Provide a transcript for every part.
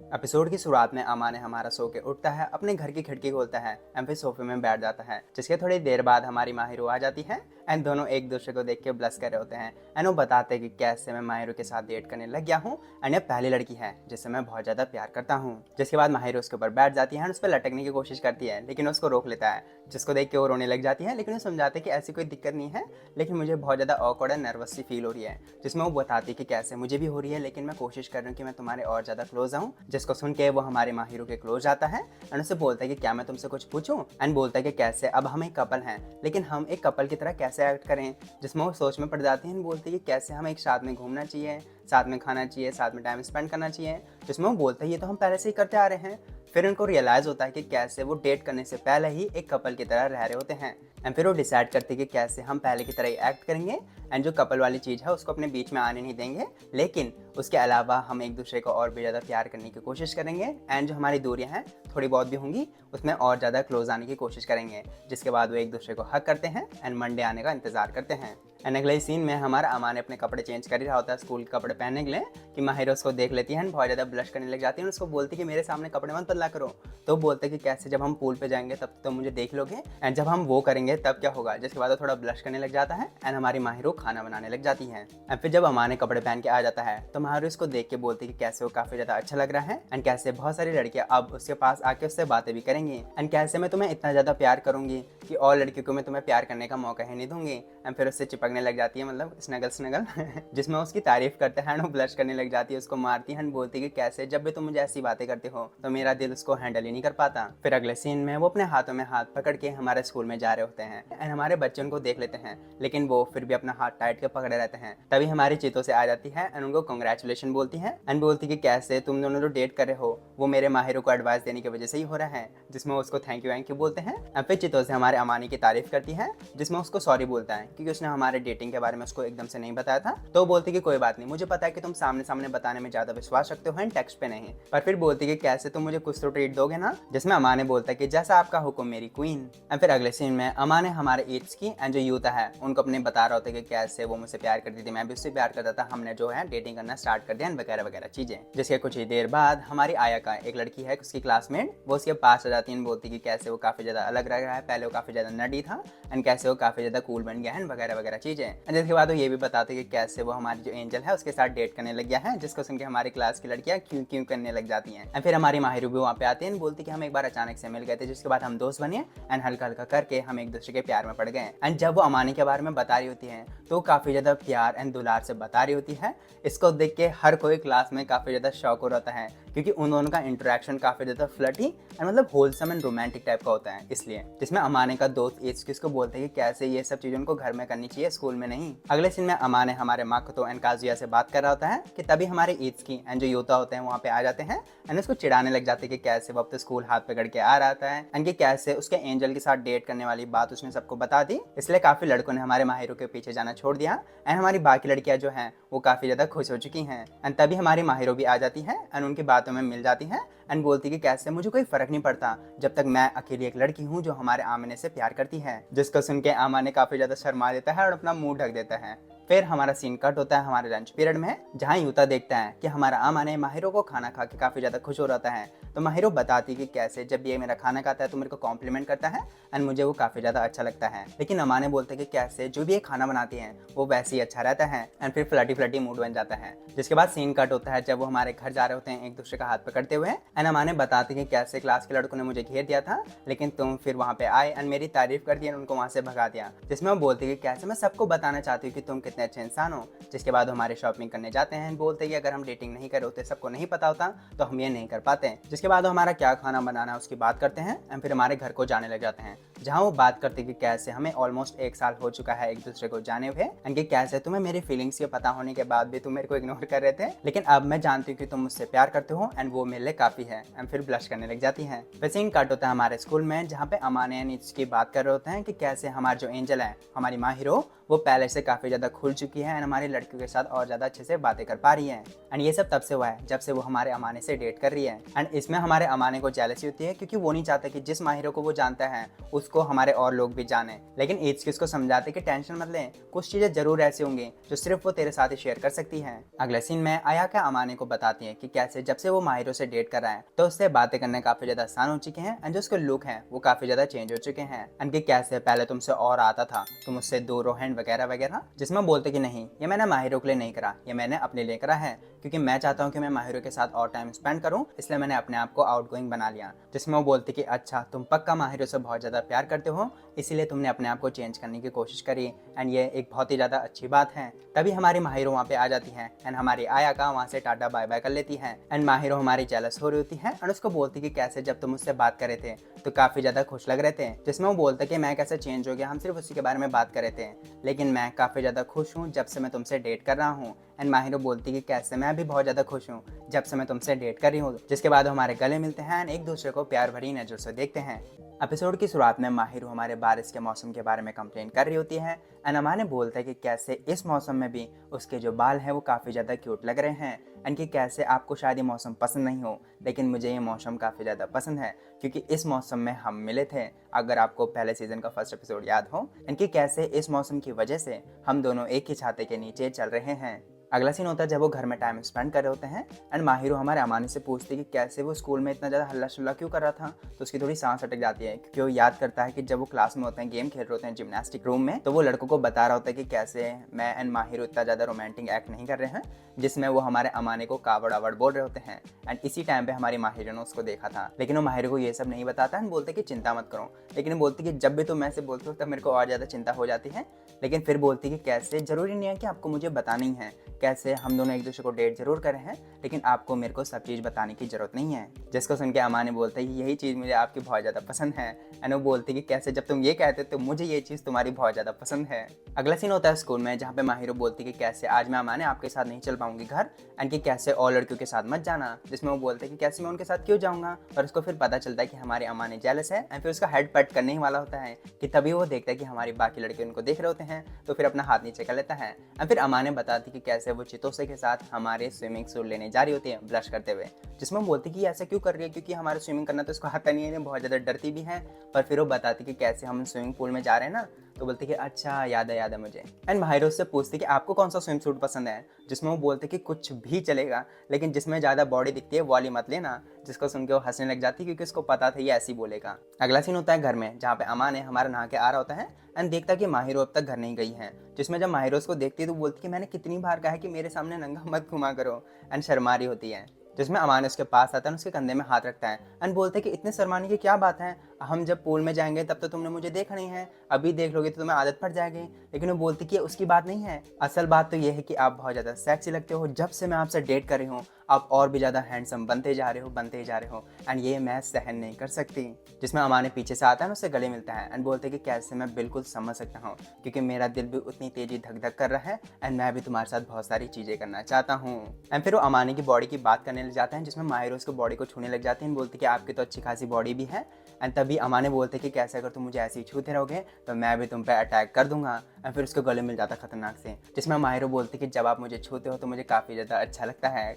Episode की शुरुआत में अमा ने हमारा सो के उठता है, अपने घर की खिड़की खोलता है एंड फिर सोफे में बैठ जाता है। जिसके थोड़ी देर बाद हमारी माहिरो आ जाती है एंड दोनों एक दूसरे को देख के ब्लश कर रहे होते हैं एंड वो बताते हैं कि कैसे मैं माहिरो के साथ डेट करने लग गया हूँ एंड ये पहली लड़की है जिससे मैं बहुत ज़्यादा प्यार करता हूँ। जिसके बाद माहिरो उसके ऊपर बैठ जाती है एंड उस पर लटकने की कोशिश करती है लेकिन उसको रोक लेता है, जिसको देख के वो रोने लग जाती है। लेकिन वो समझाते हैं कि ऐसी कोई दिक्कत नहीं है, लेकिन मुझे बहुत ज़्यादा ऑकवर्ड एंड नर्वस सी फील हो रही है। जिसमें वो बताती है कि कैसे मुझे भी हो रही है, लेकिन मैं कोशिश कर रही हूँ कि मैं तुम्हारे और ज़्यादा क्लोज आऊँ। जिसको सुन के वो हमारे माहिरो के क्लोज आता है एंड उससे बोलता है कि क्या मैं तुमसे कुछ पूछूं, एंड बोलता है कि कैसे अब हम एक कपल हैं लेकिन हम एक कपल की तरह कैसे एक्ट करें। जिसमें वो सोच में पड़ जाती है, बोलती है कि कैसे हम एक साथ में घूमना चाहिए, साथ में खाना चाहिए, साथ में टाइम स्पेंड करना चाहिए। जिसमें वो बोलता है ये तो हम पहले से ही करते आ रहे हैं। फिर उनको रियलाइज़ होता है कि कैसे वो डेट करने से पहले ही एक कपल की तरह रह रहे होते हैं एंड फिर वो डिसाइड करते हैं कि कैसे हम पहले की तरह ही एक्ट करेंगे एंड जो कपल वाली चीज़ है उसको अपने बीच में आने नहीं देंगे, लेकिन उसके अलावा हम एक दूसरे को और भी ज़्यादा प्यार करने की कोशिश करेंगे एंड जो हमारी दूरियां हैं थोड़ी बहुत भी होंगी उसमें और ज़्यादा क्लोज आने की कोशिश करेंगे। जिसके बाद वो एक दूसरे को हक करते हैं एंड मंडे आने का इंतज़ार करते हैं। एंड अगले सीन में हमारा अमान अपने कपड़े चेंज कर ही रहा होता है स्कूल के कपड़े पहनने के लिए कि माहिर उसको देख लेती है एंड बहुत ज़्यादा ब्लश करने लग जाती है। उसको बोलती है कि मेरे सामने कपड़े मत बदला करो। तो बोलते हैं कि कैसे जब हम पूल पे जाएंगे तब तो मुझे देख लोगे एंड जब हम वो करेंगे तब क्या होगा। जिसके बाद वो थोड़ा ब्लश करने लग जाता है एंड हमारी माहिरो खाना बनाने लग जाती है। एंड फिर जब अमान कपड़े पहन के आ जाता है तो माहिरो इसको देख के बोलती है कि कैसे वो काफ़ी ज़्यादा अच्छा लग रहा है एंड कैसे बहुत सारी लड़कियाँ अब उसके पास आके उससे बातें भी करेंगी एंड कैसे मैं तुम्हें इतना ज़्यादा प्यार करूंगी कि और लड़कियों को मैं तुम्हें प्यार करने का मौका ही नहीं दूंगी। एंड फिर उससे चिपकने लग जाती है, मतलब स्नगल स्नगल जिसमें उसकी तारीफ करते हैं, वो ब्लश करने लग जाती है, उसको मारती है, बोलती है कि कैसे जब भी तुम मुझे ऐसी बातें करते हो तो मेरा दिल उसको हैंडल ही नहीं कर पाता। फिर अगले सीन में वो अपने हाथों में हाथ पकड़ के हमारे स्कूल में जा रहे होते हैं एंड हमारे बच्चे उनको देख लेते हैं लेकिन वो फिर भी अपना हाथ टाइट के पकड़े रहते हैं। तभी हमारी चीतों से आ जाती है एंड उनको कॉन्ग्रेचुलेशन बोलती है एंड बोलती कि कैसे तुम दोनों जो डेट कर रहे हो वो मेरे माहिरों को एडवाइस देने की वजह से ही हो रहा है। जिसमें उसको थैंक यू बोलते हैं एंड फिर चीतों से हमारे अमानी की तारीफ करती है, जिसमें उसको सॉरी बोलता है क्योंकि उसने हमारे डेटिंग के बारे में उसको एकदम से नहीं बताया था। तो बोलती कि कोई बात नहीं, मुझे पता है कि तुम सामने सामने बताने में ज्यादा विश्वास रखते हो एंड टेक्स्ट पे नहीं। पर फिर बोलती कि कैसे तुम मुझे कुछ तो ट्रीट दोगे ना। जिसमें अमा ने बोलता है कि जैसा आपका हुक्म मेरी क्वीन। एंड फिर अगले सीन में अमा ने हमारे एड्स की एंड जो यूथ है उनको अपने बता रहा होता है कि कैसे वो मुझसे प्यार करती थी, मैं भी उससे प्यार करता था, हमने जो है डेटिंग करना स्टार्ट कर दिया वगैरह वगैरह चीजें। जिसके कुछ ही देर बाद हमारी आया का एक लड़की है उसकी क्लासमेट, वो उसके पास आ जाती है, बोलती कि कैसे वो काफी ज्यादा अलग लग रहा है, पहले वो काफी ज्यादा नडी था एंड कैसे वो काफी ज्यादा कूल बन गया है वगैरह वगैरह चीजें। एंड जिसके बाद वो ये भी बताते कि कैसे वो हमारी जो एंजल है उसके साथ डेट करने लग गया है, जिसको सुन के हमारी क्लास की लड़कियां क्यों क्यों करने लग जाती हैं। एंड फिर हमारी माहिर भी वहाँ पे आती है, बोलती कि हम एक बार अचानक से मिल गए थे, जिसके बाद हम दोस्त बने एंड हल्का हल्का करके हम एक दूसरे के प्यार में पड़ गए। एंड जब वो अमानी के बारे में बता रही होती है तो काफी ज्यादा प्यार एंड दुलार से बता रही होती है। इसको देख के हर कोई क्लास में काफी ज्यादा शौक हो रहता है क्योंकि उन दोनों का इंटरेक्शन काफी ज्यादा फ्लर्टी एंड मतलब होलसम एंड रोमांटिक टाइप का होता है इसलिए। जिसमें अमाने का दोस्त एच को बोलते हैं कि कैसे ये सब चीजें उनको घर में करनी चाहिए, स्कूल में नहीं। अगले सीन में अमाने हमारे माकतो एंड काजुया से बात कर रहा होता है कि तभी हमारे ईद की एंड जो योता होते हैं वहाँ पे आ जाते हैं एंड उसको चिढ़ाने लग जाते हैं कि कैसे वो अब तो स्कूल हाथ पकड़ के आ रहा है एंड कि कैसे उसके एंजल के साथ डेट करने वाली बात उसने सबको बता दी। इसलिए काफी लड़कों ने हमारे माहिरों के पीछे जाना छोड़ दिया एंड हमारी बाकी लड़कियां जो हैं वो काफी ज्यादा खुश हो चुकी हैं। एंड तभी हमारी माहिरों भी आ जाती है एंड उनकी बातों में मिल जाती है एंड बोलती कि कैसे मुझे कोई फर्क नहीं पड़ता जब तक मैं अकेली एक लड़की हूँ जो हमारे आमने से प्यार करती है। जिसको सुन के आमाने काफी ज्यादा शर्मा देता है और अपना मुंह ढक देता है। फिर हमारा सीन कट होता है हमारे लंच पीरियड में, जहाँ यूता देखता है कि हमारा आमाने माहिरों को खाना खा के काफी ज्यादा खुश हो रहता है। तो माहिरो बताती कि कैसे जब ये मेरा खाना खाता है तो मेरे को कॉम्प्लीमेंट करता है एंड मुझे वो काफी ज्यादा अच्छा लगता है। लेकिन अमाने बोलते कि कैसे जो भी ये खाना बनाती है वो वैसे ही अच्छा रहता है एंड फिर फ्लटी फ्लटी मूड बन जाता है। जिसके बाद सीन कट होता है जब वो हमारे घर जा रहे होते हैं एक दूसरे का हाथ पकड़ते हुए एंड अमाने बताती कि कैसे क्लास के लड़कों ने मुझे घेर दिया था लेकिन तुम फिर वहाँ पे आए एंड मेरी तारीफ कर दी एंड उनको वहाँ से भगा दिया। जिसमें वो बोलती कि कैसे मैं सबको बताना चाहती हूँ कि तुम कितने अच्छे इंसान हो। जिसके बाद हमारे शॉपिंग करने जाते हैं, बोलते हैं कि अगर हम डेटिंग नहीं कर होते सबको नहीं पता होता तो हम ये नहीं कर पाते। जिसके बाद हमारा क्या खाना बनाना है उसकी बात करते हैं एंड फिर हमारे घर को जाने लग जाते हैं, जहाँ वो बात करते कि कैसे हमें ऑलमोस्ट 1 साल हो चुका है एक दूसरे को जाने हुए एंड कि कैसे तुम्हें मेरी फीलिंग्स के पता होने के बाद भी तुम मेरे को इग्नोर कर रहे थे, लेकिन अब मैं जानती हूँ कि तुम मुझसे प्यार करते हो एंड वो मेरे लिए काफी है। एंड फिर ब्लश करने लग जाती है। फिर सीन कट होता है हमारे स्कूल में, जहाँ पे अमाने एंड की बात कर रहे होते हैं कि कैसे हमारे जो एंजल है हमारी माहिरो वो पहले से काफी ज्यादा खुल चुकी है एंड हमारी लड़कियों के साथ और ज्यादा अच्छे से बातें कर पा रही है। एंड ये सब तब से हुआ है जब से वो हमारे अमाने से डेट कर रही है एंड इसमें हमारे अमाने को जेलसी होती है क्योंकि वो नहीं चाहता कि जिस माहिरों को वो जानता है उस उसको हमारे और लोग भी जाने। लेकिन ईच उसको समझाते कि टेंशन मत ले, कुछ चीजें जरूर ऐसी होंगी जो सिर्फ वो तेरे साथ ही शेयर कर सकती है। अगले सीन में अयाका अमाने को बताती है कि कैसे जब से वो माहिरो से डेट कर रहा है तो उससे बातें करने काफी ज्यादा आसान हो चुके हैं एंड जो उसके लुक है वो काफी ज्यादा चेंज हो चुके हैं। एंड कि कैसे पहले तुमसे और आता था, तुम उससे दूर हो हैंड वगैरह वगैरह, जिसमें बोलते कि नहीं, ये मैंने माहिरो के लिए नहीं करा, ये मैंने अपने लिए करा है, क्योंकि मैं चाहता हूँ कि मैं माहिरो के साथ और टाइम स्पेंड करूँ, इसलिए मैंने अपने आप को आउटगोइंग बना लिया। जिसमें वो बोलती कि अच्छा तुम पक्का माहिरो से बहुत ज्यादा प्यार करते हो, इसीलिए तुमने अपने आप को चेंज करने की कोशिश करी एंड ये एक बहुत ही ज्यादा अच्छी बात है। तभी हमारी माहिरो वहाँ पे आ जाती है एंड हमारी आयाका वहाँ से टाटा बाय बाय कर लेती है एंड माहिरो हमारी जेलस हो रही होती है और उसको बोलती कि कैसे जब तुम मुझसे बात कर रहे थे तो काफी ज्यादा खुश लग रहे थे, जिसमें वो बोलता कि मैं कैसे चेंज हो गया, हम सिर्फ उसी के बारे में बात कर रहे थे, लेकिन मैं काफी ज्यादा खुश हूँ जब से मैं तुमसे डेट कर रहा हूँ। एंड माहिरो बोलती कि कैसे मैं भी बहुत ज्यादा खुश हूँ जब से मैं तुमसे डेट कर रही हूँ। जिसके बाद हमारे गले मिलते हैं एंड एक दूसरे को प्यार भरी नजर से देखते हैं। एपिसोड की शुरुआत में माहिरो हमारे बारिश के मौसम के बारे में कंप्लेन कर रही होती है एंड अमाने बोलता है कि कैसे इस मौसम में भी उसके जो बाल हैं वो काफ़ी ज़्यादा क्यूट लग रहे हैं एंड कि कैसे आपको शायद ये मौसम पसंद नहीं हो, लेकिन मुझे ये मौसम काफ़ी ज़्यादा पसंद है क्योंकि इस मौसम में हम मिले थे, अगर आपको पहले सीजन का फर्स्ट एपिसोड याद हो, एंड कि कैसे इस मौसम की वजह से हम दोनों एक ही छाते के नीचे चल रहे हैं। अगला सीन होता है जब वो घर में टाइम स्पेंड कर रहे होते हैं एंड माहिरो हमारे अमाने से पूछती है कि कैसे वो स्कूल में इतना ज़्यादा हल्ला शुल्ला क्यों कर रहा था। तो उसकी थोड़ी सांस अटक जाती है क्योंकि वो याद करता है कि जब वो क्लास में होते हैं, गेम खेल रहे होते हैं जिम्नास्टिक रूम में, तो वो लड़कों को बता रहा होता है कि कैसे मैं एंड माहिरो इतना ज़्यादा रोमांटिक एक्ट नहीं कर रहे हैं, जिसमें वो हमारे अमाने को कावड़ आवड़ बोल रहे होते हैं। एंड इसी टाइम पे हमारी माहिरो ने उसको देखा था, लेकिन वो माहिरो को ये सब नहीं बताता एंड बोलते कि चिंता मत करो, लेकिन वो बोलती कि जब भी तुम ऐसे बोलते हो तब मेरे को और ज़्यादा चिंता हो जाती है, लेकिन फिर बोलती कि कैसे ज़रूरी नहीं है कि आपको मुझे बताना ही है, कैसे हम दोनों एक दूसरे को डेट जरूर करे हैं, लेकिन आपको मेरे को सब चीज़ बताने की जरूरत नहीं है। जिसको सुन के अमाने बोलते हैं यही चीज़ मुझे आपकी बहुत ज़्यादा पसंद है एंड वो बोलती कि कैसे जब तुम ये कहते तो मुझे ये चीज़ तुम्हारी बहुत ज़्यादा पसंद है। अगला सीन होता है स्कूल में जहाँ पे माहिरो बोलती कि कैसे आज मैं अमाने आपके साथ नहीं चल पाऊंगी घर एंड कि कैसे और लड़कियों के साथ मत जाना, जिसमें वो बोलते हैं कि कैसे मैं उनके साथ क्यों जाऊँगा, और उसको फिर पता चलता है कि हमारे अमाने जेलस है एंड फिर उसका हेड पट करने ही वाला होता है कि तभी वो देखता है कि हमारी बाकी लड़के उनको देख रहे होते हैं, तो फिर अपना हाथ नीचे कर लेता है एंड फिर अमाने बताती कि कैसे वो चितोसे के साथ हमारे स्विमिंग सूट लेने जा रही होती है ब्लश करते हुए, जिसमें बोलती कि ऐसा क्यों कर रही है क्योंकि हमारे स्विमिंग करना तो उसको आता नहीं है, बहुत ज़्यादा डरती भी है। पर फिर वो बताती कि कैसे हम स्विमिंग पूल में जा रहे हैं ना, तो बोलते कि अच्छा याद है मुझे। एंड माहिरो से पूछती कि आपको कौन सा स्विम सूट पसंद है, जिसमें वो बोलते कि कुछ भी चलेगा लेकिन जिसमें ज़्यादा बॉडी दिखती है वो वाली मत लेना, जिसको सुन के वो हंसने लग जाती क्योंकि उसको पता था ये ऐसी बोलेगा। अगला सीन होता है घर में जहाँ पे अमाने हमारा नहा के आ रहा होता है एंड देखता कि माहिरो अब तक घर नहीं गई है, जिसमें जब माहिरो उसको देखती है तो बोलती कि मैंने कितनी बार कहा है कि मेरे सामने नंगा मत घुमा करो, एंड शर्मा रही होती है। जिसमें अमान उसके पास आता है, उसके कंधे में हाथ रखता है एंड बोलते हैं कि इतने शर्माने की क्या बात है, हम जब पूल में जाएंगे तब तो तुमने मुझे देखा नहीं है, अभी देख लोगे तो तुम्हें आदत पड़ जाएगी। लेकिन वो बोलती कि उसकी बात नहीं है, असल बात तो ये है कि आप बहुत ज़्यादा सेक्सी लगते हो, जब से मैं आपसे डेट कर रही हूँ आप और भी ज़्यादा हैंडसम बनते जा रहे हो एंड ये मैं सहन नहीं कर सकती। जिसमें अमाने पीछे से आता है, उससे गले मिलता है एंड बोलते हैं कि कैसे मैं बिल्कुल समझ सकता हूँ क्योंकि मेरा दिल भी उतनी तेजी धक धक कर रहा है एंड मैं भी तुम्हारे साथ बहुत सारी चीज़ें करना चाहता हूँ। एंड फिर वो अमाने की बॉडी की बात करने लग जाते हैं, जिसमें माहिरो उसको बॉडी को छूने लग जाते हैं, बोलते कि आपकी तो अच्छी खासी बॉडी भी है। एंड तभी अमाने बोलते कि कैसे अगर तुम मुझे ऐसे ही छूते रहोगे तो मैं भी तुम पे अटैक कर दूंगा, एंड फिर उसको गले मिल जाता खतरनाक से, जिसमें माहिरो बोलती कि जब आप मुझे छूते हो तो मुझे काफ़ी ज़्यादा अच्छा लगता है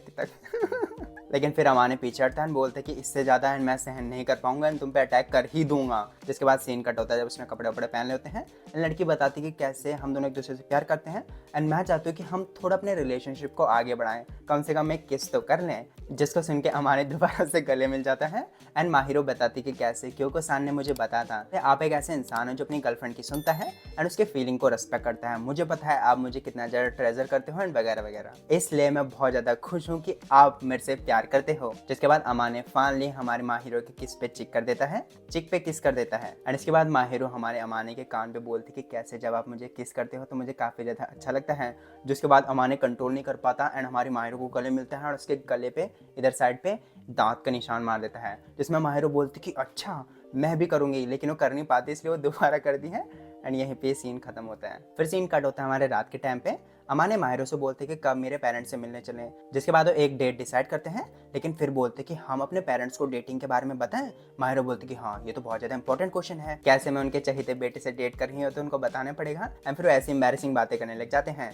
लेकिन फिर अमाने पीछे हटता है, बोलते कि इससे ज़्यादा मैं सहन नहीं कर पाऊंगा एंड तुम पे अटैक कर ही दूंगा। जिसके बाद सीन कट होता है जब उसने कपड़े वपड़े पहन ले होते हैं, लड़की बताती कि कैसे हम दोनों एक दूसरे से प्यार करते हैं एंड मैं चाहती हूँ कि हम थोड़ा अपने रिलेशनशिप को आगे बढ़ाएं, कम से कम एक किस तो कर लें। जिसको सुन के अमाने दोबारा से गले मिल जाता है एंड माहिरो बताती कि कैसे क्योंकि सान ने मुझे बताया था आप एक ऐसे इंसान हो जो अपनी गर्लफ्रेंड की सुनता है एंड उसके फीलिंग को रिस्पेक्ट करता है, मुझे पता है आप मुझे कितना ज़्यादा ट्रेजर करते हो एंड वगैरह वगैरह, इसलिए मैं बहुत ज़्यादा खुश हूँ कि आप मेरे से प्यार करते हो। जिसके बाद अमाने फाइनली हमारे माहिरो के किस पे चिक कर देता है, चिक पे किस कर देता है एंड इसके बाद माहिरो हमारे अमाने के कान पे बोलती कि कैसे जब आप मुझे किस करते हो तो मुझे काफ़ी ज़्यादा अच्छा लगता है। जिसके बाद अमाने कंट्रोल नहीं कर पाता एंड हमारी माहिरो को गले मिलता है और उसके गले पे इधर साइड पे दांत का निशान मार देता है, जिसमें माहिरो बोलती कि अच्छा मैं भी करूँगी, लेकिन वो कर नहीं पाती इसलिए वो दोबारा कर दी है एंड यहीं पे सीन खत्म होता है। फिर सीन कट होता है हमारे रात के टाइम पे, अमाने माहिरो से बोलते कि कब मेरे पेरेंट्स से मिलने चलें। जिसके बाद वो एक डेट डिसाइड करते हैं, लेकिन फिर बोलते कि हम अपने पेरेंट्स को डेटिंग के बारे में बताएं। माहिरो बोलती कि हाँ ये तो बहुत ज़्यादा इंपॉर्टेंट क्वेश्चन है, कैसे मैं उनके चहेते बेटे से डेट कर रही हूँ तो उनको बताना पड़ेगा एंड फिर वो ऐसी एम्बैरेसिंग बातें करने लग जाते हैं।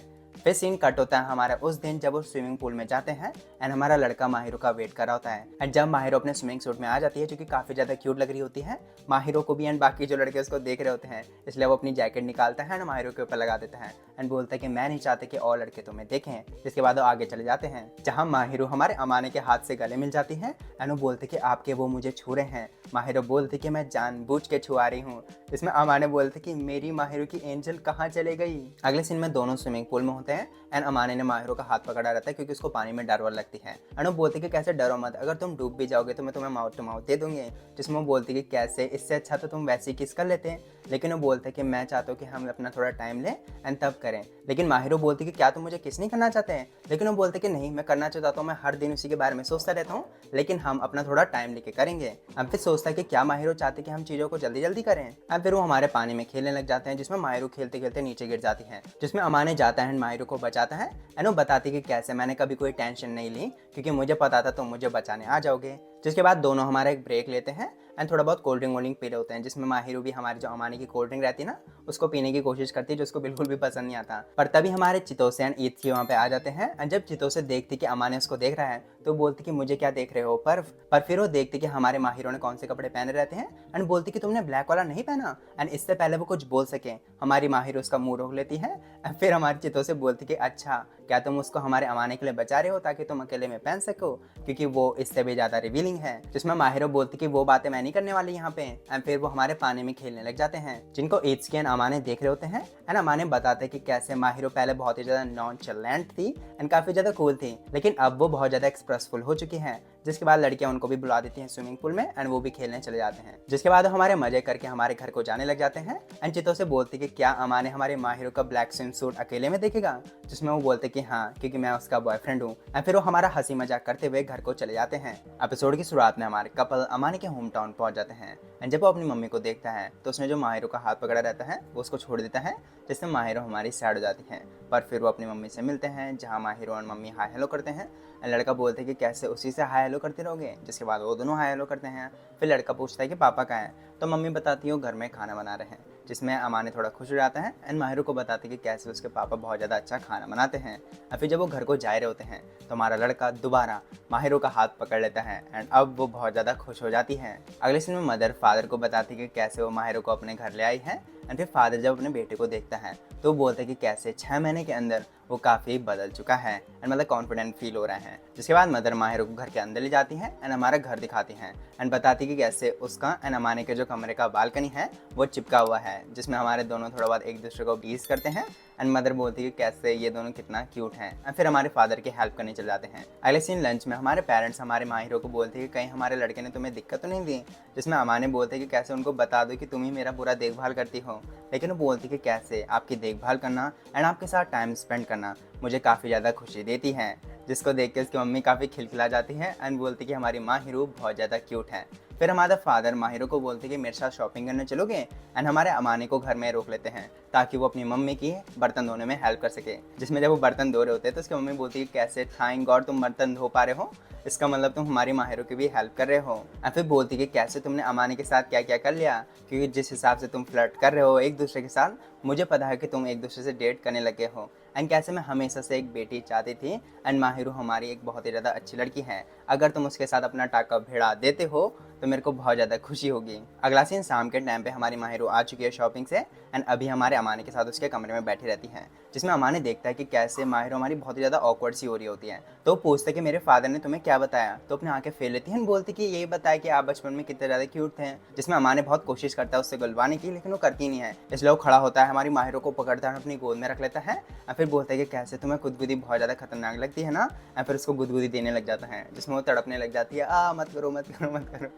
फिर सीन कट होता है हमारा उस दिन जब वो स्विमिंग पूल में जाते हैं एंड हमारा लड़का माहिरो का वेट कर रहा होता है। एंड जब माहिरो अपने स्विमिंग सूट में आ जाती है जो कि काफ़ी ज़्यादा क्यूट लग रही होती है, माहिरो को भी एंड बाकी जो लड़के उसको देख रहे होते हैं, इसलिए वो अपनी जैकेट निकालता है एंड माहिरो के ऊपर लगा देता है एंड बोलता है कि मैं नहीं चाहता कि और लड़के तुम्हें देखें। जिसके बाद वो आगे चले जाते हैं जहाँ माहिरो हमारे अमाने के हाथ से गले मिल जाती है एंड वो बोलते कि आपके वो मुझे छू रहे हैं। माहिरो बोलती कि मैं जानबूझ के छुआ रही हूँ। इसमें अमाने बोलते कि मेरी माहिरो की एंजल कहाँ चले गई। अगले सीन में दोनों स्विमिंग पूल में होते हैं एंड अमाने ने माहिरो का हाथ पकड़ा रहता है क्योंकि उसको पानी में डर वर लगती है एंड वो बोलती कि कैसे डरो मत, अगर तुम डूब भी जाओगे तो मैं तुम्हें माउथ टू माउथ दे दूंगी। जिसमें वो बोलती कि कैसे, इससे अच्छा तो तुम वैसे ही किस कर लेते हैं। लेकिन वो बोलते कि मैं चाहता हूँ कि हम अपना थोड़ा टाइम लें एंड तब करें। लेकिन माहिरो बोलती कि क्या तुम मुझे किस नहीं करना चाहते हैं। लेकिन वो बोलते कि नहीं, मैं करना चाहता हूँ, मैं हर दिन उसी के बारे में सोचता रहता हूँ, लेकिन हम अपना थोड़ा टाइम लेके करेंगे। अब फिर सोचता है कि क्या माहिरो चाहते कि हम चीज़ों को जल्दी जल्दी करें। अब फिर वो हमारे पानी में खेलने लग जाते हैं जिसमें माहिरो खेलते खेलते नीचे गिर जाती है। जिसमें अमाने जाता है एंड माहिरो को बचाता है एंड वो बताती कि कैसे मैंने कभी कोई टेंशन नहीं ली क्योंकि मुझे पता था तुम मुझे बचाने आ जाओगे। जिसके बाद दोनों हमारा एक ब्रेक लेते हैं एंड थोड़ा बहुत कोल्ड ड्रिंक वोल्ड ड्रिंक पी रहे होते हैं। जिसमें माहिरो भी हमारी जो अमाने की कोल्ड ड्रिंक रहती है ना, उसको पीने की कोशिश करती है जो उसको बिल्कुल भी पसंद नहीं आता। पर तभी हमारे चितोसे एंड ईद वहाँ पे आ जाते हैं एंड जब चितोसे देखती कि अमाने उसको देख रहा है तो बोलती कि मुझे क्या देख रहे हो। पर फिर वो देखती कि हमारे माहिरों ने कौन से कपड़े पहने रहते हैं एंड बोलती कि तुमने ब्लैक वाला नहीं पहना। एंड इससे पहले वो कुछ बोल सके हमारी माहिर उसका मुंह रोक लेती है एंड फिर हमारी चितोसे बोलती कि अच्छा, क्या तुम उसको हमारे अमाने के लिए बचा रहे हो ताकि तुम अकेले में पहन सको, क्योंकि वो इससे भी ज़्यादा रिवीलिंग है। जिसमें माहिरो बोलती कि वो बातें मैं नहीं करने वाली यहाँ पे एंड फिर वो हमारे पानी में खेलने लग जाते हैं जिनको ईट्स एंड अमाने देख रहे होते हैं एंड अमाने बताते हैं कि कैसे माहिरो पहले बहुत ही ज़्यादा नॉनचलेंट थी एंड काफ़ी ज़्यादा कूल थी, लेकिन अब वो बहुत ज़्यादा एक्सप्रेसफुल हो चुकी हैं। जिसके बाद लड़कियां उनको भी बुला देती हैं स्विमिंग पूल में एंड वो भी खेलने चले जाते हैं। जिसके बाद हमारे मजे करके हमारे घर को जाने लग जाते हैं एंड चितो से बोलती कि क्या अमाने हमारे माहिरो का ब्लैक स्विम सूट अकेले में देखेगा। जिसमें वो बोलते कि हाँ, क्योंकि मैं उसका बॉयफ्रेंड हूँ। एंड फिर वो हमारा हंसी मजाक करते हुए घर को चले जाते हैं। एपिसोड की शुरुआत में हमारे कपल अमाने के होम टाउन पहुंच जाते हैं एंड जब वो अपनी मम्मी को देखता है तो उसने जो माहिरो का हाथ पकड़ा रहता है वो उसको छोड़ देता है, जिससे माहिरो हमारी सैड हो जाती है। पर फिर वो अपनी मम्मी से मिलते हैं जहाँ माहिरो और मम्मी हाय हेलो करते हैं एंड लड़का बोलते हैं कि कैसे उसी से हाय हेलो करते रहोगे। जिसके बाद वो दोनों हाय हेलो करते हैं। फिर लड़का पूछता है कि पापा कहाँ हैं, तो मम्मी बताती है वो घर में खाना बना रहे हैं। जिसमें अमाने थोड़ा खुश हो जाता है एंड माहिरो को बताते हैं कि कैसे उसके पापा बहुत ज़्यादा अच्छा खाना बनाते हैं। और फिर जब वो घर को जा रहे होते हैं तो हमारा लड़का दोबारा माहिरो का हाथ पकड़ लेता है एंड अब वो बहुत ज़्यादा खुश हो जाती है। अगले सीन में मदर फादर को बताती है कि कैसे वो माहिरो को अपने घर ले आई है एंड फिर फादर जब अपने बेटे को देखता है तो बोलते हैं कि कैसे 6 महीने के अंदर वो काफ़ी बदल चुका है एंड मतलब कॉन्फिडेंट फील हो रहा है। जिसके बाद मदर माहिरो को घर के अंदर ले जाती है एंड हमारा घर दिखाती है एंड बताती कि कैसे उसका एंड अमाने के जो कमरे का बालकनी है वो चिपका हुआ है। जिसमें हमारे दोनों थोड़ा बहुत एक दूसरे को टीज करते हैं एंड मदर बोलती है कि कैसे ये दोनों कितना क्यूट हैं एंड फिर हमारे फादर की हेल्प करने चले जाते हैं। अगले सीन लंच में हमारे पेरेंट्स हमारे माहिरो को बोलते हैं कि कहीं हमारे लड़के ने तुम्हें दिक्कत तो नहीं दी। जिसमें अमाने बोलते हैं कि कैसे उनको बता दो कि तुम ही मेरा पूरा देखभाल करती हो। लेकिन वो बोलती कि कैसे आपकी देखभाल करना एंड आपके साथ टाइम स्पेंड करना मुझे काफ़ी ज़्यादा खुशी देती है। जिसको देख के उसकी मम्मी काफ़ी खिलखिला जाती है एंड बोलती कि हमारी माहिरो बहुत ज़्यादा क्यूट है। फिर हमारा फादर माहिरो को बोलते कि मेरे साथ शॉपिंग करने चलोगे एंड हमारे अमाने को घर में रोक लेते हैं ताकि वो अपनी मम्मी की बर्तन धोने में हेल्प कर सके। जिसमें जब वो बर्तन धो रहे होते हैं तो उसकी मम्मी बोलती है कैसे थैंक गॉड तुम बर्तन धो पा रहे हो, इसका मतलब तुम हमारी माहिरो की भी हेल्प कर रहे हो। और फिर बोलती कि कैसे तुमने अमाने के साथ क्या क्या कर लिया, क्योंकि जिस हिसाब से तुम फ्लर्ट कर रहे हो एक दूसरे के साथ, मुझे पता है कि तुम एक दूसरे से डेट करने लगे हो। एंड कैसे मैं हमेशा से एक बेटी चाहती थी एंड माहिरो हमारी एक बहुत ही ज़्यादा अच्छी लड़की है, अगर तुम उसके साथ अपना टाका भिड़ा देते हो तो मेरे को बहुत ज़्यादा खुशी होगी। अगला सीन शाम के टाइम पे हमारी माहिरो आ चुकी है शॉपिंग से एंड अभी हमारे अमाने के साथ उसके कमरे में बैठी रहती है। जिसमें अमाने देखता है कि कैसे माहिरो हमारी बहुत ही ज़्यादा ऑकवर्ड सी हो रही होती है। तो पूछते कि मेरे फादर ने तुम्हें क्या बताया, तो अपने आंखें फेर लेती है, बोलती कि यही बताया कि आप बचपन में कितने ज़्यादा क्यूट थे। जिसमें अमाने बहुत कोशिश करता है उससे गुलवाने की, लेकिन वो करती नहीं है। इसलिए वो खड़ा होता है, हमारी माहिरो को पकड़ता है, अपनी गोद में रख लेता है और फिर बोलता है कि कैसे तुम्हें गुदगुदी बहुत ज़्यादा खतरनाक लगती है ना, और फिर उसको गुदगुदी देने लग जाता है। जिसमें वो तड़पने लग जाती है, मत करो मत करो मत करो।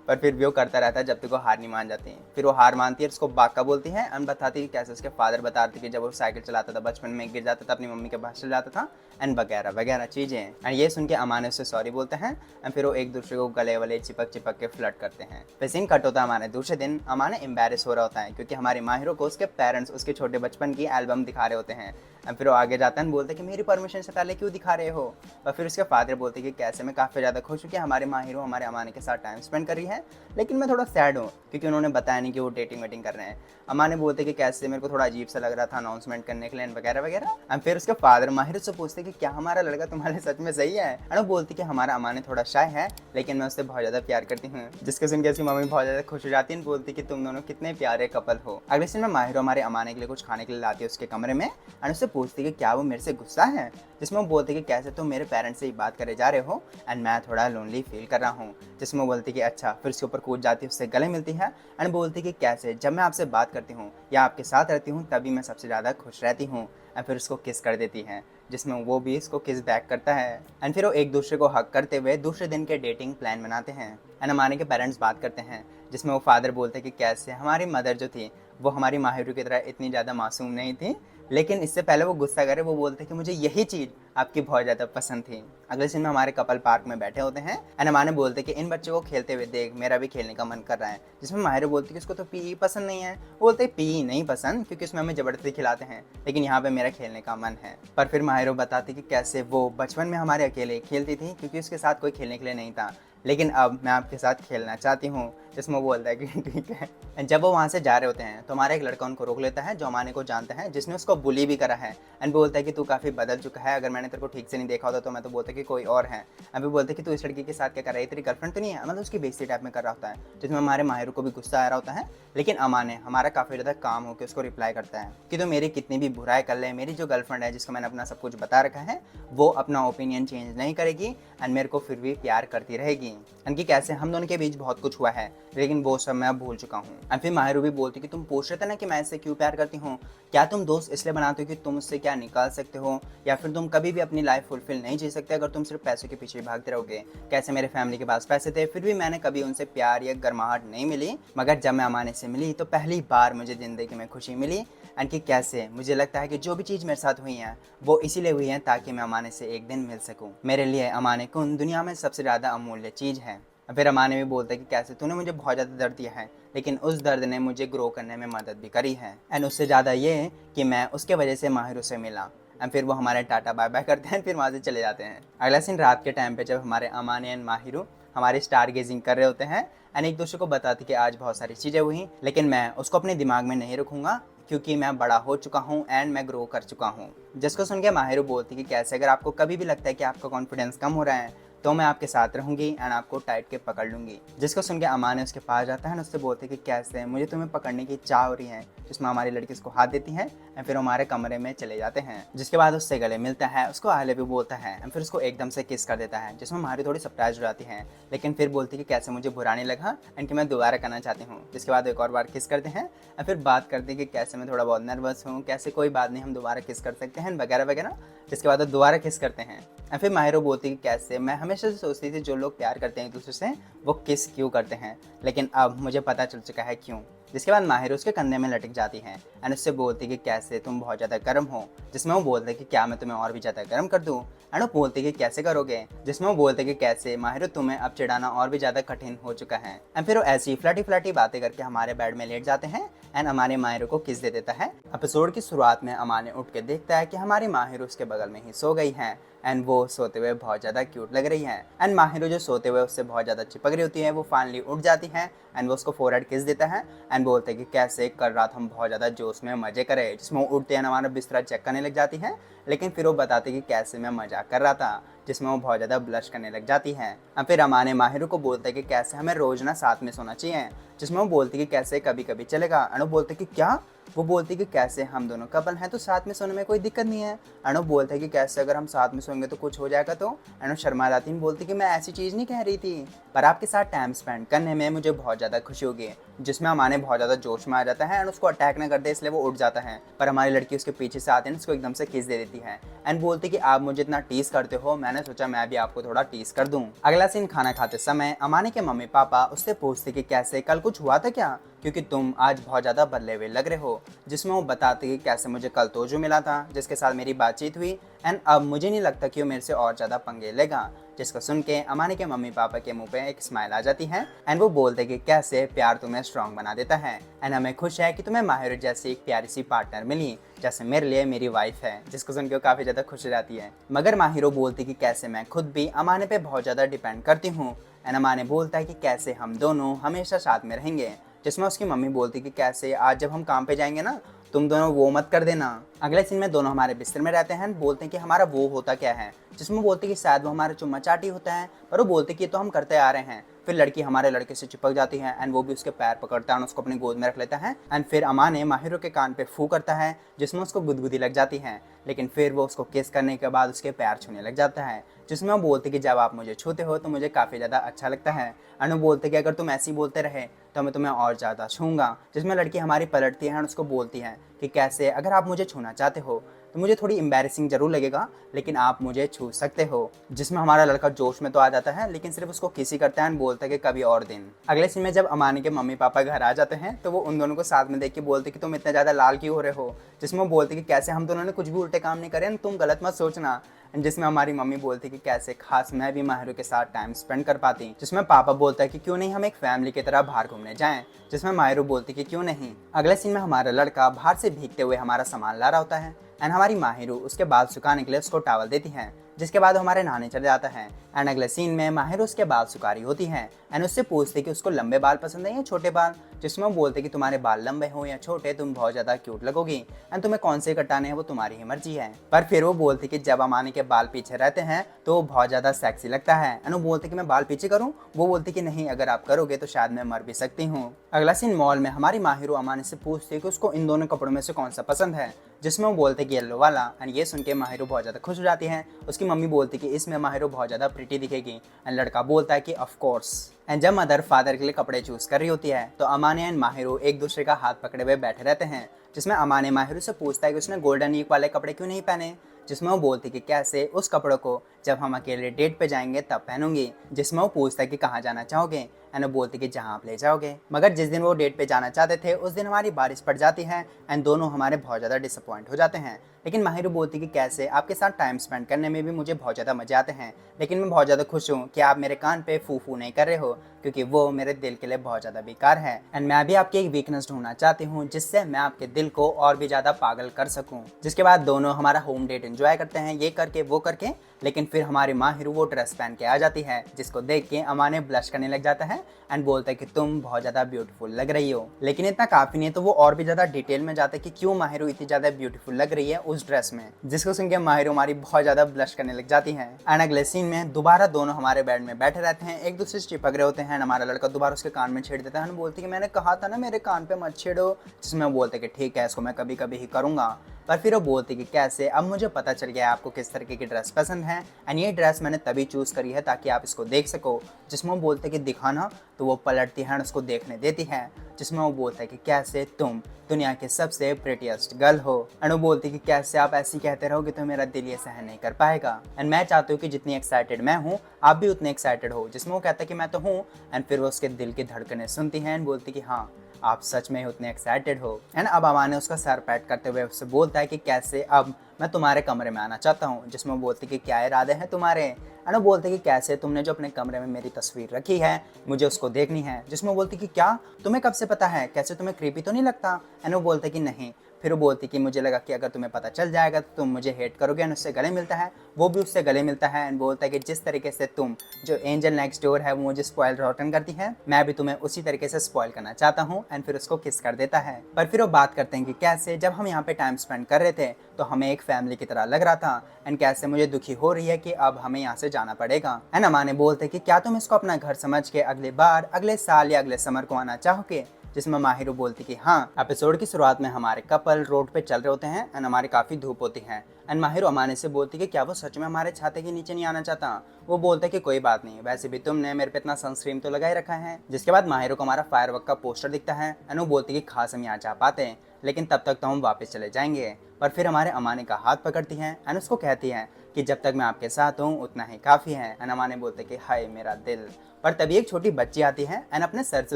पर फिर भी वो करता रहता है जब तक वो हार नहीं मान जाती है। फिर वो हार मानती है, उसको बाका बोलती है एंड बताती है कैसे उसके फादर बताते कि जब वो साइकिल चलाता था बचपन में गिर जाता था, अपनी मम्मी के पास चल जाता था एंड वगैरह वगैरह चीज़ें। एंड ये सुन के अमाने उससे सॉरी बोलते हैं एंड फिर वो एक दूसरे को गले वाले चिपक चिपक के फ्लर्ट करते हैं। फिर सीन कट होता है हमारे दूसरे दिन। अमाने एम्बेरस हो रहा होता है क्योंकि हमारी माहिरो को उसके पेरेंट्स उसके छोटे बचपन की एल्बम दिखा रहे होते हैं। एंड फिर वो आगे जाता है बोलते कि मेरी परमिशन से पहले क्यों दिखा रहे हो। और फिर उसके फादर बोलते कि कैसे मैं काफ़ी ज़्यादा खुश हूँ कि हमारे माहिरो हमारे अमाने के साथ टाइम टाइम स्पेंड कर रही है, लेकिन मैं थोड़ा सैड हूँ क्योंकि उन्होंने बताया नहीं कि वो डेटिंग वेटिंग कर रहे हैं। अम्मा ने बोलते कि कैसे मेरे को थोड़ा अजीब सा लग रहा था अनाउंसमेंट करने के लिए वगैरह वगैरह। एंड फिर उसके फादर माहिर से पूछते कि क्या हमारा लड़का तुम्हारे लिए सच में सही है। एंड वो बोलती कि हमारा अम्मा ने थोड़ा शाय है, लेकिन मैं उससे बहुत ज़्यादा प्यार करती हूँ। जिसके सुन के उसकी मम्मी बहुत ज़्यादा खुश हो जाती है, बोलती कि तुम दोनों कितने प्यारे कपल हो। अगले दिन में माहिर हमारे अमाने के लिए कुछ खाने के लिए लाती है उसके कमरे में। एंड उससे पूछती कि क्या वो मेरे से गुस्सा है, जिसमें वो बोलती कि कैसे तुम मेरे पेरेंट्स से ही बात करे जा रहे हो एंड मैं थोड़ा लोनली फील कर रहा हूँ। जिसमें वो बोलती कि अच्छा। फिर उसके ऊपर कूद जाती है, उससे गले मिलती है एंड बोलती कि कैसे जब मैं आपसे बात करती हूँ या आपके साथ रहती हूँ तभी मैं सबसे ज़्यादा खुश रहती हूँ। एंड फिर उसको किस कर देती है, जिसमें वो भी इसको किस बैक करता है। एंड फिर वो एक दूसरे को हक करते हुए दूसरे दिन के डेटिंग प्लान बनाते हैं। एंड अमाने के पेरेंट्स बात करते हैं, जिसमें वो फादर बोलते हैं कि कैसे हमारी मदर जो थी वो हमारी माहिरू की तरह इतनी ज़्यादा मासूम नहीं थी, लेकिन इससे पहले वो गुस्सा करे वो बोलते कि मुझे यही चीज़ आपकी बहुत ज़्यादा पसंद थी। अगले दिन में हमारे कपल पार्क में बैठे होते हैं एंड अमाने बोलते कि इन बच्चों को खेलते हुए देख मेरा भी खेलने का मन कर रहा है। जिसमें माहिर बोलती कि उसको तो पी पसंद नहीं है। वो बोलते पी नहीं पसंद क्योंकि उसमें हमें ज़बरदस्ती खिलाते हैं, लेकिन यहाँ पे मेरा खेलने का मन है। पर फिर माहिर बताती कि कैसे वो बचपन में हमारे अकेले खेलती थी क्योंकि उसके साथ कोई खेलने के लिए नहीं था, लेकिन अब मैं आपके साथ खेलना चाहती हूँ। जिसमें वो बोलता है कि ठीक है। जब वो वहाँ से जा रहे होते हैं तो हमारा एक लड़का उनको रोक लेता है जो अमाने को जानता है, जिसने उसको बुली भी करा है। एंड बोलता है कि तू काफ़ी बदल चुका है, अगर मैंने तेरे को ठीक से नहीं देखा होता तो मैं तो बोलता कि कोई और है। अभी बोलते कि तू इस लड़की के साथ क्या कर रहा है, तेरी गर्लफ्रेंड तो नहीं है, मतलब उसकी बेइज्जती टाइप में कर रहा होता है। जिसमें हमारे माहिर को भी गुस्सा आ रहा होता है, लेकिन अमाने हमारा काफ़ी ज़्यादा काम होकर उसको रिप्लाई करता है कि तो मेरी कितनी भी बुराई कर ले, मेरी जो गर्लफ्रेंड है जिसको मैंने अपना सब कुछ बता रखा है वो अपना ओपिनियन चेंज नहीं करेगी एंड मेरे को फिर भी प्यार करती रहेगी। एंड कि कैसे हम दोनों के बीच बहुत कुछ हुआ है, लेकिन वो सब मैं भूल चुका हूँ। एंड फिर माहिर भी बोलती कि तुम पूछ रहे थे ना कि मैं इससे क्यों प्यार करती हूँ, क्या तुम दोस्त इसलिए बनाते हो कि तुम उससे क्या निकाल सकते हो, या फिर तुम कभी भी अपनी लाइफ फुलफिल नहीं जी सकते अगर तुम सिर्फ पैसों के पीछे भागते रहोगे। कैसे मेरे फैमिली के पास पैसे थे फिर भी मैंने कभी उनसे प्यार या गर्माहट नहीं मिली, मगर जब मैं अमाने से मिली तो पहली बार मुझे ज़िंदगी में खुशी मिली। एंड कि कैसे मुझे लगता है कि जो भी चीज़ मेरे साथ हुई है वो इसीलिए हुई है ताकि मैं अमाने से एक दिन मिल सकूँ। मेरे लिए अमाने कुन दुनिया में सबसे ज़्यादा अमूल्य चीज़ है। फिर अमाने भी बोलते हैं कि कैसे तूने मुझे बहुत ज़्यादा दर्द दिया है, लेकिन उस दर्द ने मुझे ग्रो करने में मदद भी करी है। एंड उससे ज़्यादा ये कि मैं उसके वजह से माहिर से मिला। एंड फिर वो हमारे टाटा बाय बाय करते हैं, फिर वहाँ से चले जाते हैं। अगला दिन रात के टाइम पे जब हमारे अमाने एंड माहिर हमारे स्टार गेजिंग कर रहे होते हैं एंड एक दूसरे को बताते कि आज बहुत सारी चीज़ें हुई, लेकिन मैं उसको अपने दिमाग में नहीं रखूँगा क्योंकि मैं बड़ा हो चुका हूँ एंड मैं ग्रो कर चुका हूँ। जिसको सुन के माहिर बोलती कि कैसे अगर आपको कभी भी लगता है कि आपका कॉन्फिडेंस कम हो रहा है तो मैं आपके साथ रहूंगी एंड आपको टाइट के पकड़ लूंगी। जिसको सुन के अमाने उसके पास जाता है और उससे बोलते कि कैसे मुझे तुम्हें पकड़ने की चाह हो रही है। जिसमें हमारी लड़की उसको हाथ देती है एंड फिर हमारे कमरे में चले जाते हैं। जिसके बाद उससे गले मिलता है, उसको आई लव यू बोलता है एंड फिर उसको एकदम से किस कर देता है। जिसमें हमारी थोड़ी सरप्राइज हो जाती है, लेकिन फिर बोलती कि कैसे मुझे बुरा नहीं लगा एंड कि मैं दोबारा करना चाहती हूँ। जिसके बाद एक और बार किस करते हैं एंड फिर बात करते हैं कि कैसे मैं थोड़ा बहुत नर्वस हूँ, कैसे कोई बात नहीं हम दोबारा किस कर सकते हैं वगैरह वगैरह। जिसके बाद वो दोबारा किस करते हैं एंड फिर माहिरो बोलती कि कैसे मैं हमेशा से सोचती थी जो लोग प्यार करते हैं एक दूसरे से वो किस क्यों करते हैं, लेकिन अब मुझे पता चल चुका है क्यों। जिसके बाद माहिर उसके कंधे में लटक जाती है एंड उससे बोलती कि कैसे तुम बहुत ज़्यादा गर्म हो। जिसमें वो बोलते कि क्या मैं तुम्हें और भी ज़्यादा गर्म कर दूँ। एंड वो बोलती कि कैसे करोगे। जिसमें वो बोलते कि कैसे माहिर तुम्हें अब चिढ़ाना और भी ज़्यादा कठिन हो चुका है। एंड फिर वो ऐसी फ्लटी फ्लटी बातें करके हमारे बेड में लेट जाते हैं एंड हमारे माहिर को किस दे देता है। एपिसोड की शुरुआत में अमाने उठ के देखता है कि हमारी माहिर उसके बगल में ही सो गई है एंड वो सोते हुए बहुत ज़्यादा क्यूट लग रही है। एंड माहिर जो सोते हुए उससे बहुत ज़्यादा चिपक रही होती है वो फाइनली उठ जाती है एंड वो उसको फोरहेड किस देता है एंड बोलते हैं कि कैसे कल रात हम बहुत ज़्यादा जोश में मज़े करें। जिसमें वो उठते हैं हमारा बिस्तरा चेक करने लग जाती है, लेकिन फिर वो बताते कि कैसे मैं मजाक कर रहा था। जिसमें वो बहुत ज़्यादा ब्लश करने लग जाती है। और फिर अमाने माहिर को बोलते हैं कि कैसे हमें रोज़ ना साथ में सोना चाहिए। जिसमें वो बोलती कि कैसे कभी कभी चलेगा। एंड वो बोलते कि क्या, वो बोलती कि कैसे हम दोनों कपल हैं तो साथ में सोने में कोई दिक्कत नहीं है। एंड वो बोलते हैं कि कैसे अगर हम साथ में सोएंगे तो कुछ हो जाएगा तो। एंड वो शर्मा जाती है, बोलती कि मैं ऐसी चीज़ नहीं कह रही थी, पर आपके साथ टाइम स्पेंड करने में मुझे बहुत ज़्यादा खुशी होगी। जिसमें अमाने बहुत ज़्यादा जोश में आ जाता है एंड उसको अटैक ना कर दे इसलिए वो उठ जाता है, पर हमारी लड़की उसके पीछे से आते हैं उसको एकदम से किस दे देती है एंड बोलती कि आप मुझे इतना टीस करते हो, मैंने सोचा मैं भी आपको थोड़ा टीस कर दूं। अगला सीन खाना खाते समय अमाने के मम्मी पापा उससे पूछते कि कैसे कल कुछ हुआ था क्या, क्योंकि तुम आज बहुत ज़्यादा बदले हुए लग रहे हो। जिसमें वो बताते कि कैसे मुझे कल तोजो मिला था जिसके साथ मेरी बातचीत हुई एंड अब मुझे नहीं लगता कि वो मेरे से और ज़्यादा पंगे लेगा। जिसको सुन के अमाने के मम्मी पापा के मुंह पे एक स्माइल आ जाती है एंड वो बोलते कि कैसे प्यार तुम्हें स्ट्रांग बना देता है एंड हमें खुश है कि तुम्हें माहिर जैसी एक प्यारी सी पार्टनर मिली जैसे मेरे लिए मेरी वाइफ है। जिसको सुन के वो काफ़ी ज़्यादा खुश हो जाती है। मगर माहिरो बोलती कि कैसे मैं खुद भी अमाने पे बहुत ज़्यादा डिपेंड करती हूँ एंड अमाने बोलता है कि कैसे हम दोनों हमेशा साथ में रहेंगे, जिसमें उसकी मम्मी बोलती कि कैसे आज जब हम काम पे जाएंगे ना, तुम दोनों वो मत कर देना। अगले सीन में दोनों हमारे बिस्तर में रहते हैं, बोलते हैं कि हमारा वो होता क्या है, जिसमें बोलते कि शायद वो हमारा चुम्मा चाटी होता है, पर वो बोलते कि ये तो हम करते आ रहे हैं। फिर लड़की हमारे लड़के से चिपक जाती है एंड वो भी उसके पैर पकड़ता है और उसको अपनी गोद में रख लेता है। एंड फिर अमाने माहिरो के कान पे फू करता है, जिसमें उसको गुदगुदी लग जाती है, लेकिन फिर वो उसको किस करने के बाद उसके पैर छूने लग जाता है, जिसमें वो बोलते कि जब आप मुझे छूते हो तो मुझे काफ़ी ज़्यादा अच्छा लगता है। एंड वो बोलते कि अगर तुम ऐसे ही बोलते रहे तो मैं तुम्हें और ज़्यादा छूँगा, जिसमें लड़की हमारी पलटती है और उसको बोलती है कि कैसे अगर आप मुझे छूना चाहते हो तो मुझे थोड़ी एम्बैरेसिंग जरूर लगेगा, लेकिन आप मुझे छू सकते हो। जिसमें हमारा लड़का जोश में तो आ जाता है, लेकिन सिर्फ उसको किसी करता है और बोलता है कि कभी और दिन। अगले सीन में जब अमानी के मम्मी पापा घर आ जाते हैं तो वो उन दोनों को साथ में देख के बोलते कि तुम इतने ज़्यादा लाल क्यों हो रहे हो, जिसमें वो बोलते कि कैसे हम दोनों ने कुछ भी उल्टे काम नहीं करे, तुम गलत मत सोचना। जिसमें हमारी मम्मी बोलती कि कैसे खास मैं भी माहिरो के साथ टाइम स्पेंड कर पाती, जिसमें पापा बोलता है कि क्यों नहीं हम एक फैमिली की तरह बाहर घूमने जाएं, जिसमें माहिरो बोलती कि क्यों नहीं। अगले सीन में हमारा लड़का बाहर से भीगते हुए हमारा सामान ला रहा होता है एंड हमारी माहिरो उसके बाल सुखाने के लिए उसको टॉवल देती है, जिसके बाद हमारे नहाने चले जाता है। एंड अगले सीन में माहिरो उसके बाल सुखा रही होती है एंड उससे पूछती कि उसको लंबे बाल पसंद है या छोटे बाल, जिसमें वो बोलते कि तुम्हारे बाल लंबे हो या छोटे तुम बहुत ज़्यादा क्यूट लगोगी एंड तुम्हें कौन से कटाने हैं वो तुम्हारी ही मर्जी है। पर फिर वो बोलती कि जब अमानी के बाल पीछे रहते हैं तो वो बहुत ज़्यादा सेक्सी लगता है एंड वो बोलते कि मैं बाल पीछे करूँ, वो बोलती कि नहीं अगर आप करोगे तो शायद मैं मर भी सकती हूँ। अगला सीन मॉल में हमारी माहिरो अमानी से पूछती है कि उसको इन दोनों कपड़ों में से कौन सा पसंद है, जिसमें वो बोलते कि येलो वाला। एंड ये सुन के माहिरो बहुत ज़्यादा खुश हो जाती है। उसकी मम्मी बोलती कि इसमें माहिरो बहुत ज़्यादा प्रिटी दिखेगी एंड लड़का बोलता है कि ऑफ कोर्स। एंड जब मदर फादर के लिए कपड़े चूज कर रही होती है तो अमाने एंड माहिरो एक दूसरे का हाथ पकड़े हुए बैठे रहते हैं, जिसमें अमाने माहिरो से पूछता है कि उसने गोल्डन ईक वाले कपड़े क्यों नहीं पहने, जिसमें वो बोलती कि कैसे उस कपड़ों को जब हम अकेले डेट पे जाएंगे तब पहनूंगी, जिसमें वो पूछता है कि कहाँ जाना चाहोगे एंड वो बोलती कि जहाँ आप ले जाओगे। मगर जिस दिन वो डेट पे जाना चाहते थे उस दिन हमारी बारिश पड़ जाती है एंड दोनों हमारे बहुत ज़्यादा डिसअपॉइंट हो जाते हैं। लेकिन माहिरो बोलती कि कैसे आपके साथ टाइम स्पेंड करने में भी मुझे बहुत ज़्यादा मजे आते हैं, लेकिन मैं बहुत ज़्यादा खुश हूँ कि आप मेरे कान पे फू फू नहीं कर रहे हो, क्योंकि वो मेरे दिल के लिए बहुत ज़्यादा बेकार है एंड मैं भी आपकी एक वीकनेस ढूंढना चाहती हूँ जिससे मैं आपके दिल को और भी ज़्यादा पागल कर सकूँ। जिसके बाद दोनों हमारा होम डेट एंजॉय करते हैं, ये करके वो करके, लेकिन फिर हमारी माहिरो वो ड्रेस पहन के आ जाती है, जिसको देख के अमाने ब्लश करने लग जाता है एंड बोलता है कि तुम बहुत ज़्यादा ब्यूटीफुल लग रही हो। लेकिन इतना काफ़ी नहीं है तो वो और भी ज़्यादा डिटेल में जाता है कि क्यों माहिरो इतनी ज़्यादा ब्यूटीफुल लग रही है उस ड्रेस में, जिसको सुन के माहिरो हमारी बहुत ज़्यादा ब्लश करने लग जाती है। एंड अगले सीन में दोबारा दोनों हमारे बेड में बैठे रहते हैं, एक दूसरे से चिपक रहे होते हैं। हमारा लड़का दोबारा उसके कान में छेड़ देता है, बोलती कि मैंने कहा था ना मेरे कान पे मत छेड़ो, जिसमें वो बोलते कि ठीक है इसको मैं कभी कभी ही करूँगा। पर फिर वो बोलती कि कैसे अब मुझे पता चल गया आपको किस तरीके की ड्रेस पसंद है एंड ये ड्रेस मैंने तभी चूज़ करी है ताकि आप इसको देख सको, जिसमें वो बोलते कि दिखाना, तो वो पलटती है और उसको देखने देती है, जिसमें वो बोलता है कि कैसे तुम दुनिया के सबसे प्रिटिएस्ट गर्ल हो एंड वो बोलती कि कैसे आप ऐसी कहते रहोगे तो मेरा दिल ये सहन नहीं कर पाएगा एंड मैं चाहती हूँ कि जितनी एक्साइटेड मैं हूँ आप भी उतने एक्साइटेड हो, जिसमें वो कहता है कि मैं तो हूँ। एंड फिर वो उसके दिल की धड़कनें सुनती हैं एंड बोलती कि हाँ आप सच में उतने एक्साइटेड हो। एंड अब अमाने उसका सर पैट करते हुए उससे बोलता है कि कैसे अब मैं तुम्हारे कमरे में आना चाहता हूँ, जिसमें वो बोलती कि क्या इरादे हैं तुम्हारे। एंड वो बोलते कि कैसे तुमने जो अपने कमरे में मेरी तस्वीर रखी है मुझे उसको देखनी है, जिसमें वो बोलती कि क्या तुम्हें कब से पता है, कैसे तुम्हें क्रीपी तो नहीं लगता। एंड वो बोलते कि नहीं। फिर वो बोलती कि मुझे लगा कि अगर तुम्हें पता चल जाएगा तो तुम मुझे हेट करोगे एंड उससे गले मिलता है, वो भी उससे गले मिलता है एंड बोलता है कि जिस तरीके से तुम जो एंजल नेक्स्ट डोर है वो मुझे स्पॉइल रॉटन करती है, मैं भी तुम्हें उसी तरीके से स्पॉइल करना चाहता हूँ। एंड फिर उसको किस कर देता है। पर फिर वो बात करते हैं कि कैसे जब हम यहाँ पे टाइम स्पेंड कर रहे थे तो हमें एक फैमिली की तरह लग रहा था एंड कैसे मुझे दुखी हो रही है कि अब हमें यहाँ से जाना पड़ेगा। एंड अमाने बोलते कि क्या तुम इसको अपना घर समझ के अगले बार अगले साल या अगले समर को आना चाहोगे, जिसमें माहिरो बोलती कि हाँ। एपिसोड की शुरुआत में हमारे कपल रोड पे चल रहे होते हैं एंड हमारे काफ़ी धूप होती है एंड माहिरो अमाने से बोलती कि क्या वो सच में हमारे छाते के नीचे नहीं आना चाहता। वो बोलते कि कोई बात नहीं, वैसे भी तुमने मेरे पे इतना सनस्क्रीन तो लगा ही रखा है। जिसके बाद माहिरो को हमारा फायरवर्क का पोस्टर दिखता है एंड वो बोलती कि खास हम यहाँ जा पाते हैं, लेकिन तब तक तो हम वापस चले जाएंगे। पर फिर हमारे अमाने का हाथ पकड़ती है एंड उसको कहती है कि जब तक मैं आपके साथ हूँ उतना ही काफ़ी है। एंड अमाने बोलते कि हाय मेरा दिल। पर तभी एक छोटी बच्ची आती है एंड अपने सर से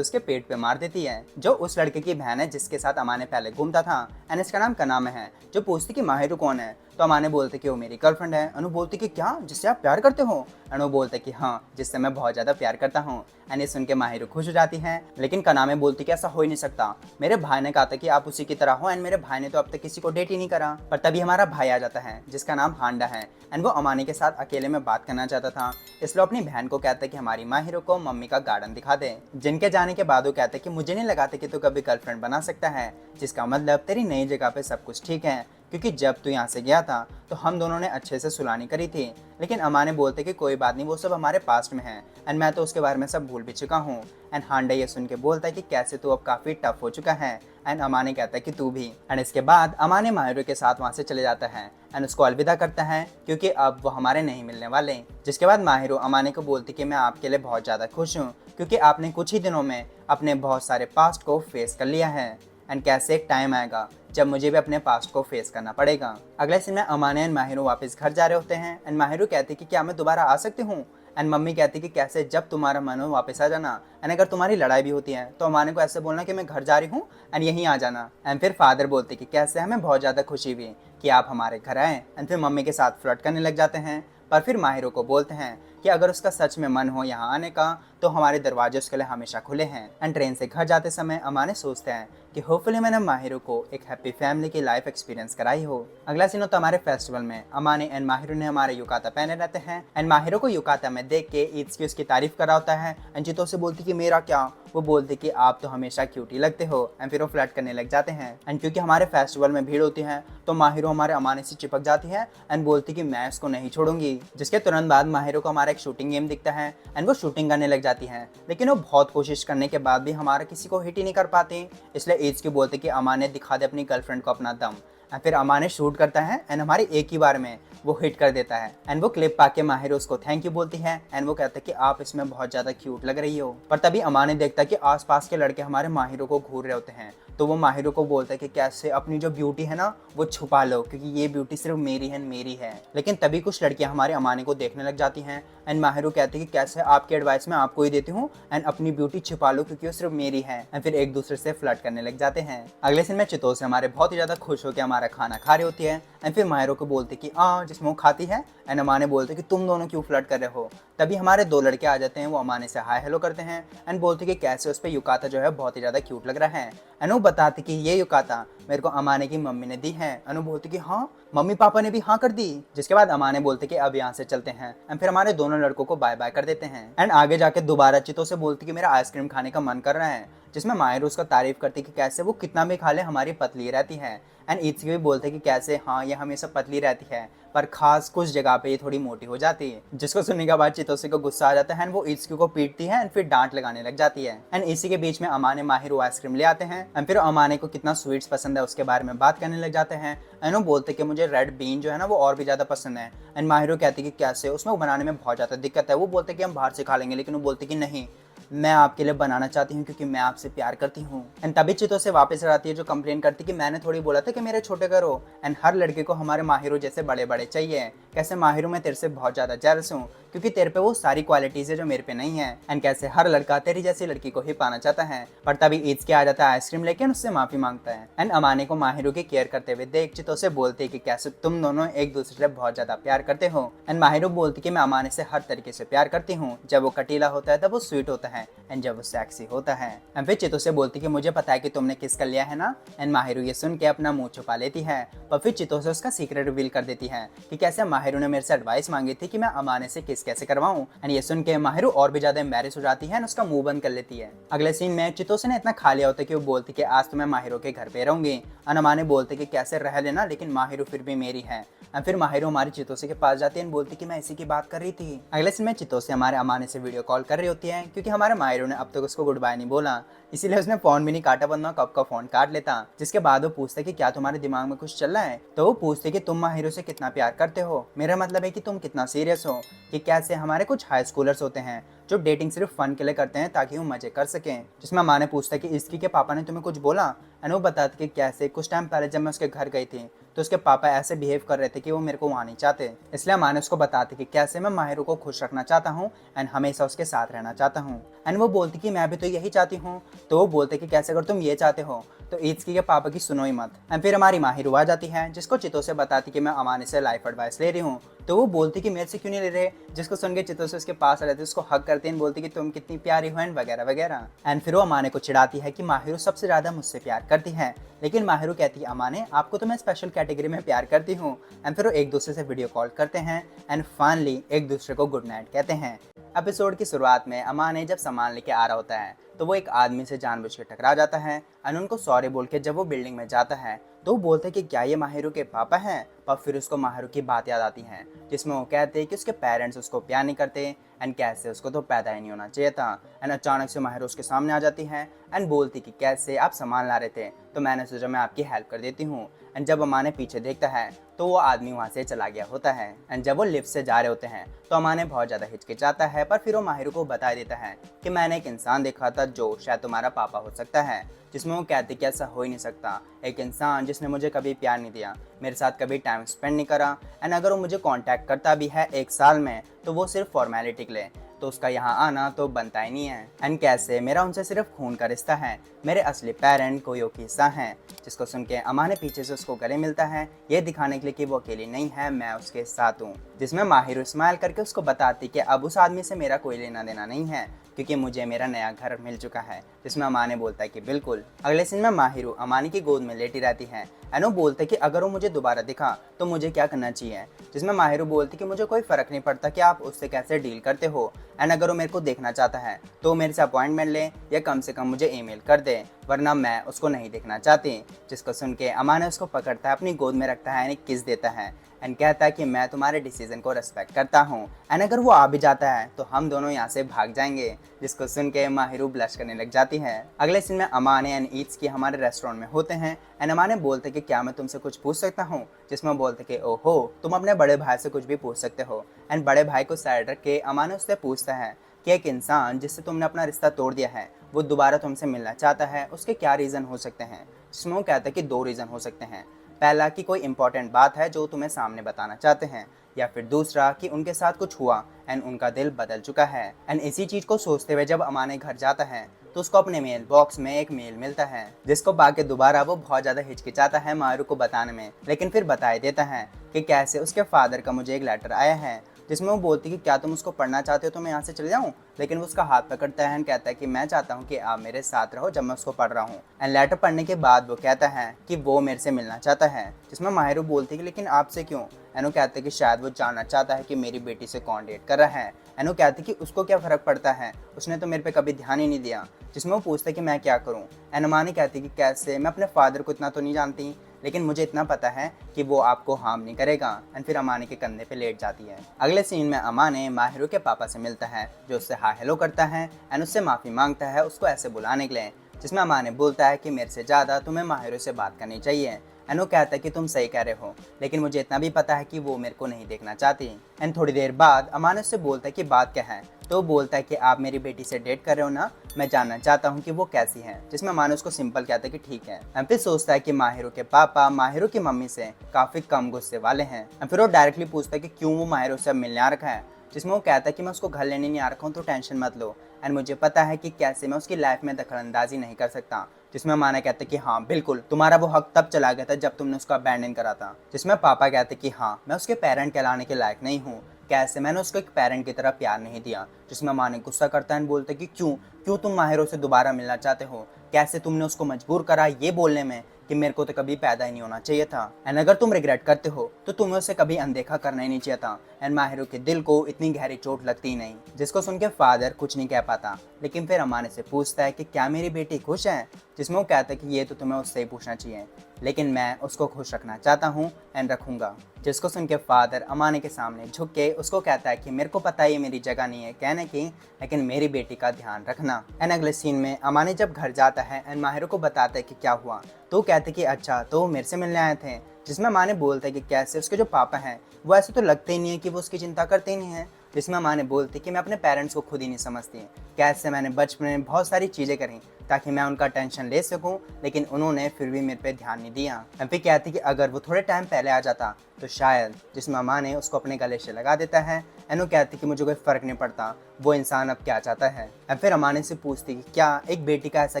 उसके पेट पे मार देती है, जो उस लड़के की बहन है जिसके साथ अमाने पहले घूमता था एंड इसका नाम कनामे है। जो पूछती कि माहिरो कौन है तो अमाने बोलते कि वो मेरी गर्लफ्रेंड है। अनु बोलती कि क्या, जिससे आप प्यार करते हो। अनु बोलते कि हाँ, जिससे मैं बहुत ज़्यादा प्यार करता हूँ। एंड ये सुन के माहिरो खुश हो जाती है, लेकिन कनामे बोलती कि ऐसा हो ही नहीं सकता, मेरे भाई ने कहा था कि आप उसी की तरह हो एंड मेरे भाई ने तो अब तक किसी को डेट ही नहीं करा। पर तभी हमारा भाई आ जाता है जिसका नाम हांडा है एंड वो अमाने के साथ अकेले में बात करना चाहता था, इसलिए अपनी बहन को कहता है कि हमारी माहिरो माहिरो को मम्मी का गार्डन दिखा दे। जिनके जाने के बाद वो कहते कि मुझे नहीं लगाते कि तू कभी गर्लफ्रेंड बना सकता है, जिसका मतलब तेरी नई जगह पे सब कुछ ठीक है, क्योंकि जब तू यहाँ से गया था तो हम दोनों ने अच्छे से सुलानी करी थी। लेकिन अमाने बोलते कि कोई बात नहीं, वो सब हमारे पास्ट में है एंड मैं तो उसके बारे में सब भूल भी चुका हूँ। एंड हांडे ये सुन के बोलता है कि कैसे तू अब काफ़ी टफ हो चुका है। एंड अमाने कहता है कि तू भी। एंड इसके बाद अमाने माहिरो के साथ वहाँ से चले जाता है एंड उसको अलविदा करता है, क्योंकि अब वो हमारे नहीं मिलने वाले। जिसके बाद माहिरो अमाने को बोलती कि मैं आपके लिए बहुत ज़्यादा खुश हूँ, क्योंकि आपने कुछ ही दिनों में अपने बहुत सारे पास्ट को फेस कर लिया है एंड कैसे एक टाइम आएगा जब मुझे भी अपने पास्ट को फेस करना पड़ेगा। अगले सीन में अमाने एंड माहिरो वापस घर जा रहे होते हैं एंड माहिरो कहती कि क्या मैं दोबारा आ सकती हूँ। एंड मम्मी कहती कि कैसे, जब तुम्हारा मन हो वापस आ जाना। एंड अगर तुम्हारी लड़ाई भी होती है तो अमाने को ऐसे बोलना कि मैं घर जा रही हूँ एंड यहीं आ जाना। एंड फिर फादर बोलते कि कैसे हमें बहुत ज़्यादा खुशी हुई कि आप हमारे घर आए। एंड फिर मम्मी के साथ फ्लर्ट करने लग जाते हैं, पर फिर माहिरो को बोलते हैं कि अगर उसका सच में मन हो यहाँ आने का तो हमारे दरवाजे उसके लिए हमेशा खुले हैं। एंड ट्रेन से घर जाते समय अमाने सोचते हैं कि होपफुली मैंने माहिरो को एक हैप्पी फैमिली की लाइफ एक्सपीरियंस कराई हो। अगला सीन होता है हमारे फेस्टिवल में। अमाने एंड माहिरो ने हमारे युकाता पहने रहते हैं एंड माहिरो को युकाता में देख के ईट्स की उसकी तारीफ करा होता है एंड चितो से बोलती कि मेरा क्या, वो बोलते कि आप तो हमेशा क्यूटी लगते हो। एंड फिर वो फ्लर्ट करने लग जाते हैं। एंड क्योंकि हमारे फेस्टिवल में भीड़ होती है तो माहिरो हमारे अमाने से चिपक जाती है एंड बोलती कि मैं इसको नहीं छोड़ूंगी। जिसके तुरंत बाद माहिरो को हमारा एक शूटिंग गेम दिखता है एंड वो शूटिंग करने लग जाती है, लेकिन वो बहुत कोशिश करने के बाद भी हमारा किसी को हिट ही नहीं कर पाती। इसलिए ईट्स की बोलते कि अमाने दिखा दे अपनी गर्लफ्रेंड को अपना दम। एंड फिर अमाने शूट करता है एंड हमारी एक ही बार में वो हिट कर देता है एंड वो क्लिप पाके माहिरो उसको थैंक यू बोलती है एंड वो कहता है कि आप इसमें बहुत ज़्यादा क्यूट लग रही हो। पर तभी अमाने देखता है कि आसपास के लड़के हमारे माहिरो को घूर रहे होते हैं, तो वो माहिरो को बोलता है कि कैसे अपनी जो ब्यूटी है ना वो छुपा लो, क्योंकि ये ब्यूटी सिर्फ मेरी है। लेकिन तभी कुछ लड़कियां हमारे अमाने को देखने लग जाती हैं एंड माहिरो कहती है कि कैसे आपकी एडवाइस मैं आपको ही देती हूँ एंड अपनी ब्यूटी छुपा लो क्योंकि वो सिर्फ मेरी है। एंड फिर एक दूसरे से फ्लर्ट करने लग जाते हैं। अगले दिन में चितो से हमारे बहुत ही ज़्यादा खुश होकर हमारा खाना खा रही होती है एंड फिर माहिरो को बोलती कि जिसमें वो खाती है एंड अमाने बोलते कि तुम दोनों क्यों फ्लर्ट कर रहे हो। तभी हमारे दो लड़के आ जाते हैं, वो अमाने से हाय हेलो करते हैं एंड बोलते कि कैसे उस पर युकाता जो है बहुत ही ज़्यादा क्यूट लग रहा है। एंड वो बताती कि ये युकाता मेरे को अमाने की मम्मी ने दी है। अनु बोलती कि हाँ मम्मी पापा ने भी हाँ कर दी। जिसके बाद अमाने बोलते कि अब यहाँ से चलते हैं एंड फिर हमारे दोनों लड़कों को बाय बाय कर देते हैं। एंड आगे जाके दोबारा चितो से बोलती कि मेरा आइसक्रीम खाने का मन कर रहा है, जिसमें माहिरो उसका तारीफ करती कि कैसे वो कितना भी खा ले हमारी पतली रहती है। एंड ईट्स भी बोलते कि कैसे हाँ ये हमेशा पतली रहती है पर खास कुछ जगह पे ये थोड़ी मोटी हो जाती है। जिसको सुनने के बाद चितोसे को गुस्सा आ जाता है एंड वो ईट्स को पीटती है एंड फिर डांट लगाने लग जाती है। एंड इसी के बीच में अमाने माहिरो आइसक्रीम ले आते हैं एंड फिर अमाने को कितना स्वीट्स पसंद है उसके बारे में बात करने लग जाते हैं। एंड वो बोलते कि मुझे रेड बीन जो है ना वो और भी ज़्यादा पसंद है। एंड माहिरो कहती कि कैसे, उसमें वो बनाने में बहुत ज़्यादा दिक्कत है। वो बोलते कि हम बाहर से खा लेंगे, लेकिन वो बोलते कि नहीं मैं आपके लिए बनाना चाहती हूँ क्योंकि मैं आपसे प्यार करती हूँ। एंड तभी चितो से वापस आती है जो कंप्लेन करती कि मैंने थोड़ी बोला था कि मेरे छोटे करो एंड हर लड़के को हमारे माहिरो जैसे बड़े बड़े चाहिए। कैसे माहिरो मैं तेरे से बहुत ज़्यादा जेलस हूँ क्योंकि तेरे पे वो सारी क्वालिटीज़ है जो मेरे पे नहीं है। एंड कैसे हर लड़का तेरी जैसी लड़की को ही पाना चाहता है। पर तभी ईट्स के आ जाता है आइसक्रीम लेके उससे माफ़ी मांगता है एंड अमाने को माहिरो की केयर करते हुए देख चितो से बोलते कि कैसे तुम दोनों एक दूसरे से बहुत ज़्यादा प्यार करते हो। एंड माहिरो बोलती कि मैं अमाने से हर तरीके से प्यार करती हूँ, जब वो कटीला होता है तब वो स्वीट होता है एंड जब वो सेक्सी होता है। एंड फिर चितो से बोलती कि मुझे पता है कि तुमने किस कर लिया है ना। एंड माहिरो ये सुन के अपना मुंह छुपा लेती है, पर फिर चितो से उसका सीक्रेट रिवील कर देती है कि कैसे माहिरो ने मेरे से एडवाइस मांगी थी कि मैं अमाने से किस कैसे करवाऊं। एंड ये सुन के माहिरो और भी ज्यादा एम्बैरेस हो जाती है एंड उसका मुंह बंद कर लेती है। अगले सीन में चितोसे ने इतना खा लिया होता है कि वो बोलती कि आज तो मैं माहिरो के घर पे रहूंगी। एंड अमाने बोलते कि कैसे रह लेना, लेकिन माहिरो फिर भी मेरी है। एंड फिर माहिरो हमारी चितोसे के पास जाती है एंड बोलती कि मैं इसी की बात कर रही थी। अगले सीन में चितोसे हमारे अमाने से वीडियो कॉल कर रही होती है क्योंकि हमारे माहिरो ने अब तक उसको गुड बाय नहीं बोला, इसीलिए उसने फोन भी नहीं काटा, वरना कब का फोन काट लेता। जिसके बाद वो पूछते कि क्या तुम्हारे दिमाग में कुछ चल रहा है, तो वो पूछते कि तुम माहिरो से कितना प्यार करते हो। मेरा मतलब है कि तुम कितना सीरियस हो। कि कैसे हमारे कुछ हाई स्कूलर्स होते हैं जो डेटिंग सिर्फ फन के लिए करते हैं ताकि वो मजे कर सकें। जिसमें माँ ने पूछता कि इसकी के पापा ने तुम्हें कुछ बोला। एंड वो बताते कि कैसे कुछ टाइम पहले जब मैं उसके घर गई थी तो उसके पापा ऐसे बिहेव कर रहे थे कि वो मेरे को वहाँ नहीं चाहते। इसलिए माँ ने उसको बताती कि कैसे मैं माहिरो को खुश रखना चाहता हूँ एंड हमेशा उसके साथ रहना चाहता हूँ। एंड वो बोलती कि मैं भी तो यही चाहती हूँ। तो वो बोलते कि कैसे अगर तुम ये चाहते हो तो ईट्सकी के पापा की सुनो ही मत। एंड फिर हमारी माहिरो आ जाती है जिसको चितो से बताती कि मैं अमाने से लाइफ एडवाइस ले रही हूँ। तो वो बोलती कि मेरे से क्यों नहीं ले रहे, जिसको सुन के चितो से उसके पास आ जाती है, उसको हक करती है, बोलती कि तुम कितनी प्यारी हो एंड वगैरह वगैरह। एंड फिर वो अमाने को चिढ़ाती है कि माहिरो सबसे ज़्यादा मुझसे प्यार करती है, लेकिन माहिरो कहती है अमाने आपको तो मैं स्पेशल कैटेगरी में प्यार करती हूँ। एंड फिर वो एक दूसरे से वीडियो कॉल करते हैं एंड फाइनली एक दूसरे को गुड नाइट कहते हैं। एपिसोड की शुरुआत में अमान जब सामान लेके आ रहा होता है तो वो एक आदमी से जानबूझ के टकरा जाता है और उनको सॉरी बोल के जब वो बिल्डिंग में जाता है तो वो बोलते हैं कि क्या ये माहिरू के पापा हैं। पर फिर उसको माहिरू की बात याद आती है जिसमें वो कहते हैं कि उसके पेरेंट्स उसको प्यार नहीं करते एंड कैसे उसको तो पैदा ही नहीं होना चाहिए था। एंड अचानक से माहिरू उसके सामने आ जाती है एंड बोलती कि कैसे आप सामान ला रहे थे तो मैंने सोचा मैं आपकी हेल्प कर देती हूँ। एंड जब अमाने पीछे देखता है तो वो आदमी वहाँ से चला गया होता है। एंड जब वो लिफ्ट से जा रहे होते हैं तो अमाने बहुत ज़्यादा हिचकिचाता है पर फिर वो माहिरू को बता देता है कि मैंने एक इंसान देखा था जो शायद तुम्हारा पापा हो सकता है। जिसमें वो कहते कि ऐसा हो ही नहीं सकता, एक इंसान जिसने मुझे कभी प्यार नहीं दिया, मेरे साथ कभी टाइम स्पेंड नहीं करा एंड अगर वो मुझे कांटेक्ट करता भी है एक साल में तो वो सिर्फ फॉर्मेलिटी के लिए, तो उसका यहाँ आना तो बनता ही नहीं है। एंड कैसे मेरा उनसे सिर्फ खून का रिश्ता है, मेरे असली पेरेंट कोई की हिस्सा हैं। जिसको सुन के अमाने पीछे से उसको गले मिलता है ये दिखाने के लिए कि वो अकेली नहीं है, मैं उसके साथ हूँ। जिसमें माहिर स्माइल करके उसको बताती कि अब उस आदमी से मेरा कोई लेना देना नहीं है क्योंकि मुझे मेरा नया घर मिल चुका है। जिसमें अमाने बोलता है कि बिल्कुल। अगले सीन में माहिरू अमानी की गोद में लेटी रहती है एंड वो बोलते कि अगर वो मुझे दोबारा दिखा तो मुझे क्या करना चाहिए। जिसमें माहिरू बोलती कि मुझे कोई फ़र्क नहीं पड़ता कि आप उससे कैसे डील करते हो एंड अगर वो मेरे को देखना चाहता है तो मेरे से अपॉइंटमेंट ले या कम से कम मुझे ईमेल कर दे वरना मैं उसको नहीं देखना चाहती। जिसको सुन के अमाने उसको पकड़ता है, अपनी गोद में रखता है एंड किस देता है एंड कहता है कि मैं तुम्हारे डिसीजन को रेस्पेक्ट करता हूँ एंड अगर वो आ भी जाता है तो हम दोनों यहाँ से भाग जाएंगे। जिसको सुन के माहिरू ब्लश करने लग जाती है। अगले सीन में अमाने एंड ईट्स की हमारे रेस्टोरेंट में होते हैं एंड अमाने बोलते कि क्या मैं तुमसे कुछ पूछ सकता हूँ। जिसमें बोलते कि ओहो तुम अपने बड़े भाई से कुछ भी पूछ सकते हो। एंड बड़े भाई को साइड रख के अमाने उससे पूछता है कि एक इंसान जिससे तुमने अपना रिश्ता तोड़ दिया है वो दोबारा तुमसे मिलना चाहता है, उसके क्या रीज़न हो सकते हैं। जिसमें वो कहता है कि 2 रीज़न हो सकते हैं, पहला कि कोई इंपॉर्टेंट बात है जो तुम्हें सामने बताना चाहते हैं या फिर दूसरा कि उनके साथ कुछ हुआ एंड उनका दिल बदल चुका है। एंड इसी चीज़ को सोचते हुए जब अमाने घर जाता है तो उसको अपने मेल बॉक्स में एक मेल मिलता है जिसको पाके दोबारा वो बहुत ज़्यादा हिचकिचाता है मारू को बताने में, लेकिन फिर बता देता है कि कैसे उसके फादर का मुझे एक लेटर आया है। जिसमें वो बोलती कि क्या तुम उसको पढ़ना चाहते हो तो मैं यहाँ से चले जाऊँ, लेकिन वो उसका हाथ पकड़ता है एंड कहता है कि मैं चाहता हूँ कि आप मेरे साथ रहो जब मैं उसको पढ़ रहा हूँ। एंड लेटर पढ़ने के बाद वो कहता है कि वो मेरे से मिलना चाहता है। जिसमें माहिरू बोलती है कि लेकिन आपसे क्यों। एंड वो कहते हैं कि शायद वो जानना चाहता है कि मेरी बेटी से कौन डेट कर रहा है। एंड वो कहती कि उसको क्या फ़र्क पड़ता है, उसने तो मेरे पे कभी ध्यान ही नहीं दिया। जिसमें वो पूछता है कि मैं क्या करूँ। एंड अमानी कहती कि कैसे, मैं अपने फादर को इतना तो नहीं जानती लेकिन मुझे इतना पता है कि वो आपको हार्म नहीं करेगा। एंड फिर अमाने के कंधे पे लेट जाती है। अगले सीन में अमाने माहिरू के पापा से मिलता है जो उससे हाय हेलो करता है एंड उससे माफ़ी मांगता है उसको ऐसे बुलाने के लिए। जिसमें अमाने बोलता है कि मेरे से ज़्यादा तुम्हें माहिरू से बात करनी चाहिए। एंड वो कहता है कि तुम सही कह रहे हो लेकिन मुझे इतना भी पता है कि वो मेरे को नहीं देखना चाहती। एंड थोड़ी देर बाद अमाने उससे बोलता है कि बात क्या है, तो वो बोलता है कि आप मेरी बेटी से डेट कर रहे हो ना, मैं जानना चाहता हूँ कि वो कैसी है। जिसमें अमाने उसको सिंपल कहता है कि ठीक है। एंड फिर सोचता है कि माहिरू के पापा माहिरू की मम्मी से काफ़ी कम गुस्से वाले हैं। एंड फिर वो डायरेक्टली पूछता है कि क्यों वो माहिरू से अब मिलने आ रखा है। जिसमें वो कहता है कि मैं उसको घर लेने नहीं आ रखा हूँ तो टेंशन मत लो एंड मुझे पता है कि कैसे मैं उसकी लाइफ में दखलंदाजी नहीं कर सकता। जिसमें माना कहते कि हाँ बिल्कुल, तुम्हारा वो हक तब चला गया था जब तुमने उसका अबैंडन करा था। जिसमें पापा कहते कि हाँ मैं उसके पेरेंट कहलाने के लायक नहीं हूँ, कैसे मैंने उसको एक पेरेंट की तरह प्यार नहीं दिया। जिसमें माँ ने गुस्सा करता है बोलते कि क्यों क्यों तुम माहिरों से दोबारा मिलना चाहते हो, कैसे तुमने उसको मजबूर करा ये बोलने में कि मेरे को तो कभी पैदा ही नहीं होना चाहिए था। एंड अगर तुम रिग्रेट करते हो तो तुम्हें उसे कभी अनदेखा करना ही नहीं चाहिए था। एंड माहिरों के दिल को इतनी गहरी चोट लगती ही नहीं। जिसको सुन के फादर कुछ नहीं कह पाता, लेकिन फिर अमाने से पूछता है कि क्या मेरी बेटी खुश है। जिसमें वो कहता है कि ये तो तुम्हें उससे ही पूछना चाहिए, लेकिन मैं उसको खुश रखना चाहता हूँ एंड रखूँगा। जिसको सुन के फादर अमाने के सामने झुक के उसको कहता है कि मेरे को पता है ये मेरी जगह नहीं है कहने की, लेकिन मेरी बेटी का ध्यान रखना। एंड अगले सीन में अमाने जब घर जाता है एंड माहिरों को बताता है कि क्या हुआ, तो वो कहते कि अच्छा तो वो मेरे से मिलने आए थे। जिसमें माने बोलते हैं कि कैसे उसके जो पापा हैं वो ऐसे तो लगते ही नहीं है कि वो उसकी चिंता करते ही नहीं है। जिसमें माँ ने बोलती कि मैं अपने पेरेंट्स को खुद ही नहीं समझती, कैसे मैंने बचपन में बहुत सारी चीज़ें करी ताकि मैं उनका टेंशन ले सकूं, लेकिन उन्होंने फिर भी मेरे पे ध्यान नहीं दिया। मैं फिर कहती कि अगर वो थोड़े टाइम पहले आ जाता तो शायद। जिसमें माँ ने उसको अपने गले से लगा देता है एंड वो कहती कि मुझे कोई फ़र्क नहीं पड़ता वो इंसान अब क्या चाहता है। एंड फिर अमाने से पूछती कि क्या एक बेटी का ऐसा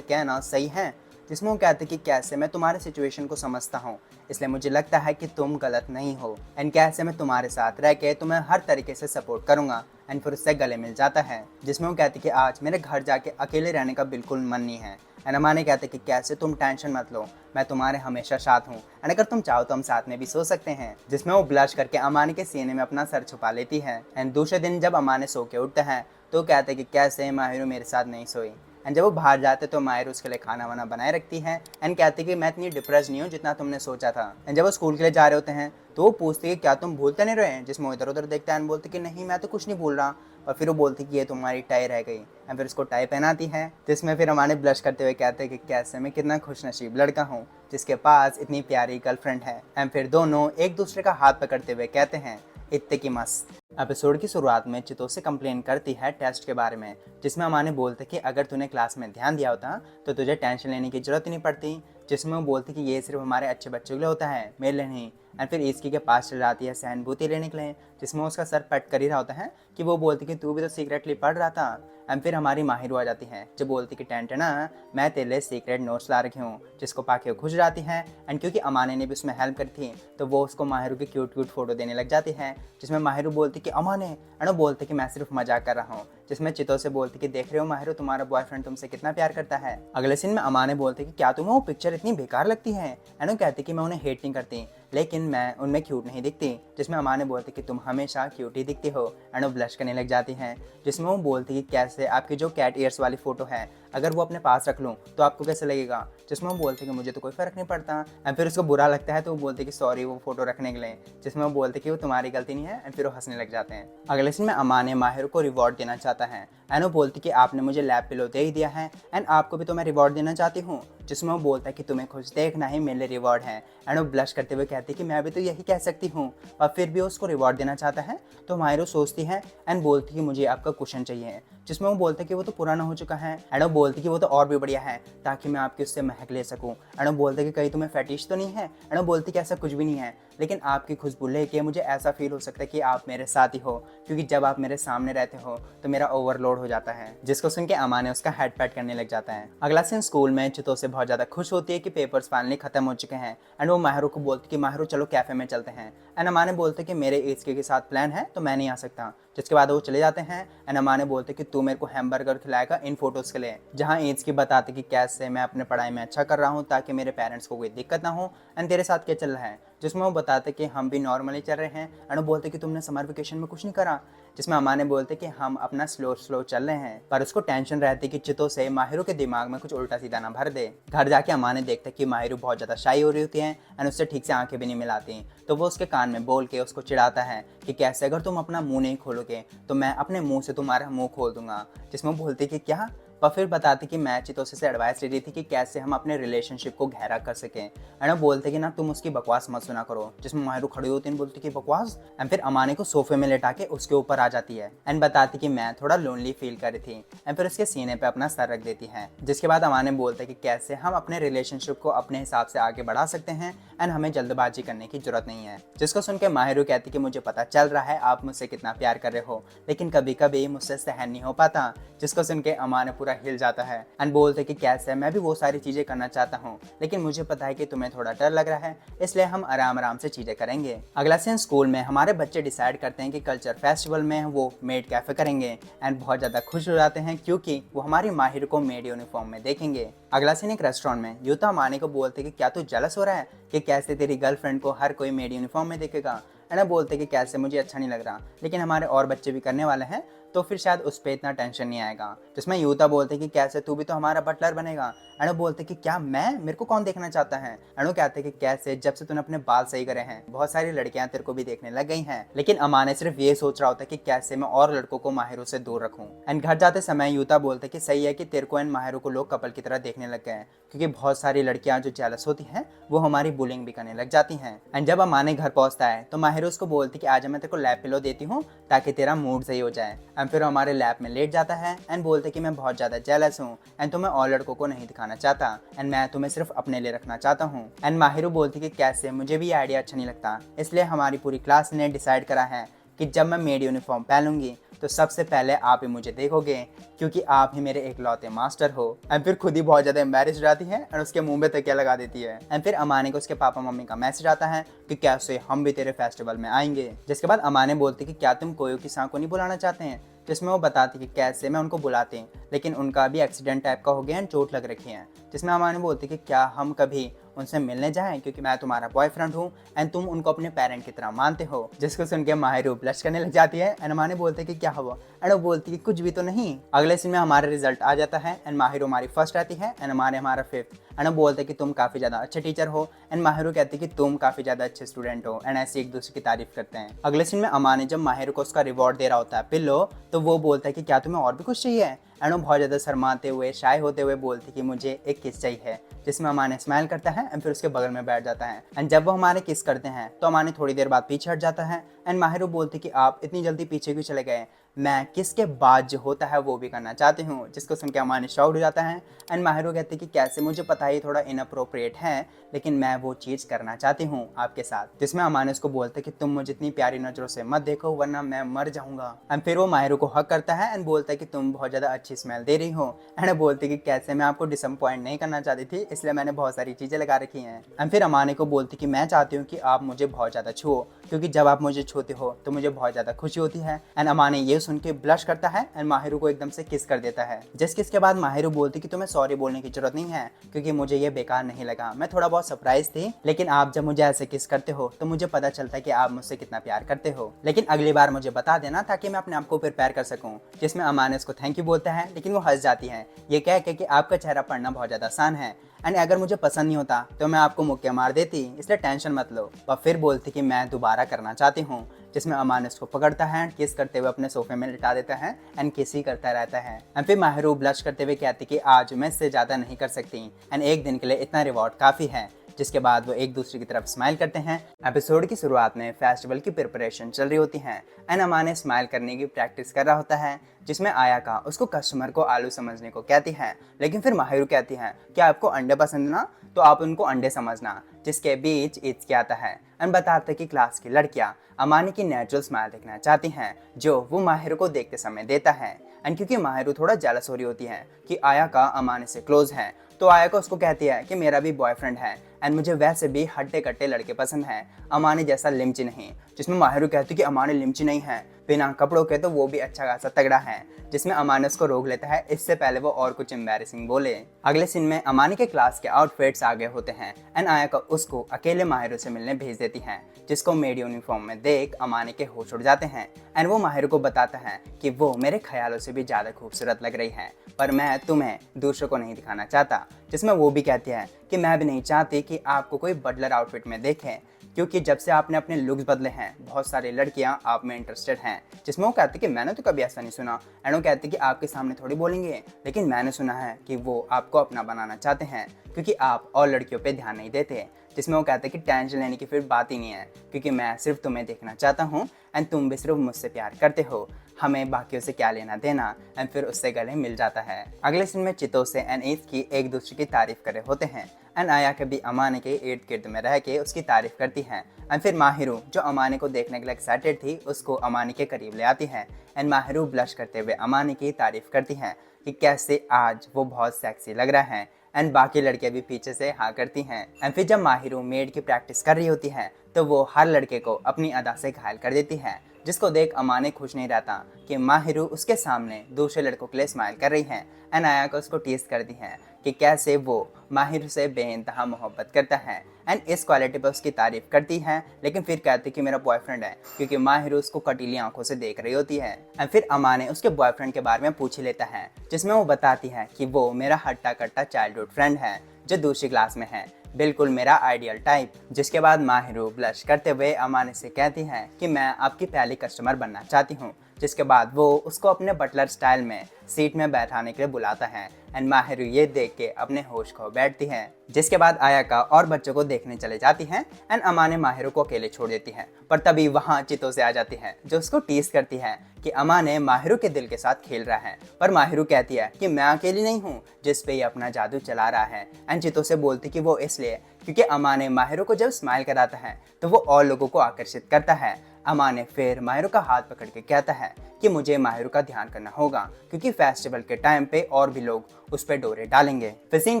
कहना सही है। जिसमें वो कहते कि कैसे मैं तुम्हारे सिचुएशन को समझता हूँ इसलिए मुझे लगता है कि तुम गलत नहीं हो एंड कैसे मैं तुम्हारे साथ रह के तुम्हें हर तरीके से सपोर्ट करूँगा। एंड फिर उससे गले मिल जाता है। जिसमें वो कहती कि आज मेरे घर जाके अकेले रहने का बिल्कुल मन नहीं है। एंड अमाने कहते कि कैसे तुम टेंशन मत लो, मैं तुम्हारे हमेशा साथ हूँ एंड अगर तुम चाहो तो हम साथ में भी सो सकते हैं। जिसमें वो ब्लश करके अमाने के सीने में अपना सर छुपा लेती है। एंड दूसरे दिन जब अमाने सो के उठते हैं तो कहते कि कैसे माहिर मेरे साथ नहीं सोई। एंड जब वो बाहर जाते तो माहिर उसके लिए खाना वाना बनाए रखती है एंड कहती कि मैं इतनी डिप्रेस नहीं हूँ जितना तुमने सोचा था। एंड जब वो स्कूल के लिए जा रहे होते हैं तो वो पूछती कि क्या तुम भूलते नहीं रहे, जिसमें वो इधर उधर देखता है एंड बोलती कि नहीं मैं तो कुछ नहीं भूल रहा। और फिर वो बोलती कि ये तुम्हारी टाई रह गई एंड फिर उसको टाई पहनाती है, जिसमें फिर हमारे ब्लश करते हुए कहते हैं कि कैसे मैं कितना खुशनसीब लड़का हूँ जिसके पास इतनी प्यारी गर्लफ्रेंड है। एंड फिर दोनों एक दूसरे का हाथ पकड़ते हुए कहते हैं इत्ते की मस्त। एपिसोड की शुरुआत में चितो से कंप्लेन करती है टेस्ट के बारे में, जिसमें अमाने बोलते कि अगर तूने क्लास में ध्यान दिया होता तो तुझे टेंशन लेने की जरूरत ही नहीं पड़ती, जिसमें वो बोलती कि ये सिर्फ हमारे अच्छे बच्चों के लिए होता है, मेरे लिए नहीं। एंड फिर ईस्की के पास चल जाती है सहानुभूति लेने के लिए, जिसमें उसका सर पट कर ही रहा होता है कि वो बोलती कि तू भी तो सीक्रेटली पढ़ रहा था। एंड फिर हमारी माहिर आ जाती है जो बोलती कि टेंटना मैं तेरे लिए सीक्रेट नोट्स ला रखी हूँ, जिसको पाके खुश जाती है। एंड क्योंकि अमाने ने भी उसमें हेल्प करी थी तो वो उसको माहिर की क्यूट क्यूट फोटो देने लग जाती है, जिसमें माहिर बोलती कि अमाने, एंड वो बोलती कि मैं सिर्फ मजाक कर रहा हूँ, जिसमें चितो से बोलती कि देख रहे हो माहिर तुम्हारा बॉयफ्रेंड तुमसे कितना प्यार करता है। अगले सीन में अमाने बोलते कि क्या तुम्हें वो पिक्चर इतनी बेकार लगती है, एंड वो कहती कि मैं उन्हें हेट नहीं करती लेकिन मैं उनमें क्यूट नहीं दिखती, जिसमें अमाने बोलती कि तुम हमेशा क्यूट ही दिखती हो। एंड वो ब्लश करने लग जाती हैं, जिसमें वो बोलती कि कैसे आपकी जो कैट ईयर्स वाली फ़ोटो है अगर वो अपने पास रख लूँ तो आपको कैसे लगेगा, जिसमें वो बोलते कि मुझे तो कोई फ़र्क नहीं पड़ता। एंड फिर उसको बुरा लगता है तो वो बोलते कि सॉरी वो फ़ोटो रखने के लिए, जिसमें वो बोलते कि वो तुम्हारी गलती नहीं है। एंड फिर वो हंसने लग जाते हैं। अगले सीन में अमाने माहिर को रिवॉर्ड देना चाहता है एंड वो बोलती कि आपने मुझे लैब पिलो दे ही दिया है एंड आपको भी तो मैं रिवॉर्ड देना चाहती हूँ, जिसमें वो बोलता है कि तुम्हें खुश देखना ही मेरे लिए रिवॉर्ड है। एंड वो ब्लश करते हुए कहती कि मैं भी तो यही कह सकती हूँ, और फिर भी उसको रिवॉर्ड देना चाहता है। तो माहिर सोचती है एंड बोलती कि मुझे आपका कुशन चाहिए, जिसमें वो बोलता है कि वो तो पुराना हो चुका है। एंड वो बोलती कि वो तो और भी बढ़िया है ताकि मैं आपकी उससे महक ले सकूँ। एंड वो बोलते कि कहीं तुम्हें फैटिश तो नहीं है, एंड वो बोलती कि ऐसा कुछ भी नहीं है लेकिन आपकी खुशबू लेके मुझे ऐसा फील हो सकता है कि आप मेरे साथ ही हो, क्योंकि जब आप मेरे सामने रहते हो तो मेरा ओवरलोड हो जाता है, जिसको सुन के अमाने उसका हेड पैट करने लग जाता है। अगला सीन स्कूल में चितो से बहुत ज़्यादा खुश होती है कि पेपर्स फाइनली खत्म हो चुके हैं एंड वो माहिरो को बोलती कि माहिरो चलो कैफ़े में चलते हैं। एंड अमाने बोलते कि मेरे एचके के साथ प्लान है तो मैं नहीं आ सकता, जिसके बाद वो चले जाते हैं। एंड अमाने बोलते कि तू मेरे को हैमबर्गर खिलाएगा इन फोटोज़ के लिए, जहाँ एचके बताते कि कैसे मैं अपने पढ़ाई में अच्छा कर रहा हूँ ताकि मेरे पेरेंट्स को कोई दिक्कत ना हो। एंड तेरे साथ क्या चल रहा है, जिसमें वो बताते कि हम भी नॉर्मली चल रहे हैं। एंड वो बोलते कि तुमने समर वेकेशन में कुछ नहीं करा, जिसमें अमाने बोलते कि हम अपना स्लो स्लो चल रहे हैं, पर उसको टेंशन रहती कि चितो से माहिरो के दिमाग में कुछ उल्टा सीधा ना भर दे। घर जाके अमाने देखते कि माहिरो बहुत ज़्यादा शाई हो रही होती है एंड उससे ठीक से आंखें भी नहीं मिलाती, तो वो उसके कान में बोल के उसको चिढ़ाता है कि कैसे अगर तुम अपना मुंह नहीं खोलोगे तो मैं अपने मुंह से तुम्हारा मुंह खोल दूंगा, जिसमें वो बोलती कि क्या। और फिर बताती कि मैं चितोसे से एडवाइस ले रही थी कि कैसे हम अपने रिलेशनशिप को गहरा कर सकें। एंड वो बोलते कि ना तुम उसकी बकवास मत सुना करो, जिसमें माहिरो खड़ी होती है बोलती कि बकवास। एंड फिर अमाने को सोफे में लेटा के उसके ऊपर आ जाती है एंड बताती कि मैं थोड़ा लोनली फील कर रही थी। एंड फिर उसके सीने पे अपना सर रख देती है, जिसके बाद अमाने बोलते कि कैसे हम अपने रिलेशनशिप को अपने हिसाब से आगे बढ़ा सकते हैं एंड हमें जल्दबाजी करने की जरूरत नहीं है। जिसको सुन के माहिरो कहती कि मुझे पता चल रहा है आप मुझसे कितना प्यार कर रहे हो लेकिन कभी कभी मुझसे सहन नहीं हो पाता, जिसको सुन के अमाने पूरा हिल जाता है एंड बोलते कि कैसे मैं भी वो सारी चीजें करना चाहता हूँ लेकिन मुझे पता है कि तुम्हें थोड़ा डर लग रहा है, इसलिए हम आराम आराम से चीजें करेंगे। अगला सीन स्कूल में हमारे बच्चे डिसाइड करते हैं कि कल्चर फेस्टिवल में वो मेड कैफे करेंगे एंड बहुत ज्यादा खुश हो जाते हैं क्योंकि वो हमारी माहिर को मेड यूनिफॉर्म में देखेंगे। अगला सीन एक रेस्टोरेंट में यूता अमाने को बोलते कि क्या तू जेलस हो रहा है कि कैसे तेरी गर्लफ्रेंड को हर कोई मेड यूनिफॉर्म में देखेगा। एंड बोलते कि कैसे मुझे अच्छा नहीं लग रहा लेकिन हमारे और बच्चे भी करने वाले हैं तो फिर शायद उस पर इतना टेंशन नहीं आएगा, जिसमें यूता बोलते कि कैसे तू भी तो हमारा बटलर बनेगा। एंड बोलते कि क्या मैं, मेरे को कौन देखना चाहता है। एंड कहते कि कैसे जब से तूने अपने बाल सही करे हैं बहुत सारी लड़कियां तेरे को भी देखने लग गई हैं, लेकिन अमाने सिर्फ ये सोच रहा होता है कि कैसे मैं और लड़कों को माहिरों से दूर रखूं। एंड घर जाते समय यूता बोलते कि सही है कि तेरे को एंड माहिरों को लोग कपल की तरह देखने लग गए हैं क्योंकि बहुत सारी लड़कियां जो जेलस होती हैं वो हमारी बुलिंग भी करने लग जाती हैं। एंड जब अमाने घर पहुंचता है तो माहिर उसको बोलती कि आज मैं तेरे को लैब पिलो देती हूँ ताकि तेरा मूड सही हो जाए। एंड फिर हमारे लैब में लेट जाता है एंड बोलते कि मैं बहुत ज़्यादा जेलस हूँ एंड तुम्हें और लड़कों को नहीं दिखाना चाहता एंड मैं तुम्हें सिर्फ अपने लिए रखना चाहता हूँ। एंड माहिरो बोलती कि कैसे मुझे भी ये आइडिया अच्छा नहीं लगता, इसलिए हमारी पूरी क्लास ने डिसाइड करा है कि जब मैं मेड यूनिफॉर्म पहनूंगी तो सबसे पहले आप ही मुझे देखोगे क्योंकि आप ही मेरे इकलौते मास्टर हो। एंड फिर खुद ही बहुत ज़्यादा एम्बेरस हो जाती है और उसके मुंह में तकिया लगा देती है। एंड फिर अमाने को उसके पापा मम्मी का मैसेज आता है कि कैसे हम भी तेरे फेस्टिवल में आएंगे, जिसके बाद अमाने बोलती कि क्या तुम कोयो की सांग को नहीं बुलाना चाहते हैं, जिसमें वो बताती कि कैसे मैं उनको बुलाती लेकिन उनका भी एक्सीडेंट टाइप का हो गया एंड चोट लग रखी है, जिसमें अमाने बोलती कि क्या हम कभी उनसे मिलने जाएं क्योंकि मैं तुम्हारा बॉयफ्रेंड हूँ एंड तुम उनको अपने पेरेंट की तरह मानते हो। जिसको सुन के माहिरू ब्लश करने लग जाती है एंड अमाने बोलते कि क्या हुआ एंड वो बोलती कि कुछ भी तो नहीं। अगले सीन में हमारा रिजल्ट आ जाता है एंड माहिरू हमारी फर्स्ट आती है एंड अमाने हमारा फिफ्थ एंड वो बोलते कि तुम काफ़ी ज़्यादा अच्छे टीचर हो एंड माहिरू कहती कि तुम काफ़ी ज़्यादा अच्छे स्टूडेंट हो एंड ऐसे एक दूसरे की तारीफ करते हैं। अगले सीन में अमाने जब माहिरू को उसका रिवॉर्ड दे रहा होता है पिल्लो, तो वो बोलता है कि क्या तुम्हें और भी कुछ चाहिए एंड वो बहुत ज़्यादा शर्माते हुए शाय होते हुए बोलती कि मुझे एक किस चाहिए, जिसमें अमाने स्माइल करता है एंड फिर उसके बगल में बैठ जाता है एंड जब वो हमारे किस करते हैं तो अमाने थोड़ी देर बाद पीछे हट जाता है एंड माहिरू बोलती कि आप इतनी जल्दी पीछे क्यों चले गए, मैं किस के बाद जो होता है वो भी करना चाहती हूँ। जिसको सुन के अमाने शॉक्ड हो जाता है एंड माहिरू कहती कि कैसे, मुझे पता है थोड़ा इनअप्रोप्रिएट है लेकिन मैं वो चीज़ करना चाहती हूँ आपके साथ। जिसमें अमाने उसको बोलते कि तुम मुझे इतनी प्यारी नज़रों से मत देखो वरना मैं मर जाऊंगा एंड फिर वो माहिरू को हक करता है एंड बोलता है कि तुम बहुत ज़्यादा अच्छी स्मेल दे रही हो एंड बोलती कि कैसे, मैं आपको डिसअपॉइंट नहीं करना चाहती थी इसलिए मैंने बहुत सारी चीज़ें लगा रखी हैं एंड फिर अमाने को बोलती कि मैं चाहती हूँ कि आप मुझे बहुत ज़्यादा छुओ क्योंकि जब आप मुझे छूते हो तो मुझे बहुत ज़्यादा खुशी होती है एंड अमाने ये सुन के ब्लश करता है एंड माहिरू को एकदम से किस कर देता है। जिस किस के बाद माहिरू बोलती कि तुम्हें सॉरी बोलने की जरूरत नहीं है क्योंकि मुझे ये बेकार नहीं लगा, मैं थोड़ा बहुत सरप्राइज थी लेकिन आप जब मुझे ऐसे किस करते हो तो मुझे पता चलता है कि आप मुझसे कितना प्यार करते हो, लेकिन अगली बार मुझे बता देना ताकि मैं अपने आप को प्रिपेयर कर सकूं। जिसमें अमाने उसको थैंक यू बोलता है लेकिन वो हंस जाती है ये कह के कि आपका चेहरा पढ़ना बहुत ज़्यादा आसान है एंड अगर मुझे पसंद नहीं होता तो मैं आपको मुक्के मार देती, इसलिए टेंशन मत लो। और फिर बोलती कि मैं दोबारा करना चाहती हूँ। जिसमें अमान उसको पकड़ता है एंड किस करते हुए अपने सोफे में लिटा देता है एंड किस ही करता रहता है एंड फिर माहिरू ब्लश करते हुए कहती कि आज मैं इससे ज़्यादा नहीं कर सकती एंड एक दिन के लिए इतना रिवॉर्ड काफ़ी है। जिसके बाद वो एक दूसरे की तरफ स्माइल करते हैं। एपिसोड की शुरुआत में फेस्टिवल की प्रिपरेशन चल रही होती है एंड अमाने स्माइल करने की प्रैक्टिस कर रहा होता है जिसमें आयाका उसको कस्टमर को आलू समझने को कहती है लेकिन फिर माहिरू कहती है कि आपको अंडे पसंद ना तो आप उनको अंडे समझना। जिसके बीच इत्सुकी आता है एंड बताते कि क्लास की लड़कियां अमाने की नेचुरल स्माइल देखना चाहती हैं जो वो माहिरू को देखते समय देता है एंड क्योंकि माहिरू थोड़ा जेलस हो रही होती है कि आयाका अमाने से क्लोज है तो आयाका उसको कहती है कि मेरा भी बॉयफ्रेंड है एंड मुझे वैसे भी हट्टे कट्टे लड़के पसंद हैं, अमाने जैसा लिमची नहीं। जिसमें माहिरू कहती कि अमाने लिमची नहीं है, बिना कपड़ों के तो वो भी अच्छा खासा तगड़ा है। जिसमें अमाने उसको रोक लेता है इससे पहले वो और कुछ एम्बैरेसिंग बोले। अगले सीन में अमाने के क्लास के आउटफिट्स आ गए होते हैं एंड आयाका उसको अकेले माहिरू से मिलने भेज देती है जिसको मेड यूनिफॉर्म में देख अमाने के होश उड़ जाते हैं एंड वो माहिरू को बताता है कि वो मेरे ख्यालों से भी ज़्यादा खूबसूरत लग रही है पर मैं तुम्हें दूसरों को नहीं दिखाना चाहता। जिसमें वो भी कहती है कि मैं भी नहीं चाहती कि आपको कोई बटलर आउटफिट में देखें क्योंकि जब से आपने अपने लुक्स बदले हैं बहुत सारी लड़कियां आप में इंटरेस्टेड हैं। जिसमें वो कहती कि मैंने तो कभी ऐसा नहीं सुना एंड वो कहती कि आपके सामने थोड़ी बोलेंगे लेकिन मैंने सुना है कि वो आपको अपना बनाना चाहते हैं क्योंकि आप और लड़कियों पे ध्यान नहीं देते। जिसमें वो कहते कि टेंशन लेने की फिर बात ही नहीं है क्योंकि मैं सिर्फ तुम्हें देखना चाहता हूँ एंड तुम भी सिर्फ मुझसे प्यार करते हो, हमें बाकियों से क्या लेना देना। एंड फिर उससे गले मिल जाता है। अगले सीन में चितोसे एंड इत्सुकी एक दूसरे की तारीफ कर रहे होते हैं एंड आयाका भी अमाने के इर्द गिर्द में रह के उसकी तारीफ करती है एंड फिर माहिरू जो अमाने को देखने के लिए एक्साइटेड थी उसको अमाने के करीब ले आती है एंड माहिरू ब्लश करते हुए अमाने की तारीफ करती है कि कैसे आज वो बहुत सेक्सी लग रहा है एंड बाकी लड़कियां भी पीछे से हाँ करती हैं। एंड फिर जब माहिरू मेड की प्रैक्टिस कर रही होती है तो वो हर लड़के को अपनी अदा से घायल कर देती है जिसको देख अमाने खुश नहीं रहता कि माहिरू उसके सामने दूसरे लड़कों के लिए स्माइल कर रही है एंड आयाका उसको टीज करती है कि कैसे वो माहिरू से बेइंतहा मोहब्बत करता है एंड इस क्वालिटी पर उसकी तारीफ करती है लेकिन फिर कहती कि मेरा बॉयफ्रेंड है क्योंकि माहिरू उसको कटीली आंखों से देख रही होती है। एंड फिर अमाने उसके बॉयफ्रेंड के बारे में पूछ ही लेता है जिसमें वो बताती है कि वो मेरा हट्टा कट्टा चाइल्डहुड फ्रेंड है जो दूसरी क्लास में है, बिल्कुल मेरा आइडियल टाइप। जिसके बाद माहिरू ब्लश करते हुए अमाने से कहती है कि मैं आपकी पहली कस्टमर बनना चाहती हूँ। जिसके बाद वो उसको अपने बटलर स्टाइल में सीट में बैठाने के लिए बुलाता है एंड माहिरू ये देख के अपने होश खो बैठती है। जिसके बाद आयाका और बच्चों को देखने चले जाती हैं एंड अमाने माहिरू को अकेले छोड़ देती है पर तभी वहाँ चितोसे आ जाती है जो उसको टीज करती है कि अमाने माहिरू के दिल के साथ खेल रहा है पर माहिरू कहती है कि मैं अकेली नहीं हूँ जिस पे ये अपना जादू चला रहा है एंड चितोसे बोलती कि वो इसलिए क्योंकि अमाने माहिरू को जब स्माइल कराता है तो वो और लोगों को आकर्षित करता है। अमाने फिर माहिरू का हाथ पकड़ के कहता है कि मुझे माहिरू का ध्यान करना होगा क्योंकि फेस्टिवल के टाइम पे और भी लोग उस पर डोरे डालेंगे। फिर सीन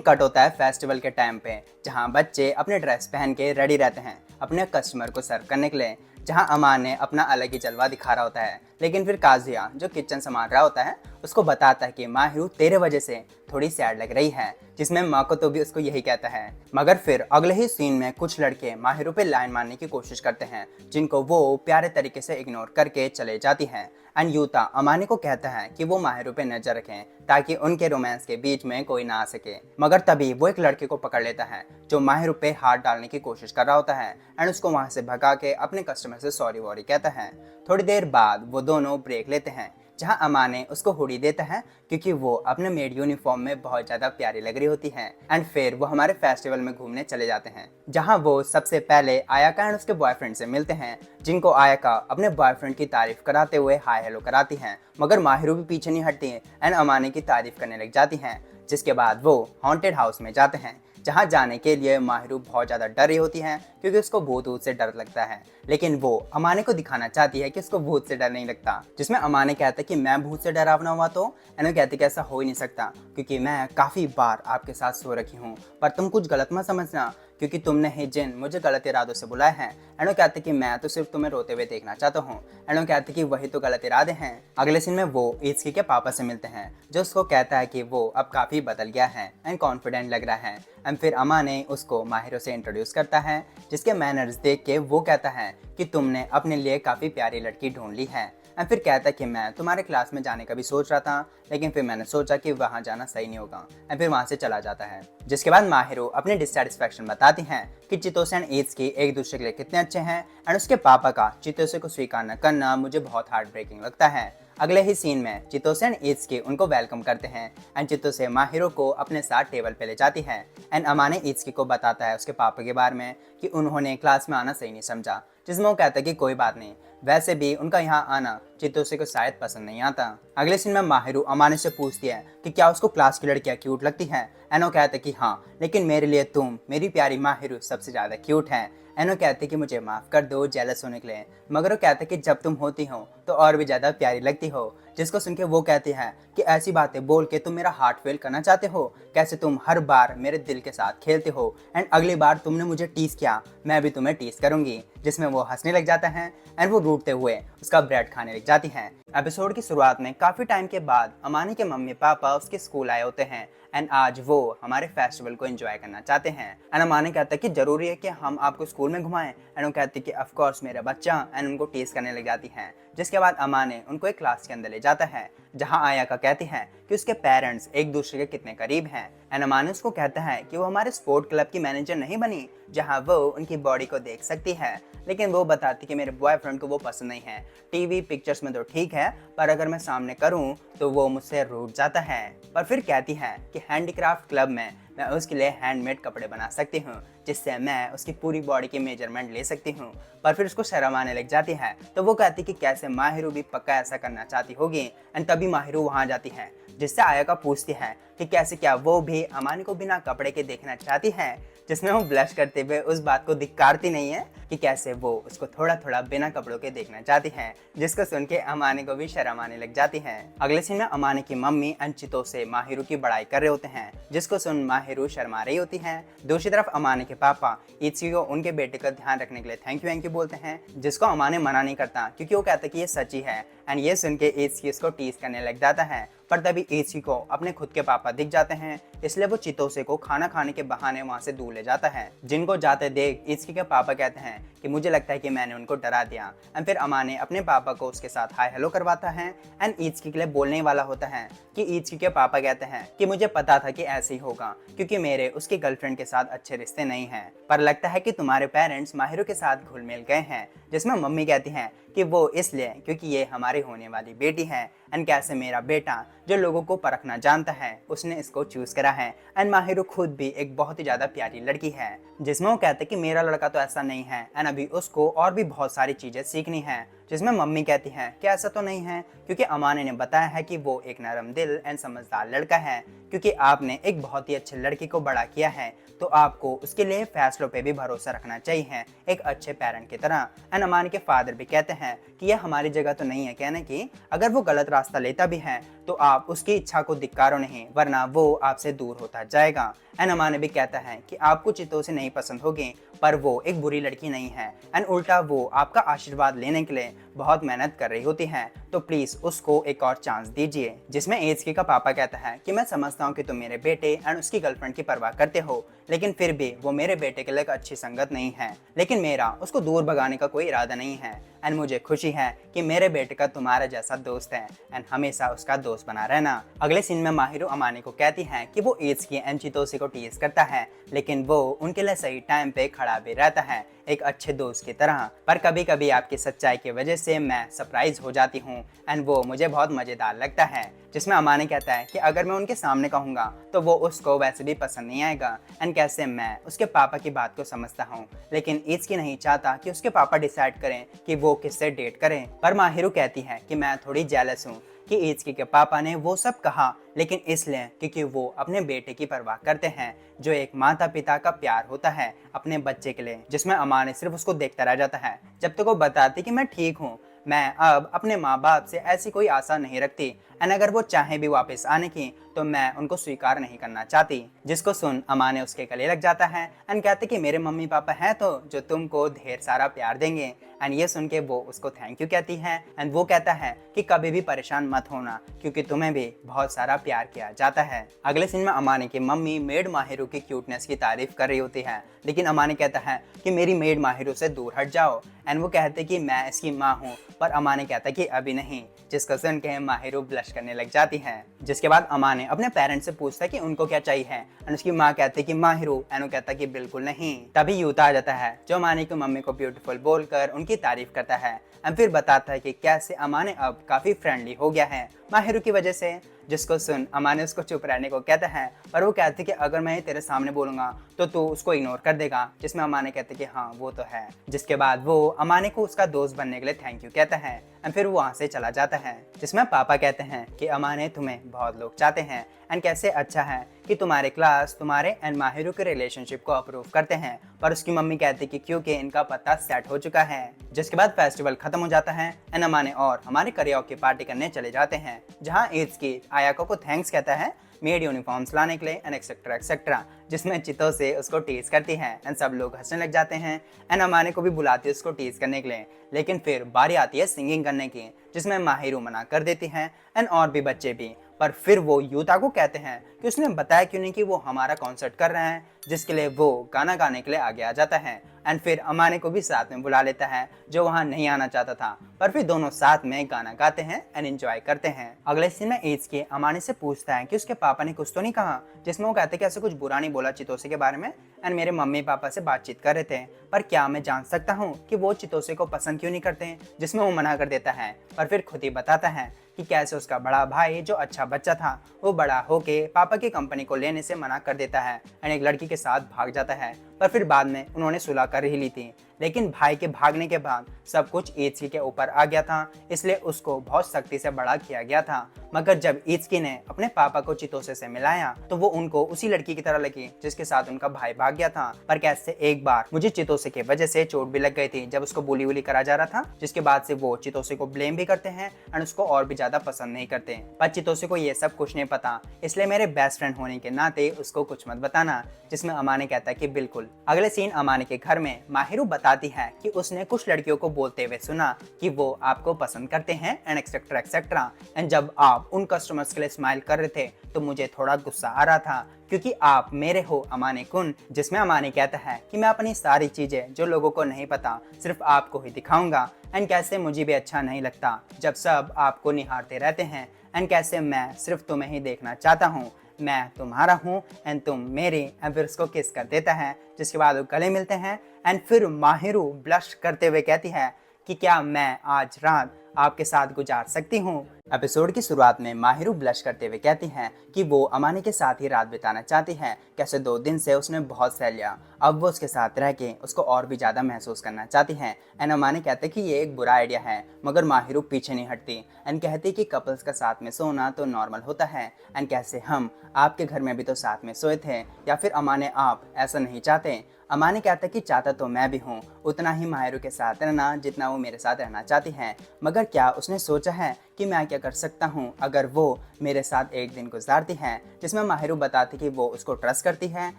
कट होता है फेस्टिवल के टाइम पे जहाँ बच्चे अपने ड्रेस पहन के रेडी रहते हैं अपने कस्टमर को सर्व करने के लिए। जहां अमान ने अपना अलग ही जलवा दिखा रहा होता है। लेकिन फिर काजिया जो किचन संभाल रहा होता है उसको बताता है कि माहिरू तेरे वजह से थोड़ी सैड लग रही है, जिसमें माकोतो भी उसको यही कहता है। मगर फिर अगले ही सीन में कुछ लड़के माहिरू पे लाइन मारने की कोशिश करते हैं, जिनको वो प्यारे तरीके से इग्नोर करके चले जाती हैं। एंड यूता अमाने को कहता है कि वो माहिरू पे नजर रखें ताकि उनके रोमांस के बीच में कोई ना आ सके। मगर तभी वो एक लड़के को पकड़ लेता है जो माहिरू पे हाथ डालने की कोशिश कर रहा होता है एंड उसको वहां से भगा के अपने कस्टमर से सॉरी वॉरी कहता है। थोड़ी देर बाद वो दोनों ब्रेक लेते हैं, जहां अमाने उसको हुडी देता है क्योंकि वो अपने मेड यूनिफॉर्म में बहुत ज़्यादा प्यारी लग रही होती है। एंड फिर वो हमारे फेस्टिवल में घूमने चले जाते हैं, जहां वो सबसे पहले आयाका एंड उसके बॉयफ्रेंड से मिलते हैं, जिनको आयाका अपने बॉयफ्रेंड की तारीफ कराते हुए हाय हेलो कराती हैं। मगर माहिरू भी पीछे नहीं हटती है एंड अमाने की तारीफ करने लग जाती हैं। जिसके बाद वो हॉन्टेड हाउस में जाते हैं, जहाँ जाने के लिए माहिरू बहुत ज़्यादा डर रही होती है क्योंकि उसको भूत ऊत से डर लगता है। लेकिन वो अमाने को दिखाना चाहती है कि उसको भूत से डर नहीं लगता, जिसमें अमाने कहता है कि मैं भूत से डरावना हुआ तो एनो कहती कि ऐसा हो ही नहीं सकता क्योंकि मैं काफ़ी बार आपके साथ सो रखी हूँ, पर तुम कुछ गलत मत समझना क्योंकि तुमने ही जिन मुझे गलत इरादों से बुलाया है। एनो कहते कि मैं तो सिर्फ तुम्हें रोते हुए देखना चाहता हूँ। एनो कहते कि वही तो गलत इरादे हैं। अगले सीन में वो इत्सुकी के पापा से मिलते हैं, जो उसको कहता है कि वो अब काफ़ी बदल गया है एंड कॉन्फिडेंट लग रहा है। एंड फिर अमाने उसको माहिरो से इंट्रोड्यूस करता है, जिसके मैनर्स देख के वो कहता है कि तुमने अपने लिए काफ़ी प्यारी लड़की ढूंढ ली है। एंड फिर कहता है कि मैं तुम्हारे क्लास में जाने का भी सोच रहा था, लेकिन फिर मैंने सोचा कि वहाँ जाना सही नहीं होगा। एंड फिर वहाँ से चला जाता है। जिसके बाद माहिरो अपनी डिससेटिस्फैक्शन बताती हैं कि चितोसे एंड इत्सुकी एक दूसरे के लिए कितने अच्छे हैं एंड उसके पापा का चितोसे को स्वीकार न करना मुझे बहुत हार्ट ब्रेकिंग लगता है। अगले ही सीन में चितोसे एंड इत्सुकी उनको वेलकम करते हैं एंड चितोसे माहिरो को अपने साथ टेबल पे ले जाती है। एंड अमाने इत्सुकी को बताता है उसके पापा के बारे में कि उन्होंने क्लास में आना सही नहीं समझा, जिसमें वो कहता है कि कोई बात नहीं, वैसे भी उनका यहाँ आना चितोसे को शायद पसंद नहीं आता। अगले सीन में माहिरू अमाने से पूछती है कि क्या उसको क्लास की लड़कियाँ क्यूट लगती हैं। एनो कहते कि हाँ, लेकिन मेरे लिए तुम मेरी प्यारी माहिरू सबसे ज़्यादा क्यूट है। एनो कहते कि मुझे माफ़ कर दो जेलस होने के लिए, मगर वो कहते कि जब तुम होती हो तो और भी ज़्यादा प्यारी लगती हो। जिसको सुन के वो कहती है कि ऐसी बातें बोल के तुम मेरा हार्ट फेल करना चाहते हो, कैसे तुम हर बार मेरे दिल के साथ खेलते हो एंड अगली बार तुमने मुझे टीस किया, मैं भी तुम्हें टीस करूंगी। जिसमें वो हंसने लग जाता है एंड वो रूठते हुए उसका ब्रेड खाने लग जाती हैं। एपिसोड की शुरुआत में काफ़ी टाइम के बाद अमानी के मम्मी पापा उसके स्कूल आए होते हैं एंड आज वो हमारे फेस्टिवल को एंजॉय करना चाहते हैं। एंड अमानी कहता है कि जरूरी है कि हम आपको स्कूल में घुमाएं। एंड वो कहती है कि ऑफ कोर्स मेरा बच्चा, एंड उनको टीज करने लग जाती हैं। जिसके बाद अमाने उनको एक क्लास के अंदर ले जाता है, जहां आयाका कहती है कि उसके पेरेंट्स एक दूसरे के कितने करीब हैं। एंड अमाने उसको कहता है कि वो हमारे स्पोर्ट क्लब की मैनेजर नहीं बनी जहां वो उनकी बॉडी को देख सकती है, लेकिन वो बताती कि मेरे बॉयफ्रेंड को वो पसंद नहीं है। टीवी पिक्चर्स में तो ठीक है, पर अगर मैं सामने करूं तो वो मुझसे रूठ जाता है। पर फिर कहती है कि हैंडीक्राफ्ट क्लब में मैं उसके लिए हैंडमेड कपड़े बना सकती हूँ, जिससे मैं उसकी पूरी बॉडी की मेजरमेंट ले सकती हूँ। पर फिर उसको शर्म आने लग जाती है, तो वो कहती कि कैसे माहिरू भी पक्का ऐसा करना चाहती होगी। एंड तभी माहिरू वहाँ जाती है, जिससे आयाका पूछती है कि कैसे क्या वो भी अमानी को बिना कपड़े के देखना चाहती है। जिसमें वो ब्लश करते हुए उस बात को धिक्कारती नहीं है कि कैसे वो उसको थोड़ा थोड़ा बिना कपड़ों के देखना चाहती है, जिसको सुन के अमानी को भी शर्म आने लग जाती है। अगले सीन में अमानी की मम्मी एंड चितोसे माहिरू की बड़ाई कर रहे होते हैं, जिसको सुन माहिरू शर्मा रही होती है। दूसरी तरफ अमानी के पापा इत्सुकी को उनके बेटे का ध्यान रखने के लिए थैंक यू बोलते हैं, जिसको अमाने मना नहीं करता क्योंकि वो कहता है कि ये सच ही है। एंड ये सुन के इत्सुकी उसको टीज करने लग जाता है, पर तभी इत्सुकी को अपने खुद के पापा दिख जाते हैं, इसलिए वो चितोसे को खाना खाने के बहाने वहाँ से दूर ले जाता है। जिनको जाते देख इत्सुकी के पापा कहते हैं कि मुझे लगता है कि मैंने उनको डरा दिया। एंड फिर अमाने अपने पापा को उसके साथ हाय हेलो करवाता है एंड इत्सुकी के लिए बोलने वाला होता है कि इत्सुकी के पापा कहते हैं कि मुझे पता था कि ऐसे ही होगा क्योंकि मेरे उसकी गर्लफ्रेंड के साथ अच्छे रिश्ते नहीं हैं, पर लगता है कि तुम्हारे पेरेंट्स माहिरू के साथ घुल मिल गए हैं। जिसमें मम्मी कहती हैं कि वो इसलिए क्योंकि ये हमारी होने वाली बेटी है एंड कैसे मेरा बेटा जो लोगों को परखना जानता है उसने इसको चूज करा है। एंड माहिरू खुद भी एक बहुत ही ज़्यादा प्यारी लड़की है, जिसमें वो कहते कि मेरा लड़का तो ऐसा नहीं है एंड अभी उसको और भी बहुत सारी चीज़ें सीखनी है। जिसमें मम्मी कहती हैं कि ऐसा तो नहीं है क्योंकि अमाने ने बताया है कि वो एक नरम दिल एंड समझदार लड़का है, क्योंकि आपने एक बहुत ही अच्छे लड़की को बड़ा किया है तो आपको उसके लिए फैसलों पे भी भरोसा रखना चाहिए एक अच्छे पेरेंट की तरह। एंड अमाने के फादर भी कहते हैं कि यह हमारी जगह तो नहीं है कहने की, अगर वो गलत रास्ता लेता भी है तो आप उसकी इच्छा को धिक्कारो नहीं, वरना वो आपसे दूर होता जाएगा। एंड अमाने भी कहता है कि आपको चितो से नहीं पसंद होगी, पर वो एक बुरी लड़की नहीं है, एंड उल्टा वो आपका आशीर्वाद लेने के लिए बहुत मेहनत कर रही होती है, तो प्लीज उसको एक और चांस दीजिए। जिसमें एत्सुकी का पापा कहता है कि मैं समझता हूँ कि तुम मेरे बेटे एंड उसकी गर्लफ्रेंड की परवाह करते हो, लेकिन फिर भी वो मेरे बेटे के लिए एक अच्छी संगत नहीं है, लेकिन मेरा उसको दूर भगाने का कोई इरादा नहीं है, एंड मुझे खुशी है कि मेरे बेटे का तुम्हारा जैसा दोस्त है, एंड हमेशा उसका दोस्त बना रहना। अगले सीन में माहिरो अमाने को कहती है कि वो एत्सुकी एंड चितोसे को टीज करता है, लेकिन वो उनके लिए सही टाइम पे खड़ा भी रहता है, एक अच्छे दोस्त की तरह। पर कभी कभी आपकी सच्चाई की वजह से मैं सरप्राइज हो जाती हूँ, एंड वो मुझे बहुत मजेदार लगता है। जिसमें अमाने कहता है कि अगर मैं उनके सामने कहूँगा तो वो उसको वैसे भी पसंद नहीं आएगा, एंड कैसे मैं उसके पापा की बात को समझता हूँ, लेकिन एत्सुकी नहीं चाहता कि उसके पापा डिसाइड करें कि वो किससे डेट करें। पर माहिरो कहती है कि मैं थोड़ी जेलस हूँ कि एत्सुकी के पापा ने वो सब कहा, लेकिन इसलिए क्योंकि वो अपने बेटे की परवाह करते हैं, जो एक माता पिता का प्यार होता है अपने बच्चे के लिए। जिसमें अमाने सिर्फ उसको देखता रह जाता है जब तक वो बताती कि मैं ठीक हूँ, मैं अब अपने माँ बाप से ऐसी कोई आशा नहीं रखती, एंड अगर वो चाहे भी वापस आने की तो मैं उनको स्वीकार नहीं करना चाहती। जिसको सुन अमाने उसके गले लग जाता है एंड कहते कि मेरे मम्मी पापा हैं तो जो तुमको ढेर सारा प्यार देंगे, एंड ये सुन के वो उसको थैंक यू कहती है, एंड वो कहता है कि कभी भी परेशान मत होना क्योंकि तुम्हें भी बहुत सारा प्यार किया जाता है। अगले सीन में अमाने की मम्मी मेड माहिरो की क्यूटनेस की तारीफ कर रही होती है, लेकिन अमाने कहता है कि मेरी मेड माहिरो से दूर हट जाओ, एंड वो कहते कि मैं इसकी माँ हूँ, पर अमाने कहता कि अभी नहीं। जिसको सुन के माहिरो ब्लश करने लग जाती है। जिसके बाद अमाने अपने पेरेंट्स से पूछता है कि उनको क्या चाहिए है, एंड उसकी माँ कहती कि माहिरो, एंड वो कहता कि बिल्कुल नहीं। तभी यूता आ जाता है जो अमाने की मम्मी को ब्यूटीफुल बोलकर उनकी तारीफ करता है, एंड फिर बताता है कि कैसे अमाने अब काफी फ्रेंडली हो गया है माहिरो की वजह से। जिसको सुन अमाने उसको चुप रहने को कहता है, पर वो कहती कि अगर मैं तेरे सामने बोलूंगा तो तू उसको इग्नोर कर देगा। जिसमें अमाने कहते कि हाँ वो तो है। जिसके बाद वो अमाने को उसका दोस्त बनने के लिए थैंक यू कहता है, एंड फिर वो वहाँ से चला जाता है। जिसमें पापा कहते हैं कि अमाने तुम्हें बहुत लोग चाहते हैं, एंड कैसे अच्छा है कि तुम्हारे क्लास तुम्हारे एंड माहिरो के रिलेशनशिप को अप्रूव करते हैं, पर उसकी मम्मी कहती कि क्योंकि इनका पता सेट हो चुका है। जिसके बाद फेस्टिवल खत्म हो जाता है एंड अमाने और हमारे करियोके पार्टी करने चले जाते हैं, जहाँ एत्सुकी आयाको को थैंक्स कहता है मेड यूनिफॉर्म्स लाने के लिए एंड एक्सेट्रा एक्सेट्रा। जिसमें चितो से उसको टीज करती है, एंड सब लोग हंसने लग जाते हैं, एंड अमाने को भी बुलाती है उसको टीज करने के लिए। लेकिन फिर बारी आती है सिंगिंग करने की, जिसमें माहिरो मना कर देती है, एंड और भी बच्चे भी। पर फिर वो यूता को कहते हैं कि उसने बताया क्यों नहीं कि वो हमारा कॉन्सर्ट कर रहे हैं, जिसके लिए वो गाना गाने के लिए आगे आ जाता है, एंड फिर अमाने को भी साथ में बुला लेता है जो वहाँ नहीं आना चाहता था। पर फिर दोनों साथ में गाना गाते हैं एंड एंजॉय करते हैं। अगले सीन में एत्सुकी अमाने से पूछता है कि उसके पापा ने कुछ तो नहीं कहा, जिसमें वो कहते कि ऐसे कुछ बुरा नहीं बोला चितोसे के बारे में, एंड मेरे मम्मी पापा से बातचीत कर रहे थे, पर क्या मैं जान सकता हूँ कि वो चितोसे को पसंद क्यों नहीं करते। जिसमें वो मना कर देता है, पर फिर खुद ही बताता है कि कैसे उसका बड़ा भाई जो अच्छा बच्चा था वो बड़ा होके पापा की कंपनी को लेने से मना कर देता है, एंड एक लड़की के साथ भाग जाता है। पर फिर बाद में उन्होंने सुलह कर ही ली थी, लेकिन भाई के भागने के बाद सब कुछ एत्सुकी के ऊपर आ गया था, इसलिए उसको बहुत सख्ती से बड़ा किया गया था। मगर जब एत्सुकी ने अपने पापा को चितोसे से मिलाया तो वो उनको उसी लड़की की तरह लगी जिसके साथ उनका भाई भाग गया था। पर कैसे एक बार मुझे चितोसे की वजह से चोट भी लग गई थी जब उसको बुली वुली करा जा रहा था, जिसके बाद से वो चितोसे को ब्लेम भी करते हैं एंड उसको और भी ज्यादा पसंद नहीं करते। पर चितोसे को ये सब कुछ नहीं पता, इसलिए मेरे बेस्ट फ्रेंड होने के नाते उसको कुछ मत बताना। जिसमें अमाने कहता है कि बिल्कुल। अगले सीन अमाने के घर में माहिरो बताती है कि उसने कुछ लड़कियों को बोलते हुए सुना कि वो आपको पसंद करते हैं एंड एक्सेट्रा एक्सेट्रा, एंड जब आप उन कस्टमर्स के लिए स्माइल कर रहे थे तो मुझे थोड़ा गुस्सा आ रहा था क्योंकि आप मेरे हो अमाने कुन। जिसमें अमाने कहता है कि मैं अपनी सारी चीजें जो लोगों को नहीं पता सिर्फ आपको ही दिखाऊंगा, एंड कैसे मुझे भी अच्छा नहीं लगता जब सब आपको निहारते रहते हैं, एंड कैसे मैं सिर्फ तुम्हें ही देखना चाहता हूँ, मैं तुम्हारा हूँ एंड तुम मेरी। एंड फिर उसको किस कर देता है, जिसके बाद वो गले मिलते हैं, एंड फिर माहिरो ब्लश करते हुए कहती है कि क्या मैं आज रात आपके साथ गुजार सकती हूँ। एपिसोड की शुरुआत में माहिरो ब्लश करते हुए कहती हैं कि वो अमाने के साथ ही रात बिताना चाहती है, कैसे 2 दिन से उसने बहुत सह लिया, अब वो उसके साथ रह के उसको और भी ज़्यादा महसूस करना चाहती हैं। एंड अमाने कहते कि ये एक बुरा आइडिया है, मगर माहिरो पीछे नहीं हटती एंड कहती कि कपल्स का साथ में सोना तो नॉर्मल होता है, एंड कैसे हम आपके घर में भी तो साथ में सोए थे, या फिर अमाने आप ऐसा नहीं चाहते। अमाने कहता कि चाहता तो मैं भी हूँ उतना ही माहिरो के साथ रहना जितना वो मेरे साथ रहना चाहती हैं, मगर मगर क्या उसने सोचा है कि मैं क्या कर सकता हूँ अगर वो मेरे साथ एक दिन गुजारती है, जिसमें माहिरू बताती कि वो उसको ट्रस्ट करती है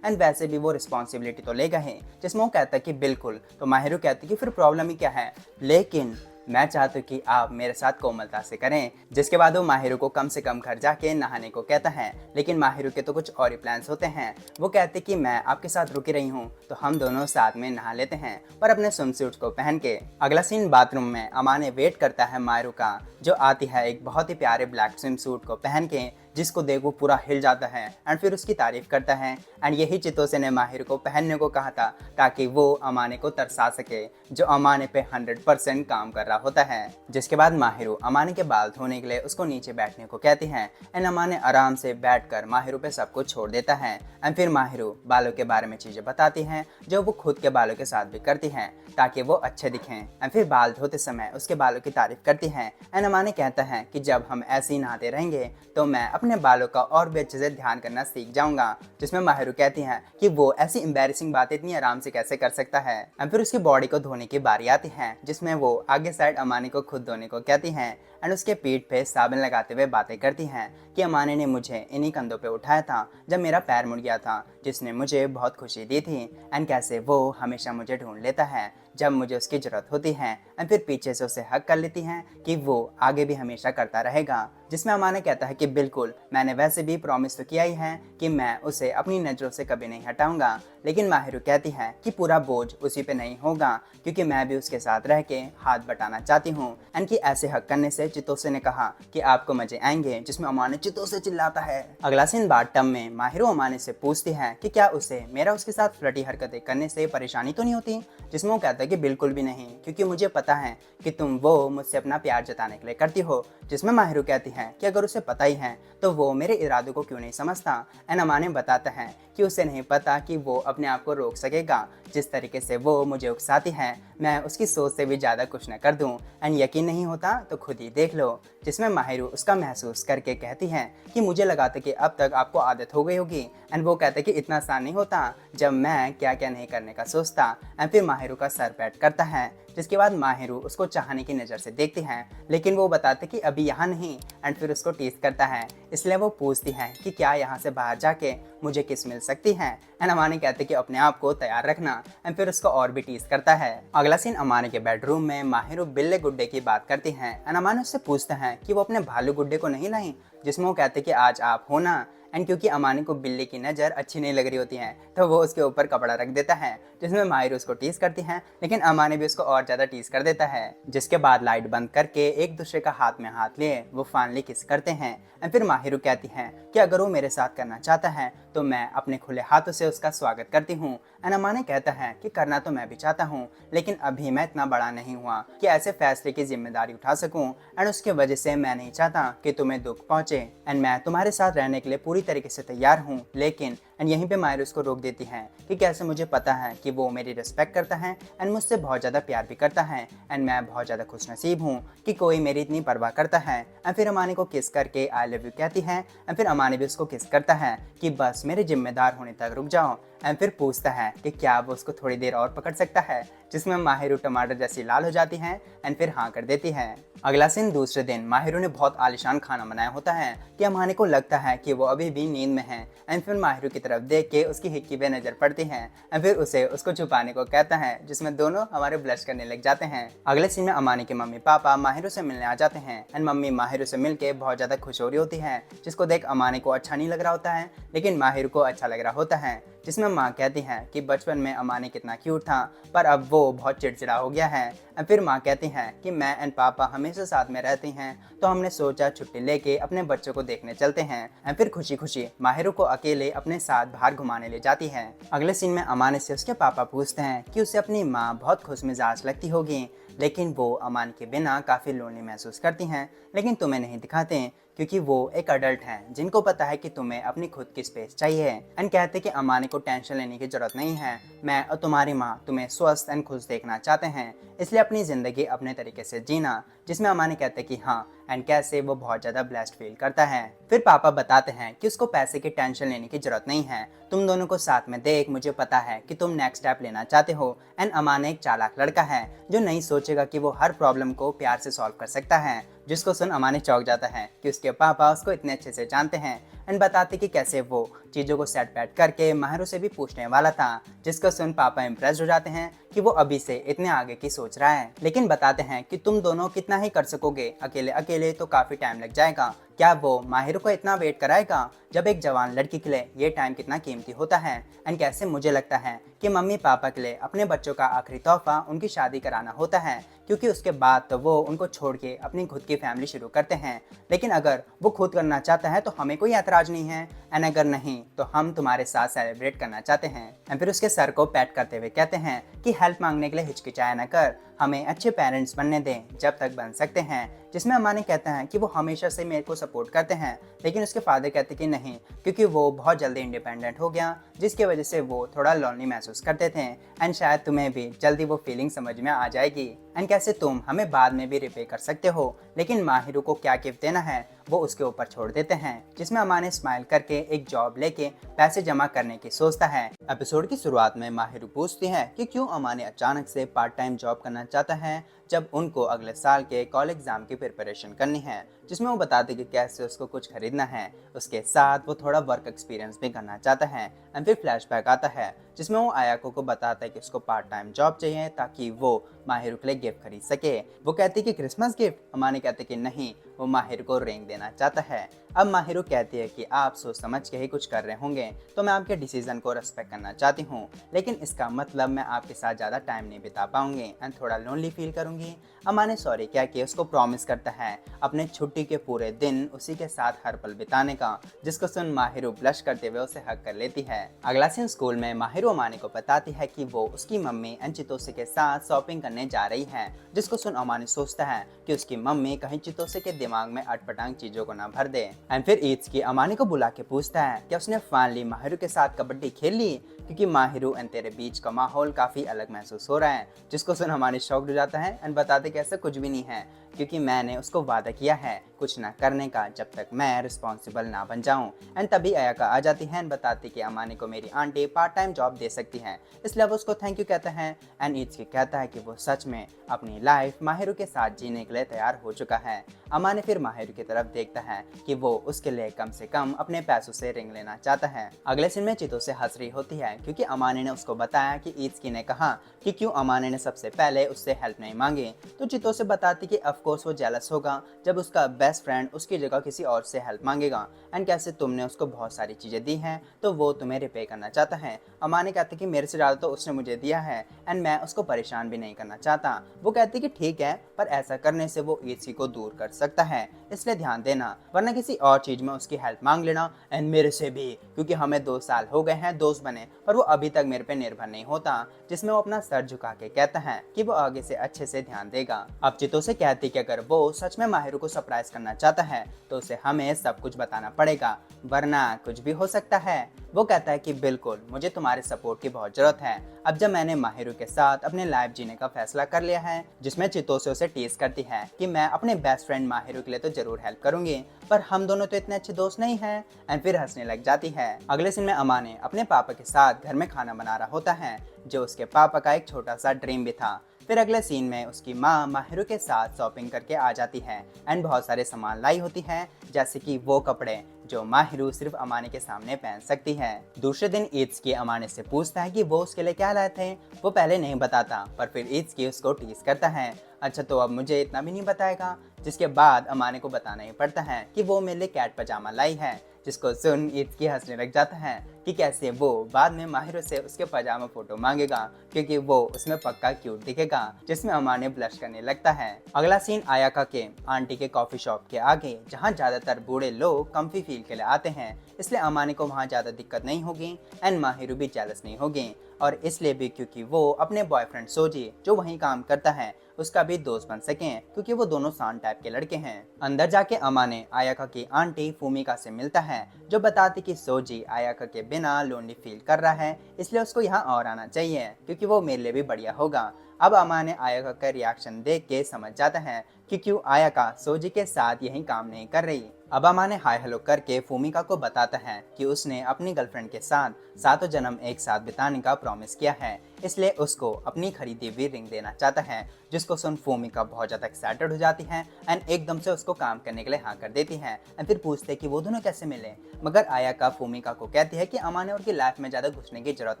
एंड वैसे भी वो रिस्पॉन्सिबिलिटी तो लेगा ही, जिसमें वो कहता है कि बिल्कुल। तो माहिरू कहती कि फिर प्रॉब्लम ही क्या है, लेकिन मैं चाहती हूँ कि आप मेरे साथ कोमलता से करें। जिसके बाद वो माहिरू को कम से कम घर जाके नहाने को कहता है, लेकिन माहिरू के तो कुछ और ही प्लान्स होते हैं। वो कहते कि मैं आपके साथ रुकी रही हूँ तो हम दोनों साथ में नहा लेते हैं, पर अपने स्विम सूट्स को पहन के। अगला सीन बाथरूम में अमाने वेट करता है माहिरू का, जो आती है एक बहुत ही प्यारे ब्लैक स्विम सूट को पहन के, जिसको देख वो पूरा हिल जाता है एंड फिर उसकी तारीफ करता है। एंड यही चितोसे ने माहिर को पहनने को कहा था ताकि वो अमाने को तरसा सके, जो अमाने पे 100% काम कर रहा होता है। जिसके बाद माहिरू अमाने के बाल धोने के लिए उसको नीचे बैठने को कहती है एंड अमाने आराम से बैठकर माहिरू पे सब कुछ छोड़ देता है। एंड फिर माहिरू बालों के बारे में चीजें बताती है जो वो खुद के बालों के साथ भी करती है ताकि वो अच्छे दिखें। एंड फिर बाल धोते समय उसके बालों की तारीफ करती है। एंड अमाने कहता है कि जब हम ऐसे ही नहाते रहेंगे तो मैं अपने बालों का और भी अच्छे से ध्यान करना सीख जाऊंगा। जिसमें माहिरू कहती हैं कि वो ऐसी एम्बैरेसिंग बातें इतनी आराम से कैसे कर सकता है। एंड फिर उसकी बॉडी को धोने की बारी आती है, जिसमें वो आगे साइड अमाने को खुद धोने को कहती हैं एंड उसके पीठ पे साबुन लगाते हुए बातें करती हैं कि अमाने ने मुझे इन्हीं कंधों पे उठाया था जब मेरा पैर मुड़ गया था, जिसने मुझे बहुत खुशी दी थी। एंड कैसे वो हमेशा मुझे ढूंढ लेता है जब मुझे उसकी ज़रूरत होती है। एंड फिर पीछे से उसे हक कर लेती हैं कि वो आगे भी हमेशा करता रहेगा। जिसमें अमाने कहता है कि बिल्कुल, मैंने वैसे भी प्रॉमिस तो किया ही है कि मैं उसे अपनी नज़रों से कभी नहीं हटाऊंगा। लेकिन माहिरू कहती है कि पूरा बोझ उसी पे नहीं होगा, क्योंकि मैं भी उसके साथ रह के हाथ बटाना चाहती हूँ। एंड कि ऐसे हक करने से चितोसे ने कहा कि आपको मजे आएंगे, जिसमें अमाने चितोसे चिल्लाता है। अगला सीन बाथ टब में माहिरू अमाने से पूछती है कि क्या उसे मेरा उसके साथ फ्लर्टी हरकतें करने से परेशानी तो नहीं होती। जिसमें वो कहता है कि बिल्कुल भी नहीं, क्योंकि मुझे पता है कि तुम वो मुझसे अपना प्यार जताने के लिए करती हो। जिसमें माहिरू कहती है कि अगर उसे पता ही है तो वो मेरे इरादों को क्यों नहीं समझता। एंड अमाने बताता है कि उसे नहीं पता कि वो अपने आप को रोक सकेगा। जिस तरीके से वो मुझे उकसाती है, मैं उसकी सोच से भी ज़्यादा कुछ न कर दूं। एंड यकीन नहीं होता तो खुद ही देख लो। जिसमें माहिरू उसका महसूस करके कहती है कि मुझे लगा था कि अब तक आपको आदत हो गई होगी। एंड वो कहते कि इतना आसान नहीं होता जब मैं क्या क्या नहीं करने का सोचता। एंड फिर माहिरू का सर पैट करता है। जिसके बाद माहिरू उसको चाहने की नज़र से देखती है, लेकिन वो बताते कि अभी यहाँ नहीं। एंड फिर उसको टीस करता है, इसलिए वो पूछती है कि क्या यहाँ से बाहर जाके मुझे किस मिल सकती है। एंड अमाने कहते कि अपने आप को तैयार रखना। एंड फिर उसको और भी टीस करता है। अगला सीन अमाने के बेडरूम में माहिरू बिल्ले गुड्डे की बात करती है। एंड अमाने उससे पूछते हैं कि वो अपने भालू गुड्डे को नहीं लाई, जिसमें वो कहते कि आज आप हो ना। एंड क्योंकि अमाने को बिल्ली की नज़र अच्छी नहीं लग रही होती है तो वो उसके ऊपर कपड़ा रख देता है, जिसमें माहिर उसको टीस करती है, लेकिन अमाने भी उसको और ज़्यादा टीस कर देता है। जिसके बाद लाइट बंद करके एक दूसरे का हाथ में हाथ लिए वो फाइनली किस करते हैं। एंड फिर माहिरू कहती हैं कि अगर वो मेरे साथ करना चाहता है तो मैं अपने खुले हाथों से उसका स्वागत करती हूँ। एंड अमाने कहता है कि करना तो मैं भी चाहता हूँ, लेकिन अभी मैं इतना बड़ा नहीं हुआ कि ऐसे फैसले की जिम्मेदारी उठा सकूँ। एंड उसकी वजह से मैं नहीं चाहता कि तुम्हें दुख पहुँचे। एंड मैं तुम्हारे साथ रहने के लिए पूरी तरीके से तैयार हूँ, लेकिन एंड यहीं पे माहिर उसको रोक देती है कि कैसे मुझे पता है कि वो मेरी रिस्पेक्ट करता है एंड मुझसे बहुत ज़्यादा प्यार भी करता है। एंड मैं बहुत ज़्यादा खुशनसीब हूँ कि कोई मेरी इतनी परवाह करता है। एंड फिर अमाने को किस करके आई लव यू कहती है। एंड फिर अमाने भी उसको किस करता है कि बस मेरे जिम्मेदार होने तक रुक जाओ। एंड फिर पूछता है कि क्या वो उसको थोड़ी देर और पकड़ सकता है, जिसमें माहिरू टमाटर जैसी लाल हो जाती है एंड फिर हाँ कर देती है। अगला सीन दूसरे दिन माहिरू ने बहुत आलिशान खाना बनाया होता है कि अमाने को लगता है कि वो अभी भी नींद में है। एंड फिर माहिरू की तरफ देख के उसकी हिक्की पे नजर पड़ती है एंड फिर उसे उसको छुपाने को कहता है, जिसमें दोनों हमारे ब्लश करने लग जाते हैं। अगले सीन में अमाने के मम्मी पापा माहिरू से मिलने आ जाते हैं एंड मम्मी माहिरू से मिलके बहुत ज़्यादा खुश हो रही होती है, जिसको देख अमाने को अच्छा नहीं लग रहा होता है, लेकिन माहिरू को अच्छा लग रहा होता है। जिसमें माँ कहती है कि बचपन में अमाने कितना क्यूट था पर अब वो बहुत चिड़चिड़ा हो गया है। और फिर माँ कहती हैं कि मैं एंड पापा हमेशा साथ में रहती हैं, तो हमने सोचा छुट्टी लेके अपने बच्चों को देखने चलते हैं। और फिर खुशी खुशी माहिरू को अकेले अपने साथ बाहर घुमाने ले जाती है। अगले सीन में अमाने से उसके पापा पूछते हैं कि उसे अपनी माँ बहुत खुश मिजाज लगती होगी, लेकिन वो अमान के बिना काफ़ी लोनली महसूस करती हैं, लेकिन तुम्हें नहीं दिखाते क्योंकि वो एक अडल्ट हैं जिनको पता है कि तुम्हें अपनी खुद की स्पेस चाहिए। एंड कहते कि अमाने को टेंशन लेने की जरूरत नहीं है, मैं और तुम्हारी माँ तुम्हें स्वस्थ एंड खुश देखना चाहते हैं, इसलिए अपनी ज़िंदगी अपने तरीके से जीना। जिसमें अमाने कहते कि हाँ एंड कैसे वो बहुत ज़्यादा ब्लेस्ड फील करता है। फिर पापा बताते हैं कि उसको पैसे की टेंशन लेने की जरूरत नहीं है, तुम दोनों को साथ में देख मुझे पता है कि तुम नेक्स्ट स्टेप लेना चाहते हो। एंड अमान एक चालाक लड़का है जो नहीं सोचेगा कि वो हर प्रॉब्लम को प्यार से सॉल्व कर सकता है, जिसको सुन अमानी चौंक जाता है कि उसके पापा उसको इतने अच्छे से जानते हैं। एंड बताते कि कैसे वो चीज़ों को सेट बैट करके माहिरों से भी पूछने वाला था, जिसको सुन पापा इम्प्रेस हो जाते हैं कि वो अभी से इतने आगे की सोच रहा है। लेकिन बताते हैं कि तुम दोनों कितना ही कर सकोगे, अकेले अकेले तो काफ़ी टाइम लग जाएगा। क्या वो माहिर को इतना वेट कराएगा? जब एक जवान लड़की के लिए ये टाइम कितना कीमती होता है। एंड कैसे मुझे लगता है कि मम्मी पापा के लिए अपने बच्चों का आखिरी तोहफा उनकी शादी कराना होता है, क्योंकि उसके बाद तो वो उनको छोड़ के अपनी खुद की फैमिली शुरू करते हैं। लेकिन अगर वो खुद करना चाहता है तो हमें कोई ऐतराज नहीं है, एंड अगर नहीं तो हम तुम्हारे साथ सेलिब्रेट करना चाहते हैं। एंड फिर उसके सर को पैट करते हुए कहते हैं कि हेल्प मांगने के लिए हिचकिचाया न कर, हमें अच्छे पेरेंट्स बनने दें जब तक बन सकते हैं। जिसमें अमानी कहता है कि वो हमेशा से मेरे को सपोर्ट करते हैं, लेकिन उसके फादर कहते कि नहीं, क्योंकि वो बहुत जल्दी इंडिपेंडेंट हो गया, जिसकी वजह से वो थोड़ा लोनली महसूस करते थे। एंड शायद तुम्हें भी जल्दी वो फीलिंग समझ में आ जाएगी। एंड कैसे तुम हमें बाद में भी रिपे कर सकते हो, लेकिन माहिरू को क्या गिफ्ट देना है वो उसके ऊपर छोड़ देते हैं। जिसमें अमानी स्माइल करके एक जॉब लेके पैसे जमा करने की सोचता है। एपिसोड की शुरुआत में माहिरू पूछती है कि क्यों अमानी अचानक से पार्ट टाइम जॉब करना चाहता है जब उनको अगले साल के कॉलेज एग्जाम की प्रिपरेशन करनी है। जिसमें वो बताते कि कैसे उसको कुछ खरीदना है, उसके साथ वो थोड़ा वर्क एक्सपीरियंस भी करना चाहता है। एंड फिर फ्लैशबैक आता है जिसमें वो आयाको को बताता है कि उसको पार्ट टाइम जॉब चाहिए ताकि वो माहिर के लिए गिफ्ट खरीद सके। वो कहती कि क्रिसमस गिफ्ट। अमानी कहते कि नहीं, वो माहिर को रिंग देना चाहता है। अब माहिरू कहती है कि आप सोच समझ के ही कुछ कर रहे होंगे, तो मैं आपके डिसीजन को रेस्पेक्ट करना चाहती हूँ, लेकिन इसका मतलब मैं आपके साथ ज़्यादा टाइम नहीं बिता पाऊंगी एंड थोड़ा लोनली फील करूंगी। अमानी सॉरी कह के उसको प्रॉमिस करता है अपने छुट्टी के पूरे दिन उसी के साथ हर पल बिताने का, जिसको सुन माहिरू ब्लश करते हुए उसे हक कर लेती है। अगला सीन स्कूल में माहिरू अमानी को बताती है कि वो उसकी मम्मी एंड चितोसे के साथ शॉपिंग करने जा रही है, जिसको सुन अमानी सोचता है कि उसकी मम्मी कहीं चितोसे के दिमाग में अटपटांग चीजों को ना भर दे। एंड फिर ईद की अमानी को बुला के पूछता है कि उसने फाइनली माहिरू के साथ कबड्डी खेल ली, क्योंकि माहिरू एंड तेरे बीच का माहौल काफी अलग महसूस हो रहा है। जिसको सुन अमानी शॉक्ड हो जाता है एंड बताते कि ऐसा कुछ भी नहीं है, क्योंकि मैंने उसको वादा किया है कुछ ना करने का जब तक मैं रिस्पॉन्सिबल ना बन जाऊं। एंड तभी अयाका आ जाती है एंड बताती कि अमानी को मेरी आंटी पार्ट टाइम जॉब दे सकती है, इसलिए वो उसको थैंक यू कहता है। एंड ईट्सकी कहता है कि वो सच में अपनी लाइफ माहिरू के साथ जीने के लिए तैयार हो चुका है। अमानी फिर माहिरू की तरफ देखता है कि वो उसके लिए कम से कम अपने पैसों से रिंग लेना चाहता है। अगले सीन में चितो से हंस रही होती है, क्योंकि अमानी ने उसको बताया कि ईट्सकी ने कहा कि क्यों अमानी ने सबसे पहले उससे हेल्प नहीं मांगी। तो चितो से बताती कि ऑफकोर्स वो जेलस होगा जब उसका बेस्ट फ्रेंड उसकी जगह किसी और से हेल्प मांगेगा। एंड कैसे तुमने उसको बहुत सारी चीजें दी हैं तो वो तुम्हें रिपे करना चाहता है। अमानी कहती कि मेरे से ज़्यादा तो उसने मुझे दिया है एंड मैं उसको परेशान भी नहीं करना चाहता। वो कहती कि ठीक है, पर ऐसा करने से वो ईट्सी को दूर कर सकता है, इसलिए ध्यान देना, वरना किसी और चीज में उसकी हेल्प मांग लेना। एंड मेरे से भी, क्योंकि हमें 2 साल हो गए हैं दोस्त बने, पर वो अभी तक मेरे पे निर्भर नहीं होता। जिसमें वो अपना सर झुका के कहता है कि वो आगे से अच्छे से ध्यान देगा। अब चितो से कहती कि अगर वो सच में माहिरू को सरप्राइज करना चाहता है तो उसे हमें सब कुछ बताना पड़ेगा, वरना कुछ भी हो सकता है। वो कहता है कि बिल्कुल, मुझे तुम्हारे सपोर्ट की बहुत जरूरत है अब जब मैंने माहिरू के साथ अपने लाइफ जीने का फैसला कर लिया है। जिसमें चितो से उसे टीज करती है कि मैं अपने बेस्ट फ्रेंड माहिरू के लिए तो जरूर हेल्प करूंगी, पर हम दोनों तो इतने अच्छे दोस्त नहीं हैं। एंड फिर हंसने लग जाती है। अगले दिन में अमानी अपने पापा के साथ घर में खाना बना रहा होता है, जो उसके पापा का एक छोटा सा ड्रीम भी था। फिर अगले सीन में उसकी माँ माहिरू के साथ शॉपिंग करके आ जाती है एंड बहुत सारे सामान लाई होती है, जैसे कि वो कपड़े जो माहिरू सिर्फ अमानी के सामने पहन सकती है। दूसरे दिन ईट्स की अमानी से पूछता है कि वो उसके लिए क्या लाए थे। वो पहले नहीं बताता, पर फिर ईट्स की उसको टीज करता है, अच्छा तो अब मुझे इतना भी नहीं बताएगा। जिसके बाद अमानी को बताना ही पड़ता है कि वो मेरे लिए कैट पजामा लाई है। जिसको सुन ईट्स की हंसने लग जाता है कि कैसे वो बाद में माहिरू से उसके पजामा फोटो मांगेगा, क्योंकि वो उसमें पक्का क्यूट दिखेगा। जिसमें अमानी ब्लश करने लगता है। अगला सीन आयाका के आंटी के कॉफी शॉप के आगे, जहाँ ज्यादातर बूढ़े लोग कम्फी फील के लिए आते हैं, इसलिए अमानी को वहाँ ज्यादा दिक्कत नहीं होगी एंड माहिरू भी जेलस नहीं होगी, और इसलिए भी क्योंकि वो अपने बॉयफ्रेंड सोजी जो वहीं काम करता है उसका भी दोस्त बन सकें, क्योंकि वो दोनों शान टाइप के लड़के हैं। अंदर जाके अमाने आयाका की आंटी फूमिका से मिलता है, जो बताती कि सोजी आयाका के बिना लोनली फील कर रहा है, इसलिए उसको यहाँ और आना चाहिए क्योंकि वो मेरे लिए भी बढ़िया होगा। अब अमाने आयाका का रिएक्शन देख के समझ जाता है कि क्यों आयाका सोजी के साथ यही काम नहीं कर रही। अब अमाने हाय हेलो करके फूमिका को बताता है कि उसने अपनी गर्लफ्रेंड के साथ सातों जन्म एक साथ बिताने का प्रॉमिस किया है, इसलिए उसको अपनी खरीदी हुई रिंग देना चाहता है। जिसको सुन फूमिका बहुत ज़्यादा एक्साइटेड हो जाती है एंड एकदम से उसको काम करने के लिए हाँ कर देती है एंड फिर पूछते हैं कि वो दोनों कैसे मिले। मगर आयाका फूमिका को कहती है कि अमाने उनकी लाइफ में ज़्यादा घुसने की जरूरत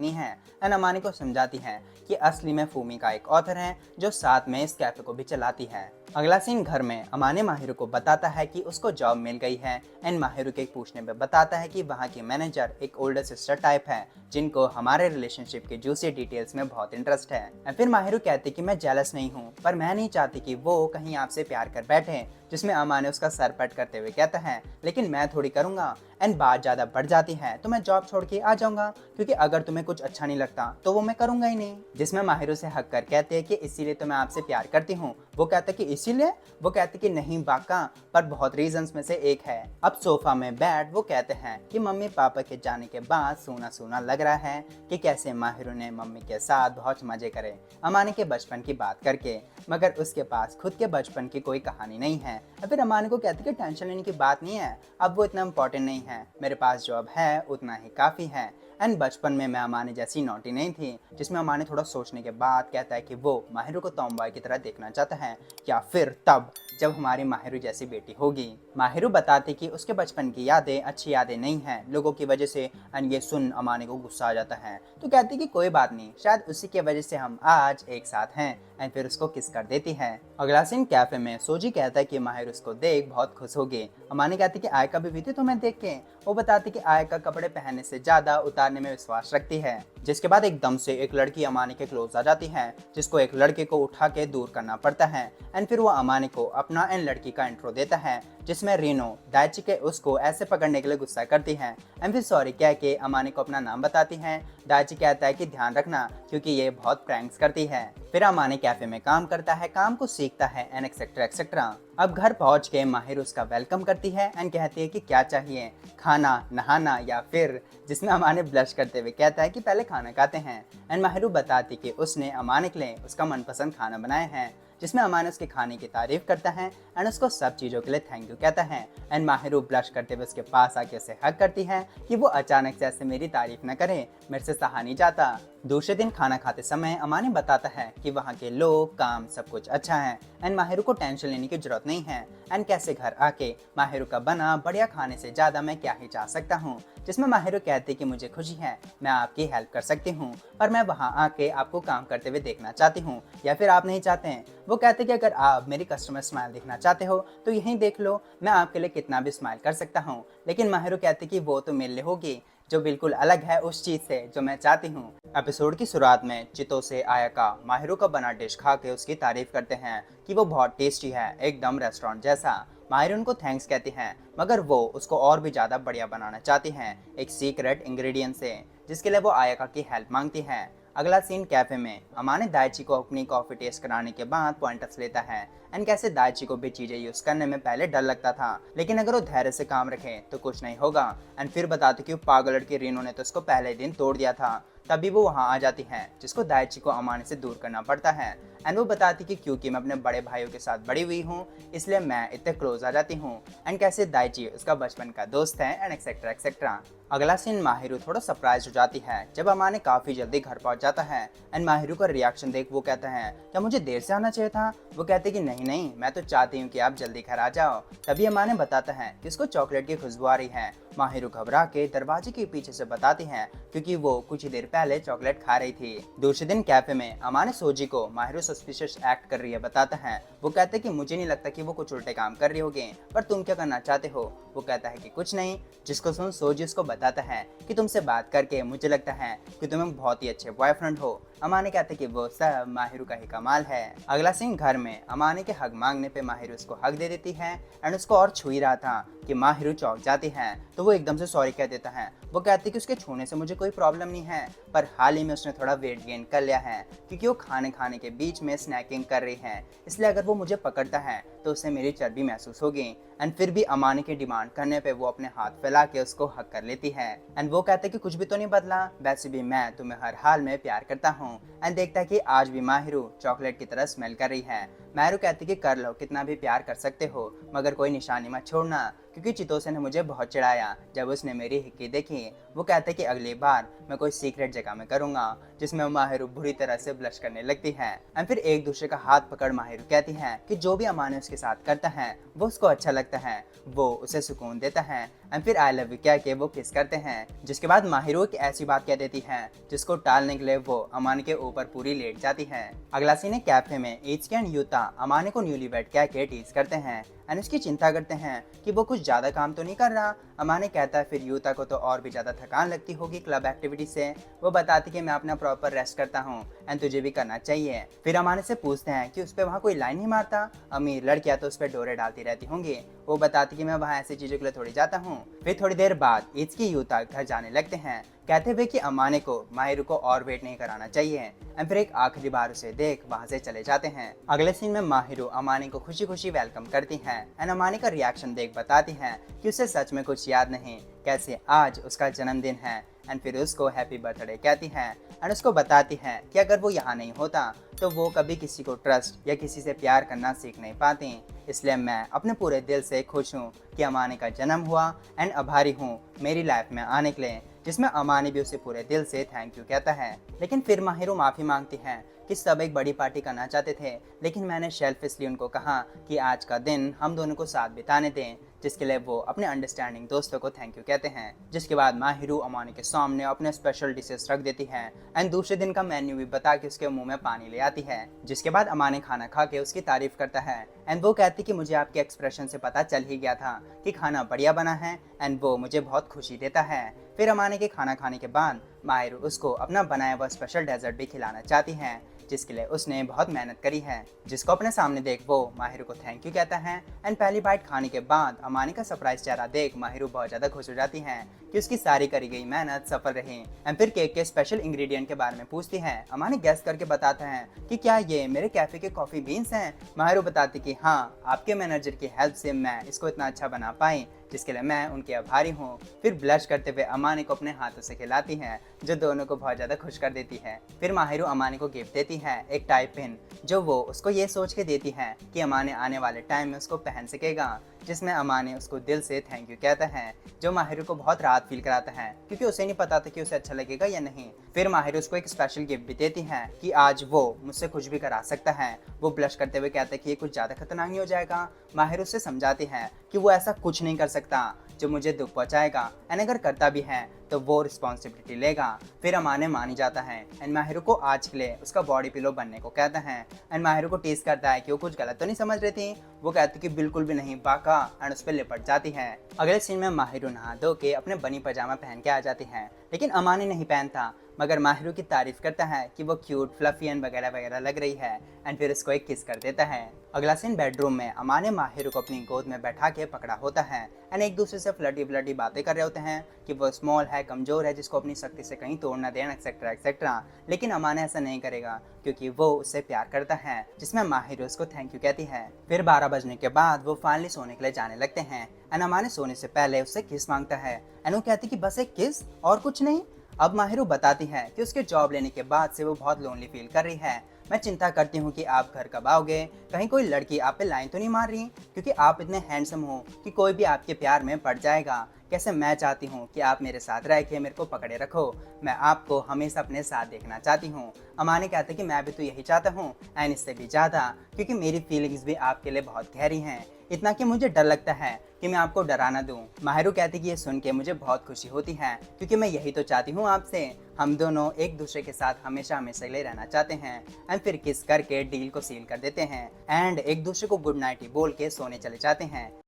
नहीं है एंड अमाने को समझाती है कि असली में फूमिका एक ऑथर है जो साथ में इस कैफे को भी चलाती है। अगला सीन घर में अमाने माहिरो को बताता है कि उसको जॉब मिल गई है एंड माहिरो के पूछने पे बताता है कि वहाँ की मैनेजर एक ओल्डर सिस्टर टाइप है जिनको हमारे रिलेशनशिप के जूसी डिटेल्स में बहुत इंटरेस्ट है। एंड फिर माहिरो कहती कि मैं जेलस नहीं हूँ, पर मैं नहीं चाहती कि वो कहीं आपसे प्यार कर बैठे। जिसमें अमाने उसका सर पट करते हुए कहता है लेकिन मैं थोड़ी करूँगा। एंड बात ज़्यादा बढ़ जाती है तो मैं जॉब छोड़ के आ जाऊँगा क्योंकि अगर तुम्हें कुछ अच्छा नहीं लगता तो वो मैं करूँगा ही नहीं। जिसमें माहिरो से हक कर कहते हैं कि इसीलिए तो मैं आपसे प्यार करती हूँ। वो कहता है कि इसीलिए? वो कहते कि नहीं बाका, पर बहुत रीजंस में से एक है। अब सोफा में बैठ वो कहते हैं कि मम्मी पापा के जाने के बाद सूना सूना लग रहा है कि कैसे माहिरो ने मम्मी के साथ बहुत मजे करे अमाने के बचपन की बात करके, मगर उसके पास खुद के बचपन की कोई कहानी नहीं है। फिर अमाने को कहते कि टेंशन लेने की बात नहीं है, अब वो इतना इम्पोर्टेंट नहीं है, मेरे पास जॉब है उतना ही काफ़ी है। एंड बचपन में मैं अमाने जैसी नॉटी नहीं थी। जिसमें अमाने थोड़ा सोचने के बाद कहता है कि वो माहिरो को टॉमबॉय की तरह देखना चाहता है, या फिर तब जब हमारी माहिरो जैसी बेटी होगी। माहिरो बताती कि उसके बचपन की यादें अच्छी यादें नहीं हैं लोगों की वजह से। एंड ये सुन अमाने को गुस्सा आ जाता है तो कहती कि कोई बात नहीं, शायद उसी की वजह से हम आज एक साथ हैं। एंड फिर उसको किस कर देती है। अगला सीन कैफे में सोजी कहता है कि माहिर उसको देख बहुत खुश होगी। अमाने कहती कि आयका भी थी तुम्हें देख के। वो बताती कि आयका कपड़े पहनने से ज्यादा उतारने में विश्वास रखती है। जिसके बाद एकदम से एक लड़की अमाने के क्लोज आ जाती है जिसको एक लड़के को उठा के दूर करना पड़ता है। एंड फिर वो अमाने को अपना एंड लड़की का इंट्रो देता है जिसमें रीनो दाइची के उसको ऐसे पकड़ने के लिए गुस्सा करती है। एंड फिर सॉरी कह के अमाने को अपना नाम बताती है। दाइची कहता है कि ध्यान रखना क्योंकि ये बहुत प्रैंक्स करती है। फिर अमाने कैफे में काम करता है, काम को सीखता है एंड एक्सेट्रा एक्सेट्रा। अब घर पहुंच के माहिर उसका वेलकम करती है एंड कहती है कि क्या चाहिए, खाना, नहाना या फिर। जिसमें अमाने ब्लश करते हुए कहता है कि पहले खाना खाते हैं। एंड माहिर बताती कि उसने अमाने के लिए उसका मनपसंद खाना बनाया है। जिसमें अमाने उसके खाने की तारीफ करता है एंड उसको सब चीज़ों के लिए थैंक यू कहता है। एंड माहिरू ब्लश करते हुए उसके पास आके उसे हक करती है कि वो अचानक से ऐसे मेरी तारीफ न करे, मेरे से सहा नहीं जाता। दूसरे दिन खाना खाते समय अमाने बताता है कि वहाँ के लोग, काम, सब कुछ अच्छा है एंड माहिरू को टेंशन लेने की जरूरत नहीं है। एंड कैसे घर आके माहिरू का बना बढ़िया खाने से ज़्यादा मैं क्या ही चाह सकता हूँ। जिसमें माहिरू कहते कि मुझे खुशी है, मैं आपकी हेल्प कर सकती हूँ, पर मैं वहाँ आके आपको काम करते हुए देखना चाहती हूँ, या फिर आप नहीं चाहते हैं। वो कहते कि अगर आप मेरी कस्टमर स्माइल देखना चाहते हो तो यहीं देख लो, मैं आपके लिए कितना भी स्माइल कर सकता हूँ। लेकिन माहिरू कहते कि वो तो मेरे लिए होगी जो बिल्कुल अलग है उस चीज़ से जो मैं चाहती हूँ। एपिसोड की शुरुआत में चितो से आयाका माहिरू का बना डिश खा के उसकी तारीफ करते हैं कि वो बहुत टेस्टी है, एकदम रेस्टोरेंट जैसा। माहिर उनको थैंक्स कहती हैं, मगर वो उसको और भी ज़्यादा बढ़िया बनाना चाहती हैं एक सीक्रेट इंग्रेडिएंट से, जिसके लिए वो आयाका की हेल्प मांगती हैं। अगला सीन कैफे में अमाने दाइची को अपनी कॉफ़ी टेस्ट कराने के बाद पॉइंटर्स लेता है एंड कैसे दाइची को भी चीज़ें यूज़ करने में पहले डर लगता था, लेकिन अगर वो धैर्य से काम रखे तो कुछ नहीं होगा। एंड फिर बताते कि पागल लड़की रीनो ने तो उसको पहले दिन तोड़ दिया था। तभी वो वहाँ आ जाती हैं जिसको दाइची को अमाने से दूर करना पड़ता है। एंड वो बताती कि क्योंकि मैं अपने बड़े भाइयों के साथ बड़ी हुई हूँ इसलिए मैं इतने क्लोज आ जाती हूँ। एंड कैसे दाइची उसका बचपन का दोस्त है एंड एक्सेट्रा एक्सेट्रा। अगला सीन माहिरू थोड़ा सरप्राइज हो जाती है जब अमाने काफ़ी जल्दी घर पहुँच जाता है एंड माहिरू का रिएक्शन देख वो कहता है क्या मुझे देर से आना चाहिए था। वो कहते कि नहीं नहीं, मैं तो चाहती हूँ कि आप जल्दी घर आ जाओ। तभी अमाने बताता है कि इसको चॉकलेट की खुशबू आ रही है। माहिरू घबरा के दरवाजे के पीछे से बताती है क्योंकि वो कुछ ही देर पहले चॉकलेट खा रही थी। दूसरे दिन कैफे में अमाने सोजी को माहिरू सस्पिशियस एक्ट कर रही है बताता है। वो कहते हैं कि मुझे नहीं लगता कि वो कुछ उल्टे काम कर रही होगी, पर तुम क्या करना चाहते हो। वो कहता है कि कुछ नहीं। जिसको सुन सोजी उसको बताता है कि तुमसे बात करके मुझे लगता है कि तुम्हें बहुत ही अच्छे बॉयफ्रेंड हो। अमाने कहते कि वो सब माहिरू का ही कमाल है। अगला सीन घर में अमाने के हक मांगने पे माहिरू उसको हक दे देती है एंड उसको और छू ही रहा था कि माहिरू चौंक जाती है तो वो एकदम से सॉरी कह देता है। वो कहती कि उसके छूने से मुझे कोई प्रॉब्लम नहीं है, पर हाल ही में उसने थोड़ा वेट गेन कर लिया है क्योंकि वो खाने के बीच में स्नैकिंग कर रही है, इसलिए अगर वो मुझे पकड़ता है तो तो उसे मेरी चर्बी महसूस होगी। एंड फिर भी अमानी की डिमांड करने पे वो अपने हाथ फैला के उसको हक कर लेती है। एंड वो कहते कि कुछ भी तो नहीं बदला, वैसे भी मैं तुम्हें हर हाल में प्यार करता हूँ। एंड देखता है कि आज भी माहिरू चॉकलेट की तरह स्मेल कर रही है। माहिरू कहती कि कर लो, कितना भी प्यार कर सकते हो, मगर कोई निशानी मत छोड़ना, क्योंकि चितोसे ने मुझे बहुत चिढ़ाया जब उसने मेरी हिक्की देखी। वो कहते कि अगली बार मैं कोई सीक्रेट जगह में करूंगा, जिसमें माहिरू बुरी तरह से ब्लश करने लगती है। एंड फिर एक दूसरे का हाथ पकड़ माहिरू कहती है कि जो भी अमाने उसके साथ करता है वो उसको अच्छा लगता है, वो उसे सुकून देता है। एंड फिर आई लव यू कह के वो किस करते हैं, जिसके बाद माहिरू एक ऐसी बात कह देती है जिसको टालने के लिए वो अमाने के ऊपर पूरी लेट जाती है। अगला सीन है कैफे में इत्सुकी एंड यूता अमाने को न्यूलीवेड कह के टीज करते हैं एंड उसकी चिंता करते हैं कि वो कुछ ज्यादा काम तो नहीं कर रहा। अमाने कहता है फिर यूता को तो और भी ज्यादा थकान लगती होगी क्लब एक्टिविटी से। वो बताती कि मैं अपना प्रॉपर रेस्ट करता हूँ एंड तुझे भी करना चाहिए। फिर अमाने से पूछते हैं कि उस पर वहाँ कोई लाइन नहीं मारता, अमीर लड़कियां तो उस पर डोरे डालती रहती होंगी। वो बताती कि मैं वहाँ ऐसी चीजों के लिए थोड़ी जाता हूँ। फिर थोड़ी देर बाद इत्सुकी यूता घर जाने लगते हैं, कहते हुए कि अमाने को माहिरू को और वेट नहीं कराना चाहिए। एंड फिर एक आखिरी बार उसे देख वहाँ से चले जाते हैं। अगले सीन में माहिरू अमाने को खुशी खुशी वेलकम करती है एंड अमाने का रिएक्शन देख बताती है कि उसे सच में कुछ याद नहीं, कैसे आज उसका जन्मदिन है। एंड फिर उसको हैप्पी बर्थडे कहती है एंड उसको बताती है कि अगर वो यहाँ नहीं होता तो वो कभी किसी को ट्रस्ट या किसी से प्यार करना सीख नहीं पाती। इसलिए मैं अपने पूरे दिल से खुश हूँ कि अमाने का जन्म हुआ एंड आभारी हूँ मेरी लाइफ में आने के लिए, जिसमें अमाने भी उसे पूरे दिल से थैंक यू कहता है। लेकिन फिर माहिरू माफ़ी मांगती है कि सब एक बड़ी पार्टी करना चाहते थे, लेकिन मैंने सेल्फिशली उनको कहा कि आज का दिन हम दोनों को साथ बिताने दें, जिसके लिए वो अपने अंडरस्टैंडिंग दोस्तों को थैंक यू कहते हैं। जिसके बाद माहिरू अमाने के सामने अपने स्पेशल डिशेस रख देती है एंड दूसरे दिन का मेन्यू भी बता के उसके मुंह में पानी ले आती है। जिसके बाद अमाने खाना खा के उसकी तारीफ करता है एंड वो कहती कि मुझे आपके एक्सप्रेशन से पता चल ही गया था कि खाना बढ़िया बना है एंड वो मुझे बहुत खुशी देता है। फिर अमाने के खाना खाने के बाद माहिरू उसको अपना बनाया हुआ स्पेशल डेजर्ट भी खिलाना चाहती है, जिसके लिए उसने बहुत मेहनत करी है। जिसको अपने सामने देख वो माहिरू को थैंक यू कहता है एंड पहली बाइट खाने के बाद अमाने का सरप्राइज चेहरा देख माहिरू बहुत ज्यादा खुश हो जाती है कि उसकी सारी करी गई मेहनत सफल रही। एंड फिर केक के स्पेशल इंग्रेडिएंट के बारे में पूछती है। अमाने गेस करके बताता है कि क्या ये मेरे कैफे के कॉफी बीन्स हैं। माहिरू बताती कि हाँ, आपके मैनेजर की हेल्प से मैं इसको इतना अच्छा बना पाई, जिसके लिए मैं उनके आभारी हूँ। फिर ब्लश करते हुए अमाने को अपने हाथों से खिलाती है, जो दोनों को बहुत ज़्यादा खुश कर देती है। फिर माहिरू अमाने को गिफ्ट देती है, एक टाई पिन, जो वो उसको ये सोच के देती है कि अमाने आने वाले टाइम में उसको पहन सकेगा, जिसमें अमाने उसको दिल से थैंक यू कहता है, जो माहिरू को बहुत राहत फील कराता है क्योंकि उसे नहीं पता था कि उसे अच्छा लगेगा या नहीं। फिर माहिरू उसको एक स्पेशल गिफ्ट भी देती है कि आज वो मुझसे कुछ भी करा सकता है। वो ब्लश करते हुए कहता है कि ये कुछ ज़्यादा खतरनाक नहीं हो जाएगा। माहिरू उससे समझाती है कि वो ऐसा कुछ नहीं कर सकता जो मुझे दुख पहुंचाएगा एंड अगर करता भी है तो वो रिस्पॉन्सिबिलिटी लेगा। फिर अमाने मान ही जाता है एंड माहिरू को आज के लिए उसका बॉडी पिलो बनने को कहता है एंड माहिरू को टीज करता है कि वो कुछ गलत तो नहीं समझ रही थी। वो कहती कि बिल्कुल भी नहीं बाका एंड उस पर लिपट जाती है। अगले सीन में माहिरू नहा धो के अपने बनी पजामा पहन के आ जाती है, लेकिन अमाने नहीं पहनता, मगर माहिरू की तारीफ करता है कि वो क्यूट फ्लफी एंड वगैरह वगैरह लग रही है एंड फिर उसको एक किस कर देता है। अगला सीन बेडरूम में अमाने माहिरू को अपनी गोद में बैठा के पकड़ा होता है एंड एक दूसरे से फ्लटी फ्लटी बातें कर रहे होते हैं कि वो स्मॉल है, कमजोर है, जिसको अपनी शक्ति से कहीं तोड़ ना देना एक्सेट्रा एक्सेट्रा। लेकिन अमाने ऐसा नहीं करेगा क्योंकि वो उससे प्यार करता है, जिसमें माहिरू उसको थैंक यू कहती है। फिर 12 बजने के बाद वो फाइनली सोने के लिए जाने लगते हैं एंड अमाने सोने से पहले उससे किस मांगता है एंड वो कहती कि बस एक किस और कुछ नहीं। अब माहिरू बताती है कि उसके जॉब लेने के बाद से वो बहुत लोनली फील कर रही है। मैं चिंता करती हूँ कि आप घर कब आओगे, कहीं कोई लड़की आप पे लाइन तो नहीं मार रही, क्योंकि आप इतने हैंडसम हो कि कोई भी आपके प्यार में पड़ जाएगा। कैसे मैं चाहती हूँ कि आप मेरे साथ रह के मेरे को पकड़े रखो, मैं आपको हमेशा अपने साथ देखना चाहती हूँ। अमाने कहते कि मैं भी तो यही चाहता हूँ एंड इससे भी ज़्यादा, क्योंकि मेरी फीलिंग्स भी आपके लिए बहुत गहरी हैं, इतना कि मुझे डर लगता है कि मैं आपको डरा ना दूं। माहिरू कहती कि ये सुन के मुझे बहुत खुशी होती है, क्योंकि मैं यही तो चाहती हूँ आपसे। हम दोनों एक दूसरे के साथ हमेशा हमेशा के लिए रहना चाहते हैं एंड फिर किस करके डील को सील कर देते हैं एंड एक दूसरे को गुड नाइट ही बोल के सोने चले जाते हैं।